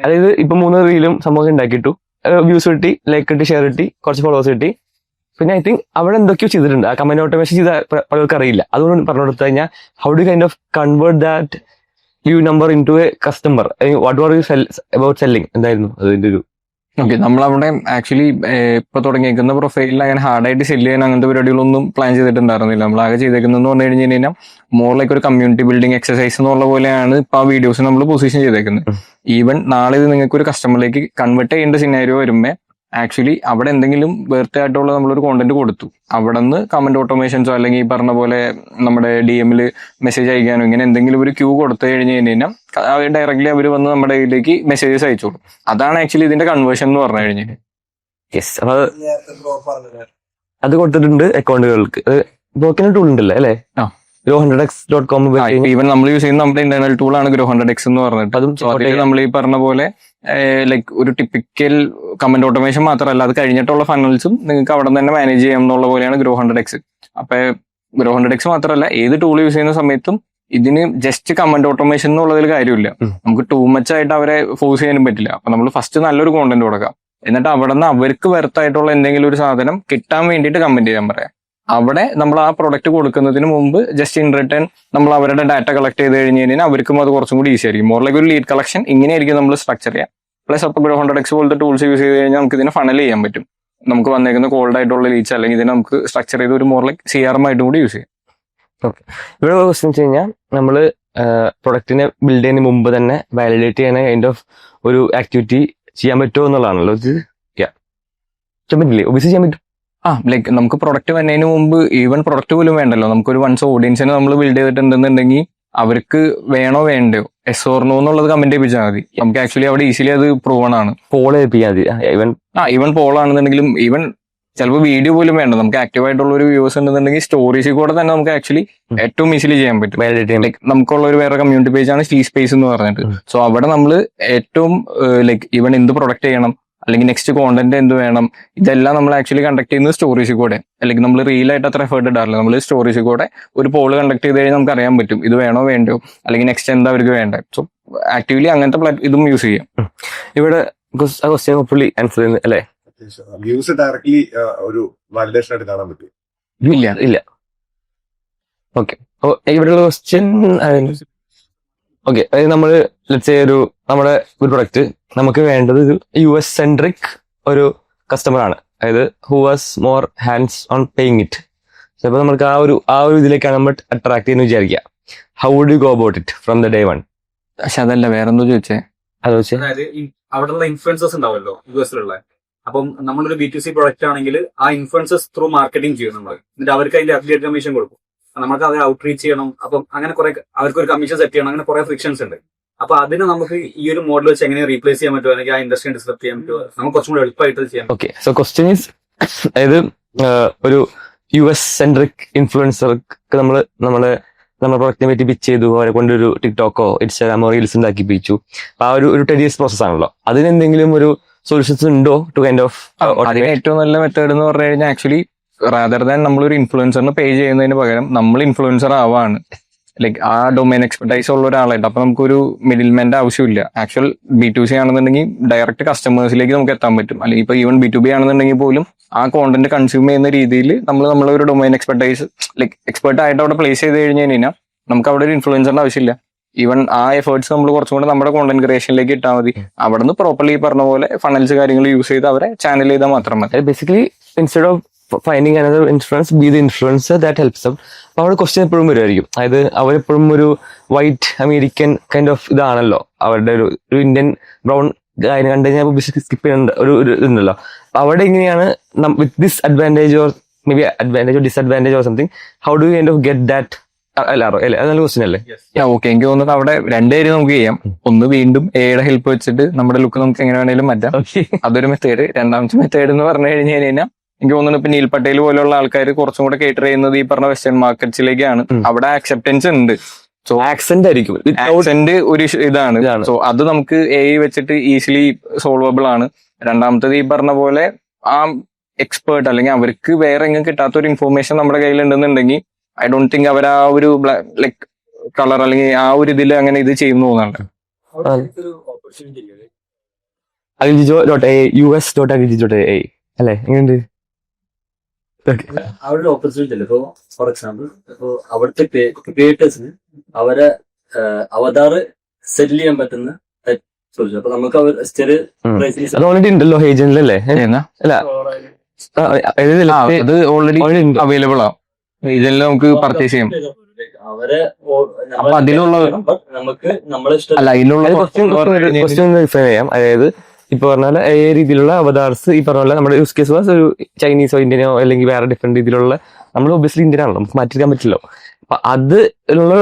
അതായത് ഇപ്പൊ 3 റീലും സംഭവം ഉണ്ടാക്കിയിട്ടു, വ്യൂസ് കിട്ടി, ലൈക്ക് കിട്ടി, ഷെയർ കിട്ടി, കുറച്ച് ഫോളോവേഴ്സ് കിട്ടി. പിന്നെ ഐ തിങ്ക് അവിടെ എന്തൊക്കെയോ ചെയ്തിട്ടുണ്ട്. ആ കമന്റ് ഓട്ടോമേഷൻ ചെയ്ത പലർക്കും അറിയില്ല. അതുകൊണ്ട് പറഞ്ഞു കൊടുത്തു കഴിഞ്ഞാൽ how do kind of convert that view number into a customer? What were you about selling? എന്തായിരുന്നു അതിന്റെ ഒരു? ഓക്കെ, നമ്മളവിടെ ആക്ച്വലി ഇപ്പൊ തുടങ്ങിയേക്കുന്ന പ്രൊഫൈലിൽ അങ്ങനെ ഹാർഡായിട്ട് സെല്ല് ചെയ്യാൻ അങ്ങനത്തെ പരിപാടികളൊന്നും പ്ലാൻ ചെയ്തിട്ടുണ്ടായിരുന്നില്ല. നമ്മൾ ആകെ ചെയ്തേക്കുന്നതെന്ന് പറഞ്ഞു കഴിഞ്ഞ് കഴിഞ്ഞാൽ മോർ ലൈക്ക് ഒരു കമ്മ്യൂണിറ്റി ബിൽഡിംഗ് എക്സസൈസ് എന്നുള്ള പോലെയാണ് ഇപ്പൊ ആ വീഡിയോസ് നമ്മൾ പൊസിഷൻ ചെയ്തേക്കുന്നത്. ഈവൻ നാളെ ഇത് നിങ്ങൾക്ക് ഒരു കസ്റ്റമറിലേക്ക് കൺവേർട്ട് ചെയ്യേണ്ട സിനാരിയോ വരുമ്പോൾ ആക്ച്വലി അവിടെ എന്തെങ്കിലും വേർത്ത് ആയിട്ടുള്ള നമ്മളൊരു കോണ്ടന്റ് കൊടുത്തു, അവിടെ നിന്ന് കമന്റ് ഓട്ടോമേഷൻസോ അല്ലെങ്കിൽ ഈ പറഞ്ഞ പോലെ നമ്മുടെ DM-ൽ മെസ്സേജ് അയക്കാനോ ഇങ്ങനെ എന്തെങ്കിലും ഒരു ക്യൂ കൊടുത്തു കഴിഞ്ഞ് കഴിഞ്ഞാൽ ഡയറക്ട്ലി അവർ വന്ന് നമ്മുടെ കയ്യിലേക്ക് മെസ്സേജസ് അയച്ചോളും. അതാണ് ആക്ച്വലി ഇതിന്റെ കൺവേർഷൻ എന്ന് പറഞ്ഞു കഴിഞ്ഞാൽ. യെസ്, അപ്പൊ അത് കൊടുത്തിട്ടുണ്ട് അക്കൗണ്ടുകൾക്ക്. ബ്രോക്കിന് ടൂൾ ഉണ്ടല്ലേ അല്ലേ? grow100x.com. ഈവൻ നമ്മൾ യൂസ് ചെയ്യുന്ന നമ്മുടെ ഇന്റർണൽ ടൂൾ ആണ് grow100x എന്ന് പറഞ്ഞിട്ട്. അതും നമ്മൾ ഈ പറഞ്ഞ പോലെ ലൈക്ക് ഒരു ടിപ്പിക്കൽ കമന്റ് ഓട്ടോമേഷൻ മാത്രമല്ല, അത് കഴിഞ്ഞിട്ടുള്ള ഫനൽസും നിങ്ങൾക്ക് അവിടെ തന്നെ മാനേജ് ചെയ്യാം എന്നുള്ള പോലെയാണ് grow100x. അപ്പൊ grow100x മാത്രമല്ല, ഏത് ടൂൾ യൂസ് ചെയ്യുന്ന സമയത്തും ഇതിന് ജസ്റ്റ് കമന്റ് ഓട്ടോമേഷൻ എന്നുള്ളതിൽ കാര്യമില്ല. നമുക്ക് ടൂ മച്ച് ആയിട്ട് അവരെ ഫോഴ്സ് ചെയ്യാനും പറ്റില്ല. അപ്പൊ നമ്മൾ ഫസ്റ്റ് നല്ലൊരു കോണ്ടന്റ് കൊടുക്കാം, എന്നിട്ട് അവിടെ നിന്ന് അവർക്ക് വെർത്തായിട്ടുള്ള എന്തെങ്കിലും ഒരു സാധനം കിട്ടാൻ വേണ്ടിയിട്ട് കമന്റ് ചെയ്യാൻ പറയാം. അവിടെ നമ്മൾ ആ പ്രൊഡക്റ്റ് കൊടുക്കുന്നതിന് മുമ്പ് ജസ്റ്റ് ഇൻ റിട്ടേൺ നമ്മൾ അവരുടെ ഡാറ്റ കളക്ട് ചെയ്ത് കഴിഞ്ഞ് കഴിഞ്ഞാൽ അവർക്കും അത് കുറച്ചും കൂടി ഈസി ആയിരിക്കും. മോർ ലൈക്ക് ഒരു ലീഡ് കളക്ഷൻ ഇങ്ങനെയായിരിക്കും നമ്മൾ സ്ട്രക്ചർ ചെയ്യാം. പ്ലസ് അപ്പോൾ grow100x പോലത്തെ ടൂൾസ് യൂസ് ചെയ്ത് കഴിഞ്ഞാൽ നമുക്ക് ഇതിനെ ഫണൽ ചെയ്യാൻ പറ്റും. നമുക്ക് വന്നേക്കുന്ന കോൾഡ് ആയിട്ടുള്ള ലീഡ്സ് അല്ലെങ്കിൽ ഇതിനെ നമുക്ക് സ്ട്രക്ചർ ചെയ്ത് ഒരു മോർ ലൈക്ക് CRM ആയിട്ടും കൂടി യൂസ് ചെയ്യാം. ഓക്കെ, ഇവിടെ ക്വസ്റ്റ്യൻ വെച്ച് കഴിഞ്ഞാൽ നമ്മൾ പ്രൊഡക്റ്റിനെ ബിൽഡ് ചെയ്യുന്നതിന് മുമ്പ് തന്നെ വാലിഡേറ്റ് ചെയ്യുന്ന കൈൻഡ് ഓഫ് ഒരു ആക്ടിവിറ്റി ചെയ്യാൻ പറ്റുമോ എന്നുള്ളതാണല്ലോ. ഇത് ചെയ്യാൻ പറ്റില്ലേ? ഒബിയസ്ലി ചെയ്യാൻ പറ്റും. ലൈക്ക് നമുക്ക് പ്രൊഡക്റ്റ് വരുന്നതിന് മുമ്പ് ഈവൻ പ്രൊഡക്റ്റ് പോലും വേണ്ടല്ലോ, നമുക്കൊരു വൺസ് ഓഡിയൻസിനെ നമ്മൾ ബിൽഡ് ചെയ്തിട്ടുണ്ടെന്നുണ്ടെങ്കിൽ അവർക്ക് വേണോ വേണ്ടയോ എസ് ഓർ നോ എന്നുള്ളത് കമന്റ് ചെയ്യിപ്പിച്ചാൽ മതി. നമുക്ക് ആക്ച്വലി അവിടെ ഈസിലി അത് പ്രൂവൺ ആണ്. പോൾ ചെയ്യിപ്പിക്കാൻ മതി. ഈവൻ പോൾ ആണെന്നുണ്ടെങ്കിലും ഈവൻ ചിലപ്പോൾ വീഡിയോ പോലും വേണ്ട, നമുക്ക് ആക്റ്റീവ് ആയിട്ടുള്ള ഒരു വ്യൂസ് ഉണ്ടെന്നുണ്ടെങ്കിൽ സ്റ്റോറീസിൽ കൂടെ തന്നെ നമുക്ക് ആക്ച്വലി ഏറ്റവും ഈസിലി ചെയ്യാൻ പറ്റും. ലൈക്ക് നമുക്കുള്ള ഒരു വേറെ കമ്മ്യൂണിറ്റി പേജ് ആണ് സ്ലീ സ്പേസ് എന്ന് പറഞ്ഞിട്ട്. സോ അവിടെ നമ്മൾ ഏറ്റവും ലൈക്ക് ഈവൻ എന്ത് പ്രൊഡക്റ്റ് ചെയ്യണം, അല്ലെങ്കിൽ നെക്സ്റ്റ് കോണ്ടന്റ് എന്ത് വേണം, ഇതെല്ലാം നമ്മൾ ആക്ച്വലി കണ്ടക്ട് ചെയ്യുന്നത് സ്റ്റോറീസിൽ കൂടെ. അല്ലെങ്കിൽ നമ്മൾ റീലായിട്ട് അത്ര എഫേർട്ട് ഇടാറില്ല, നമ്മൾ സ്റ്റോറീസിൽ കൂടെ ഒരു പോള് കണ്ടക്ട് ചെയ്ത് കഴിഞ്ഞാൽ നമുക്ക് അറിയാൻ പറ്റും ഇത് വേണോ വേണ്ടോ, അല്ലെങ്കിൽ നെക്സ്റ്റ് എന്താ അവർക്ക് വേണ്ടത്. സോ ആക്റ്റീവ്ലി അങ്ങനത്തെ ഇതും യൂസ് ചെയ്യാം. ഇവിടെ ഫുള്ളി ആൻസർ ചെയ്യുന്നത് അല്ലേ? വ്യൂസ് ഡയറക്ട്ലി ഒരു വാലിഡേഷൻ ആയിട്ട് കാണാൻ പറ്റും. ഇല്ല. ഓക്കെ, ഇവിടെയുള്ള ക്വസ്റ്റ്യൻ ഓക്കെ, അതായത് നമ്മള് നമ്മുടെ ഒരു പ്രൊഡക്റ്റ് നമുക്ക് വേണ്ടത് ഒരു US സെൻട്രിക് ഒരു കസ്റ്റമർ ആണ്, അതായത് who was more hands on paying it. ചിലപ്പോൾ നമുക്ക് ആ ഒരു ഇതിലേക്കാണ് നമ്മൾ അട്രാക്ട് ചെയ്യുന്ന വിചാരിക്കുക. How would you go about it from the day one? പക്ഷെ അതല്ല, വേറെന്തോ ചോദിച്ചേ. അത് വെച്ച് അതായത് അവിടെയുള്ള ഇൻഫ്ലുവൻസേഴ്സ് ഉണ്ടാവല്ലോ US-ലുള്ള. അപ്പം നമ്മളൊരു B2C പ്രൊഡക്റ്റ് ആണെങ്കിൽ ആ ഇൻഫ്ലുവൻസേഴ്സ് ത്രൂ മാർക്കറ്റിംഗ് ചെയ്യും നമ്മൾ. എന്നിട്ട് അവർക്ക് അതിന്റെ അഫിലിയേറ്റ് കമ്മീഷൻ കൊടുക്കും. നമുക്ക് അത് ഔട്ട്റീച്ച് ചെയ്യണം. അപ്പം അങ്ങനെ കുറെ അവർക്ക് ഒരു കമ്മീഷൻ സെറ്റ് ചെയ്യണം. അങ്ങനെ കുറെ ഫ്രിക്ഷൻസ് ഉണ്ട്. അപ്പൊ അതിന് നമുക്ക് ഈ ഒരു മോഡൽ വെച്ച് എങ്ങനെ റീപ്ലേസ് ചെയ്യാൻ പറ്റുമോ, അല്ലെങ്കിൽ ആ ഇൻഡസ്ട്രി ഡിസ്റപ്റ്റ് ചെയ്യാൻ പറ്റുമോ, നമുക്ക് കുറച്ചും കൂടി എളുപ്പമായിട്ട് ചെയ്യാം. ഓക്കെ, സോ ക്വസ്റ്റ്യൻ ഈസ്, അതായത് ഒരു US സെൻട്രിക് ഇൻഫ്ലുവൻസർക്ക് നമ്മുടെ പ്രൊഡക്റ്റിനെ പറ്റി പിച്ച് ചെയ്തു, അവരെ കൊണ്ടൊരു ടിക്ടോക്കോ ഇൻസ്റ്റാഗ്രാമോ റീൽസ് ഉണ്ടാക്കിപ്പിച്ചു. ആ ഒരു ടെഡിയസ് പ്രോസസ് ആണല്ലോ. അതിന് എന്തെങ്കിലും ഒരു സൊല്യൂഷൻസ് ഉണ്ടോ ടു കൈൻഡ് ഓഫ്? അതിന് ഏറ്റവും നല്ല മെത്തേഡ് എന്ന് പറഞ്ഞു കഴിഞ്ഞാൽ ആക്ച്വലി റാദർ ദാൻ നമ്മളൊരു ഇൻഫ്ലുവൻസറിന് പേ ചെയ്യുന്നതിന് പകരം നമ്മൾ ഇൻഫ്ലുവൻസർ ആവാണ്. ലൈക്ക് ആ ഡൊമൈൻ എക്സ്പെർട്ടൈസ് ഉള്ള ഒരാളായിട്ട്. അപ്പൊ നമുക്കൊരു മിഡിൽമാന്റെ ആവശ്യമില്ല. ആക്ച്വൽ B2C ആണെന്നുണ്ടെങ്കിൽ ഡയറക്റ്റ് കസ്റ്റമേഴ്സിലേക്ക് നമുക്ക് എത്താൻ പറ്റും. അല്ലെങ്കിൽ ഇപ്പൊ ഈവൻ B2B ആണെന്നുണ്ടെങ്കിൽ പോലും ആ കോണ്ടന്റ് കൺസ്യൂം ചെയ്യുന്ന രീതിയിൽ നമ്മളൊരു ഡൊമൈൻ എക്സ്പെർട്ടൈസ് ലൈക്ക് എക്സ്പെർട്ട് ആയിട്ട് അവിടെ പ്ലേസ് ചെയ്ത് കഴിഞ്ഞ് കഴിഞ്ഞാൽ നമുക്ക് അവിടെ ഒരു ഇൻഫ്ലുവൻസറിന്റെ ആവശ്യമില്ല. ഈവൻ ആ എഫേർട്സ് നമ്മൾ കുറച്ചും കൂടെ നമ്മുടെ കോണ്ടന്റ് ക്രിയേഷനിലേക്ക് ഇട്ടാൽ മതി. അവിടെ നിന്ന് പ്രോപ്പർലി പറഞ്ഞ പോലെ ഫണൽസ് കാര്യങ്ങൾ യൂസ് ചെയ്ത് അവരെ ചാനൽ ചെയ്താൽ മാത്രം മതി. Basically instead of finding another influence, B the influencer that helps dum. അപ്പൊ അവിടെ ക്വസ്റ്റ്യൻ എപ്പോഴും വരുമായിരിക്കും. അതായത് അവരെപ്പോഴും ഒരു വൈറ്റ് അമേരിക്കൻ കൈൻഡ് ഓഫ് ഇതാണല്ലോ അവരുടെ ഒരു ഇന്ത്യൻ ബ്രൗൺ കാര്യം കണ്ടു കഴിഞ്ഞാൽ സ്കിപ്പ് ചെയ്യുന്ന ഒരു ഇതുണ്ടല്ലോ. അവിടെ എങ്ങനെയാണ് with this advantage or may be advantage or disadvantage or something, how do you kind of get that? അല്ലേ, അത് നല്ല ക്വസ്റ്റ്യൻ അല്ലേ? ഓക്കെ, എനിക്ക് തോന്നുന്നത് അവിടെ രണ്ടുപേരും നമുക്ക് ചെയ്യാം. ഒന്ന് വീണ്ടും എയുടെ ഹെൽപ്പ് വെച്ചിട്ട് നമ്മുടെ ലുക്ക് നമുക്ക് എങ്ങനെ വേണേലും മാറ്റാം. അതൊരു മെത്തേഡ്. രണ്ടാമത്തെ മെത്തേഡ് എന്ന് പറഞ്ഞു കഴിഞ്ഞു കഴിഞ്ഞാൽ എനിക്ക് തോന്നുന്നു ഇപ്പൊ നീൽ പട്ടേൽ പോലുള്ള ആൾക്കാർ കുറച്ചും കൂടെ കേറ്റർ ചെയ്യുന്നത് ഈ പറഞ്ഞ വെസ്റ്റേൺ മാർക്കറ്റ്സിലേക്കാണ്. അവിടെ ആക്സെപ്റ്റൻസ് ഉണ്ട്. സോ ആക്സെന്റ് ആയിരിക്കും, ആക്സെന്റ് ഒരു ഇതാണ്. സോ അത് നമുക്ക് AI വെച്ചിട്ട് ഈസിലി സോൾവബിൾ ആണ്. രണ്ടാമത്തത് ഈ പറഞ്ഞ പോലെ ആ എക്സ്പേർട്ട് അല്ലെങ്കിൽ അവർക്ക് വേറെ എങ്ങനെ കിട്ടാത്ത ഒരു ഇൻഫോർമേഷൻ നമ്മുടെ കയ്യിൽ ഉണ്ടെന്നുണ്ടെങ്കിൽ ഐ ഡോണ്ട് തിങ്ക് അവർ ആ ഒരു ലൈക്ക് കളർ അല്ലെങ്കിൽ ആ ഒരു ഇതിൽ അങ്ങനെ ഇത് ചെയ്യുന്നു തോന്നുന്നുണ്ട്. US.agg.ai അല്ലേ, എങ്ങനെയുണ്ട്? അവിടെ ഒരു ഓപ്പർച്യൂണിറ്റി അല്ലേ. ഇപ്പൊ ഫോർ എക്സാമ്പിൾ, ഇപ്പൊ അവിടുത്തെ ക്രിയേറ്റേഴ്സിന് അവരെ അവതാറ് സെല് ചെയ്യാൻ പറ്റുന്ന സൊല്യൂഷൻ. അപ്പൊ നമുക്ക് അവർ അത് ഓൾറെഡി ഉണ്ടല്ലോ ഏജന്റിലല്ലേ? അല്ല, അത് ഓൾറെഡി അവൈലബിൾ ആണ്. ഇതെല്ലാം നമുക്ക് പർച്ചേസ് ചെയ്യാം. അവരെ അപ്പൊ അതിലുള്ള നമുക്ക് നമ്മളെ ഇഷ്ടം അല്ല അതിനുള്ള ക്വസ്റ്റ്യൻ റിഫൈൻ ചെയ്യാം. അതായത് ഇപ്പൊ പറഞ്ഞാൽ ഏ രീതിയിലുള്ള അവതാർസ് ഈ പറഞ്ഞ പോലെ നമ്മുടെ യൂസ് കേസ് വാസ് ഒരു ചൈനീസോ ഇന്ത്യനോ അല്ലെങ്കിൽ വേറെ ഡിഫറെന്റ് രീതിയിലുള്ള, നമ്മൾ ഒബ്വിയസ്ലി ഇന്ത്യൻ ആണല്ലോ, നമുക്ക് മാറ്റിയിരിക്കാൻ പറ്റില്ലോ. അപ്പൊ അതിലുള്ള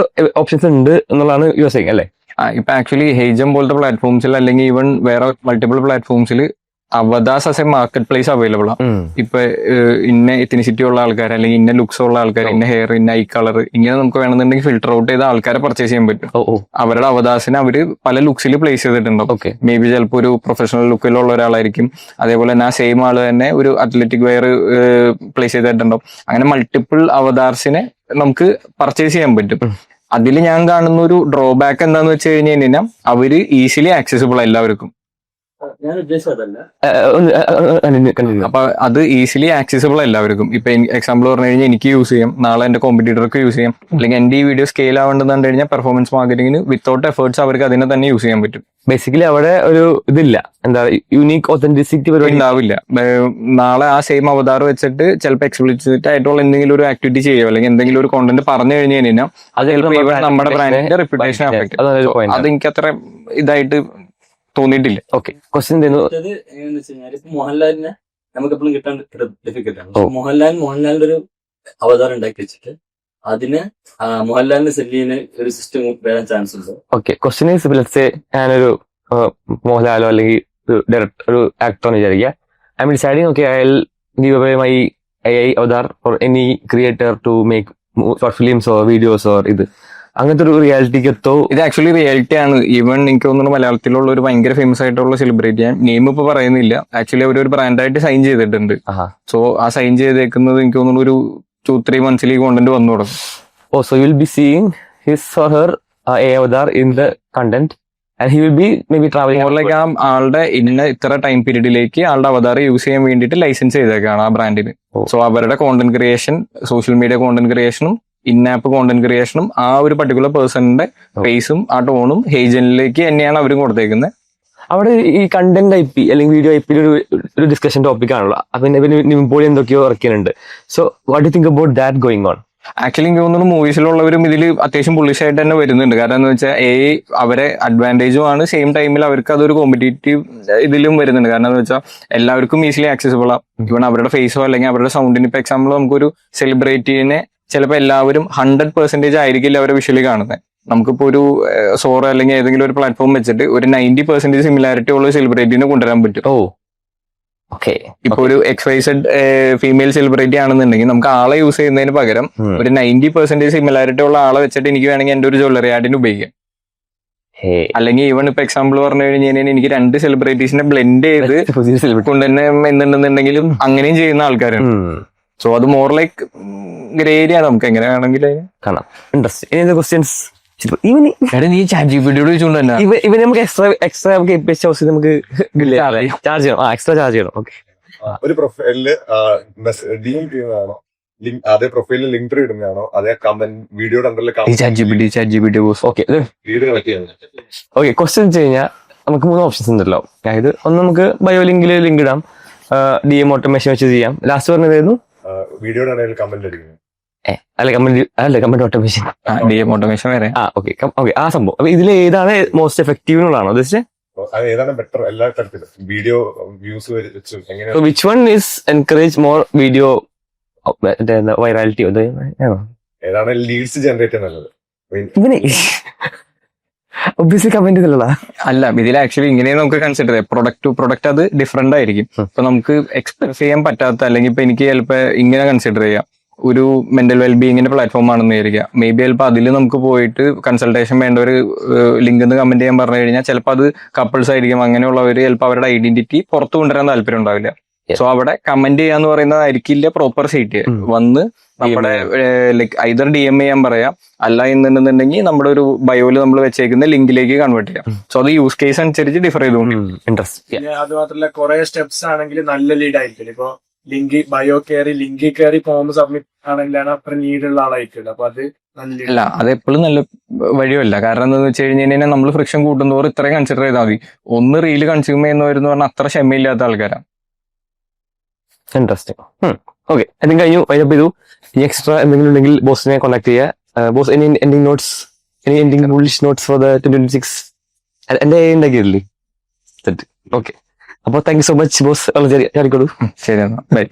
ഓപ്ഷൻസ് ഉണ്ട് എന്നുള്ളതാണ് US അല്ലേ? ഇപ്പൊ ആക്ച്വലി ഹേജം പോലത്തെ പ്ലാറ്റ്ഫോംസിൽ അല്ലെങ്കിൽ ഈവൻ വേറെ മൾട്ടിപ്പിൾ പ്ലാറ്റ്ഫോംസിൽ avatars as a market place available ആണ്. ഇപ്പൊ ഇന്ന എത്തിനിസിറ്റി ഉള്ള ആൾക്കാർ അല്ലെങ്കിൽ ഇന്ന ലുക്സ് ഉള്ള ആൾക്കാർ, ഇന്ന ഹെയർ, ഇന്ന ഐ കളർ, ഇങ്ങനെ നമുക്ക് വേണമെന്നുണ്ടെങ്കിൽ ഫിൽട്ടർ ഔട്ട് ചെയ്ത ആൾക്കാരെ പർച്ചേസ് ചെയ്യാൻ പറ്റും. അവരുടെ അവതാസിനെ അവര് പല ലുക്സിൽ പ്ലേസ് ചെയ്തിട്ടുണ്ടാവും. മേ ബി ചിലപ്പോൾ ഒരു പ്രൊഫഷണൽ ലുക്കിലുള്ള ഒരാളായിരിക്കും. അതേപോലെ തന്നെ ആ സെയിം ആള് തന്നെ ഒരു അത്ലറ്റിക് വെയർ പ്ലേസ് ചെയ്തിട്ടുണ്ടാവും. അങ്ങനെ മൾട്ടിപ്പിൾ അവതാർസിനെ നമുക്ക് പർച്ചേസ് ചെയ്യാൻ പറ്റും. അതിൽ ഞാൻ കാണുന്ന ഒരു ഡ്രോബാക്ക് എന്താന്ന് വെച്ച് കഴിഞ്ഞ് കഴിഞ്ഞാൽ അവര് ഈസിലി ആക്സസിബിൾ എല്ലാവർക്കും. ഞാൻ ഉദ്ദേശിച്ചതല്ല. അപ്പൊ അത് ഈസിലി ആക്സസിബിൾ എല്ലാവർക്കും. ഇപ്പൊ എക്സാമ്പിൾ പറഞ്ഞു കഴിഞ്ഞാൽ എനിക്ക് യൂസ് ചെയ്യാം, നാളെ എന്റെ കോമ്പറ്റീറ്റർക്ക് യൂസ് ചെയ്യാം, അല്ലെങ്കിൽ എന്റെ ഈ വീഡിയോ സ്കെയിൽ ആവേണ്ടതെന്ന് പറഞ്ഞു കഴിഞ്ഞാൽ പെർഫോമൻസ് മാർക്കറ്റിംഗിന് വിത്തൗട്ട് എഫേർട്സ് അവർക്ക് അതിനെ തന്നെ യൂസ് ചെയ്യാൻ പറ്റും. ബേസിക്കലി അവിടെ ഒരു ഇതില്ല, എന്താ യുണീക് ഒതന്റിസിറ്റി ഉണ്ടാവില്ല. നാളെ ആ സെയിം അവതാർ വെച്ചിട്ട് ചിലപ്പോൾ എക്സ്പ്ലിസിറ്റ് ആയിട്ടുള്ള എന്തെങ്കിലും ഒരു ആക്ടിവിറ്റി ചെയ്യുക അല്ലെങ്കിൽ എന്തെങ്കിലും ഒരു കോണ്ടന്റ് പറഞ്ഞു കഴിഞ്ഞു കഴിഞ്ഞാൽ അത് ചിലപ്പോൾ നമ്മുടെ ബ്രാൻഡിന്റെ റെപ്യൂട്ടേഷൻ അഫക്ട്. അത് എനിക്ക് അത്ര ഇതായിട്ട് തോന്നിയിട്ടില്ല. ഓക്കെ, ക്വസ്റ്റ്യൻ എങ്ങനെയാന്ന് വെച്ച് കഴിഞ്ഞാൽ മോഹൻലാലിനെ നമുക്ക് എപ്പോഴും കിട്ടാൻ ഡിഫിക്കൽട്ട് ആണ്. മോഹൻലാലിന്റെ ഒരു അവതാരം ഉണ്ടാക്കി വെച്ചിട്ട് അതിന് മോഹൻലാലിന്റെ സെല്ലിന് ഒരു സിസ്റ്റം വരാൻ ചാൻസ് ഉണ്ട്. Okay, question is let's say ഞാനൊരു മോഹൻലാലോ അല്ലെങ്കിൽ ഡയറക്ടർ ഒരു ആക്ടർ എന്ന് വിചാരിക്കുക. I M deciding okay I will give away my AI avatar for any creator to make short films or videos or ഇത്. അങ്ങനത്തെ ഒരു റിയാലിറ്റിക്ക് എത്തോ? ഇത് ആക്ച്വലി റിയാലിറ്റി ആണ്. ഈവൻ എനിക്ക് തോന്നുന്നു മലയാളത്തിലുള്ള ഒരു ഭയങ്കര ഫേമസ് ആയിട്ടുള്ള സെലിബ്രിറ്റി, ഞാൻ നെയിം ഇപ്പൊ പറയുന്നില്ല, ആക്ച്വലി അവർ ഒരു ബ്രാൻഡായിട്ട് സൈൻ ചെയ്തിട്ടുണ്ട്. സോ ആ സൈൻ ചെയ്തേക്കുന്നത് എനിക്ക് തോന്നുന്നു ഒരു 2-3 months കോണ്ടന്റ് വന്നു തുടങ്ങും. Oh, so you'll be seeing his or her AI avatar in the content, and he will be maybe traveling. Like ആ ആളുടെ ഇന്ന ഇത്ര ടൈം പീരീഡിലേക്ക് ആളുടെ അവതാർ യൂസ് ചെയ്യാൻ വേണ്ടിയിട്ട് ലൈസൻസ് ചെയ്തേക്കാണ് ആ ബ്രാൻഡിന്. സോ അവരുടെ content creation, social media content ക്രിയേഷനും ഇൻ-ആപ്പ് കോണ്ടന്റ് ക്രിയേഷനും ആ ഒരു പർട്ടിക്കുലർ പേഴ്സണിന്റെ ഫേസും ആ ടോണും ഹേജനിലേക്ക് തന്നെയാണ് അവരും കൊടുത്തേക്കുന്നത്. അവിടെ ഈ കണ്ടന്റ് ഐ പി അല്ലെങ്കിൽ വീഡിയോ ഐ പി ഒരു ഡിസ്കഷൻ ടോപ്പിക് ആണല്ലോ. പിന്നെ നിംപോളി എന്തൊക്കെയോ ഇറക്കിയിട്ടുണ്ട്. So what you think about that going on? Actually എനിക്ക് തോന്നുന്നു മൂവീസിലുള്ളവരും ഇതിൽ അത്യാവശ്യം ബുള്ളിഷ് ആയിട്ട് തന്നെ വരുന്നുണ്ട്. കാരണം എന്ന് വെച്ചാൽ അവരെ അഡ്വാൻറ്റേജും ആണ്, സെയിം ടൈമിൽ അവർക്ക് അതൊരു കോമ്പറ്റേറ്റീവ് ഇതിലും വരുന്നുണ്ട്. കാരണം എന്ന് വെച്ചാൽ എല്ലാവർക്കും ഈസിലി ആക്സസിബിൾ ആണ്. ഇവൺ അവരുടെ ഫേസോ അല്ലെങ്കിൽ അവരുടെ സൗണ്ടിന് ഇപ്പൊ എക്സാമ്പിൾ നമുക്കൊരു സെലിബ്രിറ്റീനെ ചിലപ്പോൾ എല്ലാവരും 100% ആയിരിക്കില്ല അവരെ വിഷ്വലി കാണുന്നത്. നമുക്കിപ്പോ ഒരു സോറ അല്ലെങ്കിൽ ഏതെങ്കിലും ഒരു പ്ലാറ്റ്ഫോം വെച്ചിട്ട് ഒരു 90% സിമിലാരിറ്റി ഉള്ള സെലിബ്രിറ്റീനെ കൊണ്ടുവരാൻ പറ്റും. ഓക്കെ, ഇപ്പൊ ഒരു XYZ ഫീമെയിൽ സെലിബ്രിറ്റി ആണെന്നുണ്ടെങ്കിൽ നമുക്ക് ആളെ യൂസ് ചെയ്യുന്നതിന് പകരം ഒരു 90% സിമിലാരിറ്റി ഉള്ള ആളെ വെച്ചിട്ട് എനിക്ക് വേണമെങ്കിൽ എന്റെ ഒരു ജ്വല്ലറി ആഡിന് ഉപയോഗിക്കാം. അല്ലെങ്കിൽ ഈവൺ ഇപ്പൊ എക്സാമ്പിൾ പറഞ്ഞു കഴിഞ്ഞാൽ എനിക്ക് 2 സെലിബ്രിറ്റീസിനെ ബ്ലെൻഡ് ചെയ്ത് കൊണ്ടുതന്നെ എന്നുണ്ടെന്നുണ്ടെങ്കിലും അങ്ങനെയും ചെയ്യുന്ന ആൾക്കാരാണ്. സോ അത് മോർ ലൈക്ക് ഗ്രേ ഏരിയ, നമുക്ക് എങ്ങനെ വേണമെങ്കിൽ കാണാം. ഇൻട്രസ്റ്റിംഗ്. ക്വസ്റ്റ്യൻസ് നീ ChatGPT ചോദിച്ചുകൊണ്ട് തന്നെ ഇവ നമുക്ക് എക്സ്ട്രാ KPH ഹൗസ് നമുക്ക് ചാർജ് ചെയ്യണം. എക്സ്ട്രാ ചാർജ് ചെയ്യണം. ഓക്കെ, ഒരു പ്രൊഫൈലില് DM ചെയ്യുന്നതാണോ, അതേ പ്രൊഫൈലിൽ ലിങ്ക് ഇടുന്നതാണോ, അതേ കമന്റ് വീഡിയോയുടെ അണ്ടറിൽ ChatGPT ഓക്കെ വീഡിയോ കളക്ട് ചെയ്യുന്നത്? ഓക്കെ, ക്വസ്റ്റ്യൻ വെച്ച് കഴിഞ്ഞാൽ നമുക്ക് 3 ഓപ്ഷൻസ് ഉണ്ടല്ലോ. അതായത് ഒന്ന് നമുക്ക് ബയോ ലിങ്കിൽ ലിങ്ക് ഇടാം, DM ഓട്ടോമേഷൻ വെച്ച് ചെയ്യാം. ലാസ്റ്റ് പറഞ്ഞതായിരുന്നു വീഡിയോയുടെ ഇടയിൽ കമന്റ് അടിക്കുന്നത്. കമന്റ് ഓട്ടോമേഷൻ, DM ഓട്ടോമേഷൻ വരെ. ഓക്കെ ആ സംഭവം. അപ്പൊ ഇതിൽ ഏതാണ് മോസ്റ്റ് എഫക്റ്റീവ് എന്നുള്ളതാണോ ഉദ്ദേശിച്ചത്? അത് ഏതാണ് ബെറ്റർ എല്ലാ തരത്തിലും വീഡിയോ വ്യൂസ് വെച്ച് എങ്ങനെ? Which one is encourage more video virality? ഏതാണ് ലീഡ്സ് ജനറേറ്റ് ചെയ്യുന്നത്? ഇവനെ ഒബ്വിയസ്ലി കമന്റ് ചെയ്തില്ല. അല്ല, ഇതിൽ ആക്ച്വലി ഇങ്ങനെ നമുക്ക് കൺസിഡർ ചെയ്യാം. പ്രൊഡക്റ്റ് ടു പ്രൊഡക്റ്റ് അത് ഡിഫറെന്റ് ആയിരിക്കും. ഇപ്പൊ നമുക്ക് എക്സ്പ്രസ് ചെയ്യാൻ പറ്റാത്ത, അല്ലെങ്കിൽ ഇപ്പൊ എനിക്ക് ചിലപ്പോ ഇങ്ങനെ കൺസിഡർ ചെയ്യാം, ഒരു മെന്റൽ വെൽബീയിങ്ങിന്റെ പ്ലാറ്റ്ഫോം ആണെന്ന് വിചാരിക്കുക. മേ ബി ചിലപ്പോൾ അതിൽ നമുക്ക് പോയിട്ട് കൺസൾട്ടേഷൻ വേണ്ട ഒരു ലിങ്ക് എന്ന് കമന്റ് ചെയ്യാൻ പറഞ്ഞു കഴിഞ്ഞാൽ ചിലപ്പോൾ അത് കപ്പിൾസ് ആയിരിക്കും. അങ്ങനെയുള്ളവർ ചിലപ്പോൾ അവരുടെ ഐഡന്റിറ്റി പുറത്തു കൊണ്ടുവരാൻ താല്പര്യം ഉണ്ടാവില്ല. സോ അവിടെ കമന്റ് ചെയ്യാന്ന് പറയുന്നതായിരിക്കില്ല പ്രോപ്പർ സീറ്റ്. വന്ന് നമ്മുടെ ലൈക്ക് ഐദർ DM ചെയ്യാൻ പറയാം, അല്ല എന്നുണ്ടെന്നുണ്ടെങ്കിൽ നമ്മുടെ ഒരു ബയോയില് നമ്മൾ വെച്ചേക്കുന്ന ലിങ്കിലേക്ക് കൺവേർട്ട് ചെയ്യാം. സോ അത് യൂസ് കേസ് അനുസരിച്ച് ഡിഫർ ചെയ്തുകൊണ്ട് ഇൻട്രസ്റ്റ്. അത് മാത്രമല്ല കുറെ സ്റ്റെപ്സ് ആണെങ്കിൽ നല്ല ലീഡ് ആയിരിക്കില്ല. ഇപ്പൊ ലിങ്ക് ബയോ ലിങ്കിൽ കയറി ഫോം സബ്മിറ്റ് ആണെങ്കിലാണ് അത്ര നീഡുള്ള ആളായിരിക്കില്ല. അപ്പൊ അത് അല്ല, അത് എപ്പോഴും നല്ല വഴിയല്ല. കാരണം എന്താണെന്ന് വെച്ച് കഴിഞ്ഞാൽ നമ്മൾ ഫ്രിക്ഷൻ കൂട്ടുന്നവർ ഇത്രയും കൺസിഡർ ചെയ്താൽ മതി. ഒന്ന് റീല് കൺസ്യൂം ചെയ്യുന്നവരെന്ന് പറഞ്ഞാൽ അത്ര ക്ഷമയില്ലാത്ത ആൾക്കാരാണ്. ഇൻട്രസ്റ്റിംഗ്. ഓക്കെ, എന്തെങ്കിലും കഴിഞ്ഞു വൈൻഡപ്പ് ചെയ്തു. ഇനി എക്സ്ട്രാ എന്തെങ്കിലും ഉണ്ടെങ്കിൽ ബോസിനെ കോൺടാക്ട് ചെയ്യുക. Boss any ending notes, any ending bullish notes for the 2026? എന്റെ ഉണ്ടാക്കിയില്ലേ? ഓക്കെ, അപ്പൊ thank you so much boss. ചാടിക്കോളൂ. ശരി, എന്നാ ബൈ.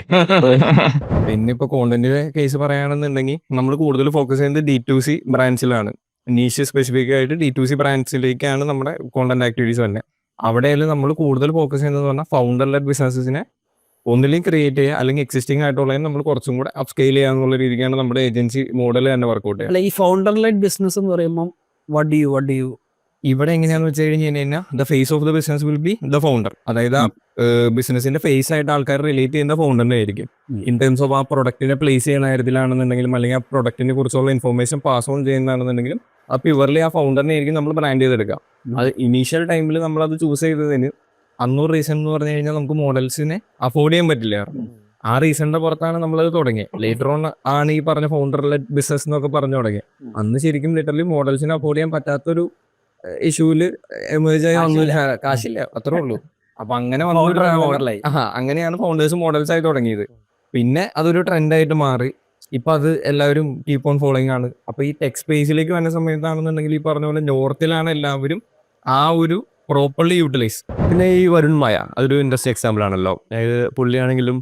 പിന്നെ ഇപ്പൊ കോണ്ടന്റിന്റെ കേസ് പറയുകയാണെന്നുണ്ടെങ്കിൽ നമ്മൾ കൂടുതൽ ഫോക്കസ് ചെയ്യുന്നത് D2C ബ്രാൻഡ്സിലാണ്. നീഷ് സ്പെസിഫിക് ആയിട്ട് D2C ബ്രാൻഡ്സിലേക്കാണ് നമ്മുടെ കോണ്ടന്റ് ആക്ടിവിറ്റീസ് തന്നെ. അവിടെയായാലും നമ്മൾ കൂടുതൽ ഫോക്കസ് ചെയ്യുന്നത് പറഞ്ഞാൽ ഫൗണ്ടർ ലെഡ് ബിസിനസ്സിനെ ഒന്നിലും ക്രിയേറ്റ് ചെയ്യുക, അല്ലെങ്കിൽ എക്സിസ്റ്റിംഗ് ആയിട്ടുള്ളതിന് നമ്മൾ കുറച്ചും കൂടെ അപ്സ്കെയിൽ ചെയ്യുക എന്നുള്ള രീതിക്കാണ് നമ്മുടെ ഏജൻസി മോഡൽ തന്നെ വർക്ക്ഔട്ട് ചെയ്യുക. അല്ല, ഈ ഫൗണ്ടർ ലെഡ് ബിസിനസ് എന്ന് പറയുമ്പോൾ what do you ഇവിടെ എങ്ങനെയാന്ന് വെച്ച് കഴിഞ്ഞാൽ the face of the business will be the founder. അതായത് ബിസിനസിന്റെ ഫേസ് ആയിട്ട് ആൾക്കാർ റിലേറ്റ് ചെയ്യുന്ന ഫൗണ്ടറിനെ ആയിരിക്കും. ഇൻ ടേംസ് ഓഫ് ആ പ്രൊഡക്റ്റിനെ പ്ലേസ് ചെയ്യുന്ന കാര്യത്തിലാണെന്നുണ്ടെങ്കിലും, അല്ലെങ്കിൽ ആ പ്രൊഡക്റ്റിനെ കുറിച്ചുള്ള ഇൻഫർമേഷൻ പാസ് ഓൺ ചെയ്യുന്നതാണെന്നുണ്ടെങ്കിലും ആ പ്യുവർലി ആ ഫൗണ്ടറിനെ ആയിരിക്കും നമ്മൾ ബ്രാൻഡ് ചെയ്തെടുക്കാം. അത് ഇനീഷ്യൽ ടൈമിൽ നമ്മളത് ചൂസ് ചെയ്തതിന് അന്നൊരു റീസൺ എന്ന് പറഞ്ഞു കഴിഞ്ഞാൽ നമുക്ക് മോഡൽസിനെ അഫോർഡ് ചെയ്യാൻ പറ്റില്ല. ആ റീസണിന്റെ പുറത്താണ് നമ്മളത് തുടങ്ങിയത്. ലേറ്റർ ഓൺ ആണ് ഈ പറഞ്ഞ ഫൗണ്ടർ ലെഡ് ബിസിനസ് എന്നൊക്കെ പറഞ്ഞു തുടങ്ങിയത്. അന്ന് ശരിക്കും ലിറ്ററലി മോഡൽസിനെ അഫോർഡ് ചെയ്യാൻ പറ്റാത്തൊരു ഇഷ്യൂല് എമേജ് ആയി വന്നില്ല, കാശില്ല, അത്രേ ഉള്ളൂ. അപ്പൊ അങ്ങനെ അങ്ങനെയാണ് ഫൗണ്ടേഴ്സ് മോഡൽസ് ആയി തുടങ്ങിയത്. പിന്നെ അതൊരു ട്രെൻഡായിട്ട് മാറി. ഇപ്പൊ അത് എല്ലാവരും കീപ്പ് ഓൺ ഫോളോയിങ് ആണ്. അപ്പൊ ഈ ടെക് സ്പേസിലേക്ക് വരുന്ന സമയത്താണെന്നുണ്ടെങ്കിൽ ഈ പറഞ്ഞ പോലെ നോർത്തിലാണ് എല്ലാവരും ആ ഒരു പ്രോപ്പർലി യൂട്ടിലൈസ്. പിന്നെ ഈ വരുൺ മായ അതൊരു ഇൻട്രസ്റ്റിംഗ് എക്സാമ്പിൾ ആണല്ലോ. അതായത് പുള്ളിയാണെങ്കിലും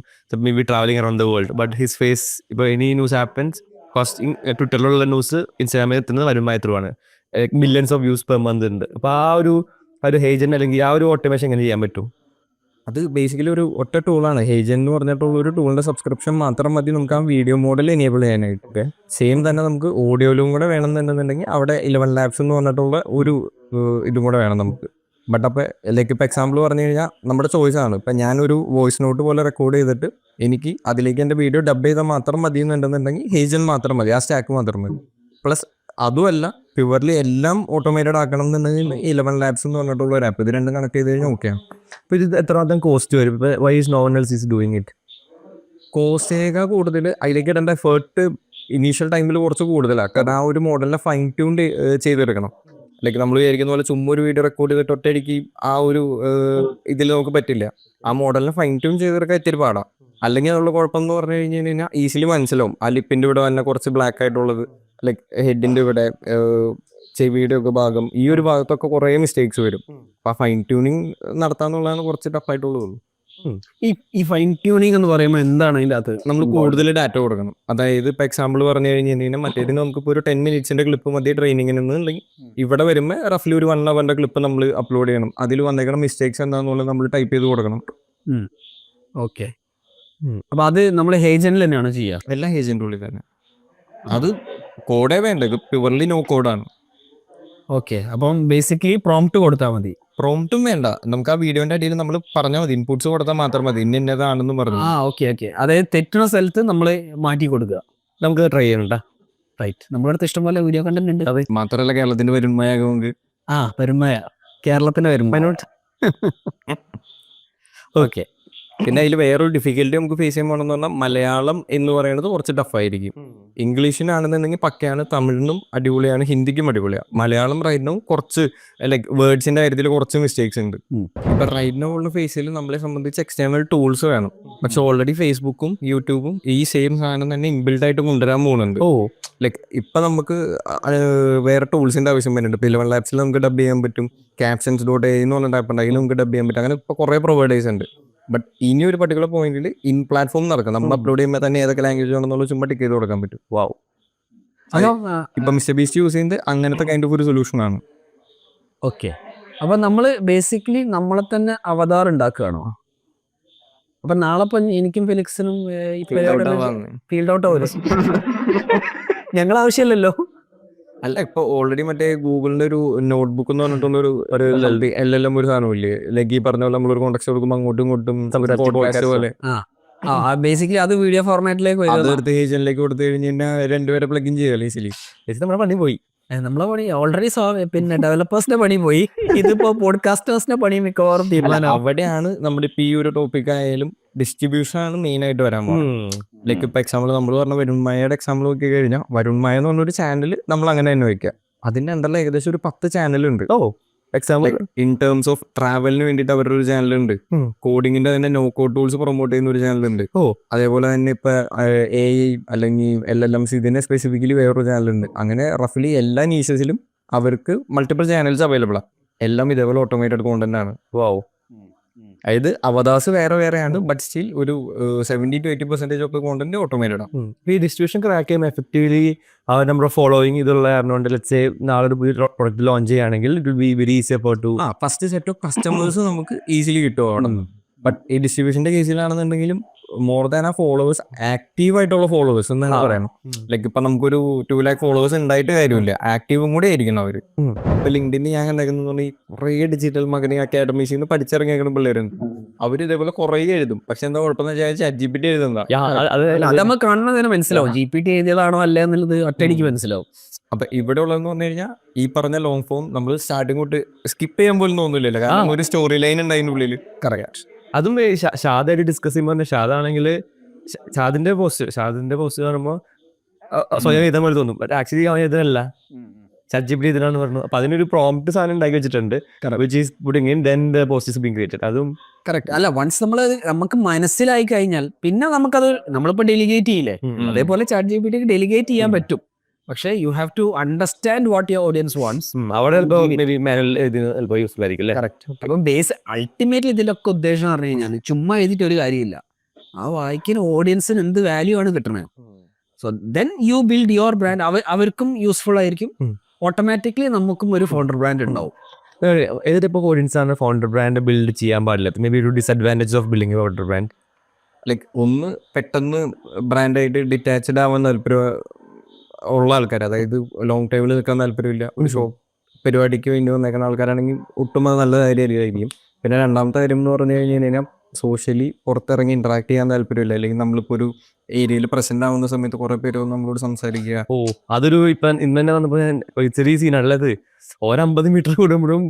may be travelling around the world, but his face ഇപ്പോൾ എനി ന്യൂസ് ഹാപ്പൻസ് ഫസ്റ്റ് ട്വിറ്ററിലുള്ള ന്യൂസ് ഇൻസ്റ്റാഗ്രാമിൽ എത്തുന്നത് വരുൺ മായ ത്രൂ ആണ്. Millions of views per month ഉണ്ട്. അപ്പോൾ ആ ഒരു ഏജന്റ് അല്ലെങ്കിൽ ആ ഒരു ഓട്ടോമേഷൻ എങ്ങനെ ചെയ്യാൻ പറ്റും? അത് ബേസിക്കലി ഒരു ഒറ്റ ടൂളാണ്. ഹേജൻ എന്ന് പറഞ്ഞിട്ടുള്ള ഒരു ടൂളിന്റെ സബ്സ്ക്രിപ്ഷൻ മാത്രം മതി നമുക്ക് ആ വീഡിയോ മോഡൽ എനേബിൾ ചെയ്യാനായിട്ട്. ഓക്കെ, സെയിം തന്നെ നമുക്ക് ഓഡിയോയിലും കൂടെ വേണമെന്നുണ്ടെന്നുണ്ടെങ്കിൽ അവിടെ 11 ലാബ്സ് എന്ന് പറഞ്ഞിട്ടുള്ള ഒരു ഇതും കൂടെ വേണം നമുക്ക്. ബട്ട് അപ്പോൾ ലൈക്ക് ഇപ്പോൾ എക്സാമ്പിൾ പറഞ്ഞു കഴിഞ്ഞാൽ നമ്മുടെ ചോയ്സ് ആണ്. ഇപ്പം ഞാനൊരു വോയിസ് നോട്ട് പോലെ റെക്കോർഡ് ചെയ്തിട്ട് എനിക്ക് അതിലേക്ക് എൻ്റെ വീഡിയോ ഡബ് ചെയ്താൽ മാത്രം മതി എന്നുണ്ടെന്നുണ്ടെങ്കിൽ ഹേജൻ മാത്രം മതി, ആ സ്റ്റാക്ക് മാത്രം മതി. പ്ലസ് അതുമല്ല പ്യുവർലി എല്ലാം ഓട്ടോമേറ്റഡ് ആക്കണം എന്നുണ്ടെങ്കിൽ 11 ലാബ്സ് എന്ന് പറഞ്ഞിട്ടുള്ള ഒരു ആപ്പ്, ഇത് രണ്ടും കണക്ട് ചെയ്ത് കഴിഞ്ഞാൽ ഓക്കെയാണ്. അപ്പോൾ ഇത് എത്രമാത്രം കോസ്റ്റ് വരും? ഇപ്പോൾ why is no one else is doing it? കോസ്റ്റേക്കാൾ കൂടുതൽ അതിലേക്ക് ഇടേണ്ട എഫേർട്ട് ഇനീഷ്യൽ ടൈമിൽ കുറച്ച് കൂടുതലാണ്. കാരണം ആ ഒരു മോഡലിനെ ഫൈൻ ട്യൂൺ ചെയ്തെടുക്കണം. ലൈക്ക് നമ്മൾ വിചാരിക്കുന്ന പോലെ ചുമ്മാ ഒരു വീഡിയോ റെക്കോർഡ് ചെയ്തിട്ട് ഒറ്റയടിക്ക് ആ ഒരു ഇതിൽ നമുക്ക് പറ്റില്ല. ആ മോഡലിനെ ഫൈൻ ട്യൂൺ ചെയ്തെടുക്കാൻ ഇത്തിരി പാടാം. അല്ലെങ്കിൽ അതുള്ള കുഴപ്പം എന്ന് പറഞ്ഞു കഴിഞ്ഞ് കഴിഞ്ഞാൽ ഈസിലി മനസ്സിലാവും. ആ ലിപ്പിൻ്റെ ഇവിടെ തന്നെ കുറച്ച് ബ്ലാക്ക് ആയിട്ടുള്ളത്, ലൈക്ക് ഹെഡിൻ്റെ ഇവിടെ ചെവിയുടെ ഒക്കെ ഭാഗം, ഈ ഒരു ഭാഗത്തൊക്കെ കുറേ മിസ്റ്റേക്സ് വരും. അപ്പം ആ ഫൈൻ ട്യൂണിങ് നടത്താന്നുള്ളതാണ് കുറച്ച് ടഫായിട്ടുള്ളത്. ഈ ഫൈൻ ട്യൂണിങ് എന്ന് പറയുമ്പോൾ എന്താണ് അതിൻ്റെ അകത്ത്? നമ്മൾ കൂടുതൽ ഡാറ്റ കൊടുക്കണം. അതായത് ഇപ്പോൾ എക്സാമ്പിൾ പറഞ്ഞു കഴിഞ്ഞ് കഴിഞ്ഞാൽ മറ്റേതിന് നമുക്കിപ്പോൾ ഒരു 10 മിനിറ്റ്സിൻ്റെ ക്ലിപ്പ് മതി ട്രെയിനിങ്ങിന് എന്നുണ്ടെങ്കിൽ ഇവിടെ വരുമ്പോൾ റഫ്ലി ഒരു 1 അവറിൻ്റെ ക്ലിപ്പ് നമ്മൾ അപ്ലോഡ് ചെയ്യണം. അതിൽ വന്നേക്കണം മിസ്റ്റേക്സ് എന്താണെന്നുള്ളത് നമ്മൾ ടൈപ്പ് ചെയ്ത് കൊടുക്കണം. ഓക്കെ, അപ്പോൾ അത് നമ്മൾ ഹേജനിൽ തന്നെയാണ് ചെയ്യുക? എല്ലാം ഹേജൻ്റെ ഉള്ളിൽ തന്നെ. അത് കോഡേ വേണ്ട, ഇത് പ്യുവർലി നോ കോഡാണ്. ഓക്കെ, അപ്പം ബേസിക്കലി പ്രോംപ്റ്റ് കൊടുത്താൽ മതി? പ്രോംപ്റ്റും വേണ്ട, നമുക്ക് ആ വീഡിയോന്റെ അടിയിൽ നമ്മൾ പറഞ്ഞാൽ മതി, ഇൻപുട്സ് കൊടുത്താൽ മാത്രം മതി, ഇന്നതാണെന്ന് പറഞ്ഞു. ഓക്കെ, അതായത് തെറ്റുന്ന സ്ഥലത്ത് നമ്മൾ മാറ്റി കൊടുക്കുക. നമുക്ക് ട്രൈ ചെയ്യണ്ട. റൈറ്റ്, നമ്മുടെ അടുത്ത് ഇഷ്ടംപോലെ വീഡിയോ കണ്ടന്റ് ഉണ്ട്. അത് മാത്രമല്ല കേരളത്തിന്റെ വരുമാനമാകുമെങ്കിൽ വരുമായ കേരളത്തിന്റെ വരുമാനം. ഓക്കെ, പിന്നെ അതിൽ വേറൊരു ഡിഫിക്കൽറ്റി നമുക്ക് ഫേസ് ചെയ്യാൻ പോകണമെന്ന് പറഞ്ഞാൽ മലയാളം എന്ന് പറയുന്നത് കുറച്ച് ടഫായിരിക്കും. ഇംഗ്ലീഷിനാണെന്നുണ്ടെങ്കിൽ പക്കയാണ്, തമിഴിനും അടിപൊളിയാണ്, ഹിന്ദിക്കും അടിപൊളിയാണ്. മലയാളം റൈറ്റ് നൗ കുറച്ച് ലൈക്ക് വേർഡ്സിന്റെ കാര്യത്തിൽ കുറച്ച് മിസ്റ്റേക്സ് ഉണ്ട്. ഇപ്പൊ റൈറ്റ് നൗ ഉള്ള ഫേസിൽ നമ്മളെ സംബന്ധിച്ച് എക്സ്റ്റേണൽ ടൂൾസ് വേണം. പക്ഷെ ഓൾറെഡി ഫേസ്ബുക്കും യൂട്യൂബും ഈ സെയിം സാധനം തന്നെ ഇൻബിൽഡ് ആയിട്ട് കൊണ്ടുവരാൻ പോകുന്നുണ്ട്. ലൈക്ക് ഇപ്പൊ നമുക്ക് വേറെ ടൂൾസിന്റെ ആവശ്യം വരുന്നുണ്ട്. ഇപ്പൊ 11 ലാബ്സിൽ നമുക്ക് ഡബ് ചെയ്യാൻ പറ്റും. captions.ai എന്ന് പറഞ്ഞ ആപ്പ് ഉണ്ട്, അതിൽ നമുക്ക് ഡബ് ചെയ്യാൻ പറ്റും. അങ്ങനെ ഇപ്പൊ കുറെ പ്രൊവൈഡേഴ്സ് ഉണ്ട്. ബട്ട് ഇനി ഒരു പർട്ടിക്കുലർ പോയിന്റിൽ ഇൻ പ്ലാറ്റ്ഫോം നടക്കും. നമ്മൾ അപ്ലോഡ് ചെയ്യുമ്പോൾ തന്നെ ഏതൊക്കെ ലാംഗ്വേജ് ആണെന്നുള്ളത് ചുമ്മാ ടിക്ക് ചെയ്ത് കൊടുക്കാൻ പറ്റും. വാവ്, ഇപ്പൊ മിസ്റ്റർ ബീസ്റ്റ് യൂസ് ചെയ്യുന്നത് അങ്ങനത്തെ കൈൻഡ് ഓഫ് ഒരു സൊല്യൂഷൻ ആണ്. ഓക്കെ, അപ്പൊ നമ്മള് ബേസിക്കലി നമ്മളെ തന്നെ അവതാർ ഉണ്ടാക്കുകയാണോ? അപ്പൊ നാളെ എനിക്കും ഫെലിക്സിനും ഫീൽഡ് ഔട്ട് ആവും. ഞങ്ങൾ ആവശ്യമില്ലല്ലോ. അല്ല, ഇപ്പൊ ഓൾറെഡി മറ്റേ ഗൂഗിളിന്റെ ഒരു നോട്ട്ബുക്ക് എന്ന് പറഞ്ഞിട്ടുള്ള ഒരു LLM ഒരു സാധനമില്ലേ, ലൈക്ക് ഈ പറഞ്ഞ പോലെ നമ്മളൊരു കോൺടാക്ട് കൊടുക്കുമ്പോൾ അങ്ങോട്ടും ഇങ്ങോട്ടും പോലെ ബേസിക്കലി അത് വീഡിയോ ഫോർമാറ്റിലേക്ക് അതെടുത്ത് ഏജന്റിലേക്ക് കൊടുത്തു കഴിഞ്ഞാൽ രണ്ടുപേരെ പ്ലഗിൻ ചെയ്യാം ഈസിലി. നമ്മുടെ പണി പോയി. നമ്മളെ പണി ഓൾറെഡി പിന്നെ ഡെവലപ്പേഴ്സിന്റെ പണി പോയി. ഇതിപ്പോ പോഡ്കാസ്റ്റേഴ്സിന്റെ പണി മിക്കവാറും തീരുമാനം. അവിടെയാണ് നമ്മുടെ ഇപ്പൊ ഈ ഒരു ടോപ്പിക് ആയാലും ഡിസ്ട്രിബ്യൂഷൻ ആണ് മെയിൻ ആയിട്ട് വരാൻ പോകുന്നത്. ലൈക്ക് ഇപ്പൊ എക്സാമ്പിൾ നമ്മൾ പറഞ്ഞ വരുൺമയയുടെ എക്സാമ്പിൾ നോക്കി കഴിഞ്ഞാൽ വരുൺമയ എന്ന് പറഞ്ഞൊരു ചാനൽ നമ്മൾ അങ്ങനെ തന്നെ വെക്കുക. അതിന്റെ അണ്ടറിൽ ഏകദേശം ഒരു 10 ചാനലുണ്ട്. എക്സാമ്പിൾ ഇൻ ടേംസ് ഓഫ് ട്രാവലിന് വേണ്ടിയിട്ട് അവരുടെ ഒരു ചാനലുണ്ട്. കോഡിങ്ങിന്റെ തന്നെ നോ കോഡ് ടൂൾസ് പ്രൊമോട്ട് ചെയ്യുന്ന ഒരു ചാനലുണ്ട്. അതേപോലെ തന്നെ ഇപ്പൊ AI അല്ലെങ്കിൽ LLMs ഇതിനെ സ്പെസിഫിക്കലി വേറൊരു ചാനലുണ്ട്. അങ്ങനെ റഫ്ലി എല്ലാ നീഷസിലും അവർക്ക് മൾട്ടിപ്പിൾ ചാനൽസ് അവൈലബിൾ ആണ്. എല്ലാം ഇതേപോലെ ഓട്ടോമേറ്റഡ് കോണ്ടന്റ് ആണ്. വാവ്, അതായത് അവതാസ് വേറെയാണ്, ബട്ട് സ്റ്റിൽ ഒരു 70 to 80% ഓഫ് കോണ്ടന്റ് ഓട്ടോമേറ്റഡ് ആണ്. ഈ ഡിസ്ട്രിബ്യൂഷൻ ക്രാക്ക് ചെയ്യുമ്പോൾ എഫക്റ്റീവ്ലി നമ്മുടെ ഫോളോയിങ് ഇതുള്ള കാരണം ലെറ്റ്സ് നാളെ ഒരു പുതിയ പ്രൊഡക്റ്റ് ലോഞ്ച് ചെയ്യുകയാണെങ്കിൽ it will be very easy for to first set of customers നമുക്ക് ഈസിലി കിട്ടും അവിടെ. ബട്ട് ഈ ഡിസ്ട്രിബ്യൂഷന്റെ കേസിലാണെന്നുണ്ടെങ്കിലും മോർ ദാൻ ആ ഫോളോവേഴ്സ്, ആക്റ്റീവ് ആയിട്ടുള്ള ഫോളോവേഴ്സ് എന്നാണ് പറയണം. ലൈക്ക് ഇപ്പൊ നമുക്കൊരു 2 lakh ഫോളോവേഴ്സ് ഉണ്ടായിട്ട് കാര്യമില്ല, ആക്റ്റീവും കൂടെ ആയിരിക്കണം അവര്. ഇപ്പൊ ലിങ്ക്ഡിൻ ഞാൻ കണ്ടേക്കുന്ന കുറേ ഡിജിറ്റൽ മാർക്കറ്റിംഗ് അക്കാഡമീസിൽ നിന്ന് പഠിച്ചിറങ്ങിയേക്കുന്ന പിള്ളേരുണ്ട്. അവര് ഇതേപോലെ കുറേ എഴുതും. പക്ഷെ എന്താ കുഴപ്പമെന്ന് വെച്ചാൽ ChatGPT എഴുതുന്ന അത് നമ്മൾ കാണുന്നതിന് മനസ്സിലാവും GPT എഴുതിയതാണോ അല്ല എന്നുള്ളത് ഒറ്റയടിക്ക് മനസ്സിലാവും. അപ്പൊ ഇവിടെ ഉള്ളതെന്ന് പറഞ്ഞു കഴിഞ്ഞാൽ ഈ പറഞ്ഞ ലോങ് ഫോം നമ്മൾ സ്റ്റാർട്ടിങ് തൊട്ട് സ്കിപ്പ് ചെയ്യാൻ പോലും തോന്നില്ലല്ലോ, കാരണം ഒരു സ്റ്റോറി ലൈൻ ഉണ്ട് അതിൻ്റെ ഉള്ളിൽ. കറക്റ്റ്. അതും ഷാദായിട്ട് ഡിസ്കസ് ചെയ്യുമ്പോൾ തന്നെ ഷാദാണെങ്കിൽ ഷാദിന്റെ പോസ്റ്റ് കാണുമ്പോൾ സ്വയം എഴുതാൻ പോലെ തോന്നും. ബട്ട് ആക്ച്വലി അവൻ എഴുതാനല്ല, ChatGPT ഇതിനാണ് പറഞ്ഞു. അപ്പൊ അതിനൊരു പ്രോംപ്റ്റ് സാധനം ഉണ്ടാക്കി വെച്ചിട്ടുണ്ട്, which is putting in, then the post is being created. അതും കറക്റ്റ്. അല്ല, വൺസ് നമുക്ക് മനസ്സിലായി കഴിഞ്ഞാൽ പിന്നെ നമുക്കത് നമ്മളിപ്പോ ഡെലിഗേറ്റ് ചെയ്യില്ലേ, അതേപോലെ ChatGPT ഡെലിഗേറ്റ് ചെയ്യാൻ പറ്റും. പക്ഷേ you have to understand what your audience wants. അവിടെ യൂസ്ഫുൾ ആയിരിക്കും. കറക്റ്റ്. അപ്പം അൾട്ടിമേറ്റ്ലി ഇതിലൊക്കെ ഉദ്ദേശം പറഞ്ഞു കഴിഞ്ഞാൽ ചുമ്മാ എഴുതിയിട്ട് ഒരു കാര്യമില്ല, ആ വായിക്കുന്ന ഓഡിയൻസിന് എന്ത് വാല്യൂ ആണ് കിട്ടണത്. So then you build your brand. അവർക്കും യൂസ്ഫുൾ ആയിരിക്കും, ഓട്ടോമാറ്റിക്കലി നമുക്കും ഒരു ഫൗണ്ടർ ബ്രാൻഡ് ഉണ്ടാവും. ഏത് ടൈപ്പ് ഓഫ് ഓഡിയൻസ് ആണ് ഫൗണ്ടർ ബ്രാൻഡ് ബിൽഡ് ചെയ്യാൻ പാടില്ല? മേ ബി ഒരു disadvantage of building A founder brand. Like ഒന്ന് പെട്ടെന്ന് ബ്രാൻഡായിട്ട് ഡിറ്റാച്ച്ഡ് ആവാൻ താല്പര്യം ഉള്ള ആൾക്കാർ, അതായത് ലോങ് ടൈമിൽ നിൽക്കാൻ താല്പര്യമില്ല, ഒരു ഷോ പരിപാടിക്ക് വേണ്ടി വന്നേക്കുന്ന ആൾക്കാരാണെങ്കിൽ ഒട്ടും അത് നല്ല കാര്യമായിരിക്കും. പിന്നെ രണ്ടാമത്തെ കാര്യം എന്ന് പറഞ്ഞു കഴിഞ്ഞാൽ സോഷ്യലി പുറത്തിറങ്ങി ഇന്ററാക്ട് ചെയ്യാൻ താല്പര്യമില്ല. അല്ലെങ്കിൽ നമ്മളിപ്പോൾ ഒരു ഏരിയയിൽ പ്രസന്റ് ആവുന്ന സമയത്ത് കുറെ പേര് നമ്മളോട് സംസാരിക്കുക. അതൊരു ഇപ്പം ഇന്ന് തന്നെ വന്നപ്പോൾ ചെറിയ സീനാണുള്ളത്. 50 മീറ്റർ കൂടുമ്പോഴും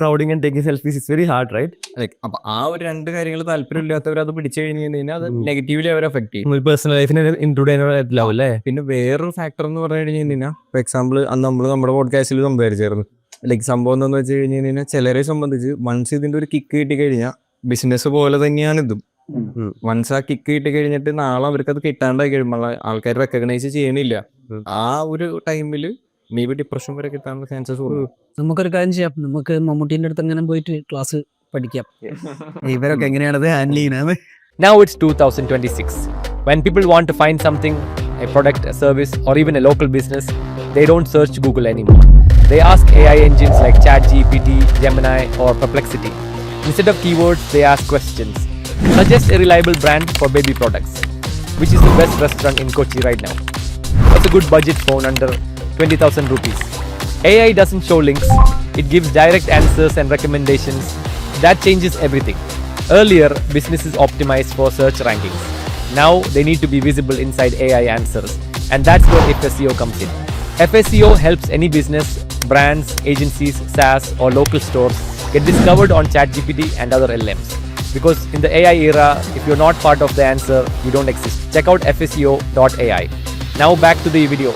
crowding and taking selfies it's very hard, right? Like അപ്പൊ ആ ഒരു രണ്ട് കാര്യങ്ങൾ താല്പര്യമില്ലാത്തവർ അത് പിടിച്ചു കഴിഞ്ഞ് കഴിഞ്ഞാൽ അത് നെഗറ്റീവ്ലി അവരെ എഫക്ട് ചെയ്യും. പേഴ്സണൽ ലൈഫിനെ ഇൻക്ലൂഡ് ചെയ്യാനാവും അല്ലേ? പിന്നെ വേറൊരു ഫാക്ടർ എന്ന് പറഞ്ഞു കഴിഞ്ഞ് കഴിഞ്ഞാൽ ഫോർ എക്സാമ്പിൾ അന്ന് നമ്മൾ നമ്മുടെ പോഡ്കാസ്റ്റിൽ സംസാരിച്ചായിരുന്നു. ലൈക്ക് സംഭവം എന്താണെന്ന് വെച്ച് കഴിഞ്ഞ് കഴിഞ്ഞാൽ ചിലരെ സംബന്ധിച്ച് വൺസ് ഇതിന്റെ ഒരു കിക്ക് കിട്ടി കഴിഞ്ഞാൽ ബിസിനസ് പോലെ തന്നെയാണ് ഇതും. വൺസ് ആ കിക്ക് കിട്ടി കഴിഞ്ഞിട്ട് നാളെ അവർക്ക് അത് കിട്ടാണ്ടായി കഴിയുമ്പോൾ ആൾക്കാർ റെക്കഗ്നൈസ് ചെയ്യണില്ല. ആ ഒരു ടൈമില് മേ ബി ഡിപ്രഷൻ വരെ കിട്ടാനുള്ള ചാൻസസ് കൂടുതൽ. നമുക്കൊരു കാര്യം ചെയ്യാം, നമുക്ക് മമ്മൂട്ടിന്റെ അടുത്ത് എങ്ങനെ പോയിട്ട് ക്ലാസ് പഠിക്കാം, ഇവരൊക്കെ എങ്ങനെയാണത് ഹാൻഡിൽ ചെയ്യുന്നത്. Now it's 2026. When people want to find something, a product, a service, or even a local business, they don't search Google anymore. They ask AI engines like ChatGPT, Gemini, or Perplexity. Instead of keywords, they ask questions. Suggest a reliable brand for baby products. Which is the best restaurant in Kochi right now? What's a good budget phone under 20,000 rupees? AI doesn't show links. It gives direct answers and recommendations. That changes everything. Earlier, businesses optimized for search rankings. Now, they need to be visible inside AI answers. And that's where FSEO comes in. FSEO helps any business, brands, agencies, SaaS, or local stores get discovered on ChatGPT and other LLMs. Because in the AI era, if you're not part of the answer, you don't exist. Check out FSEO.ai. Now back to the video.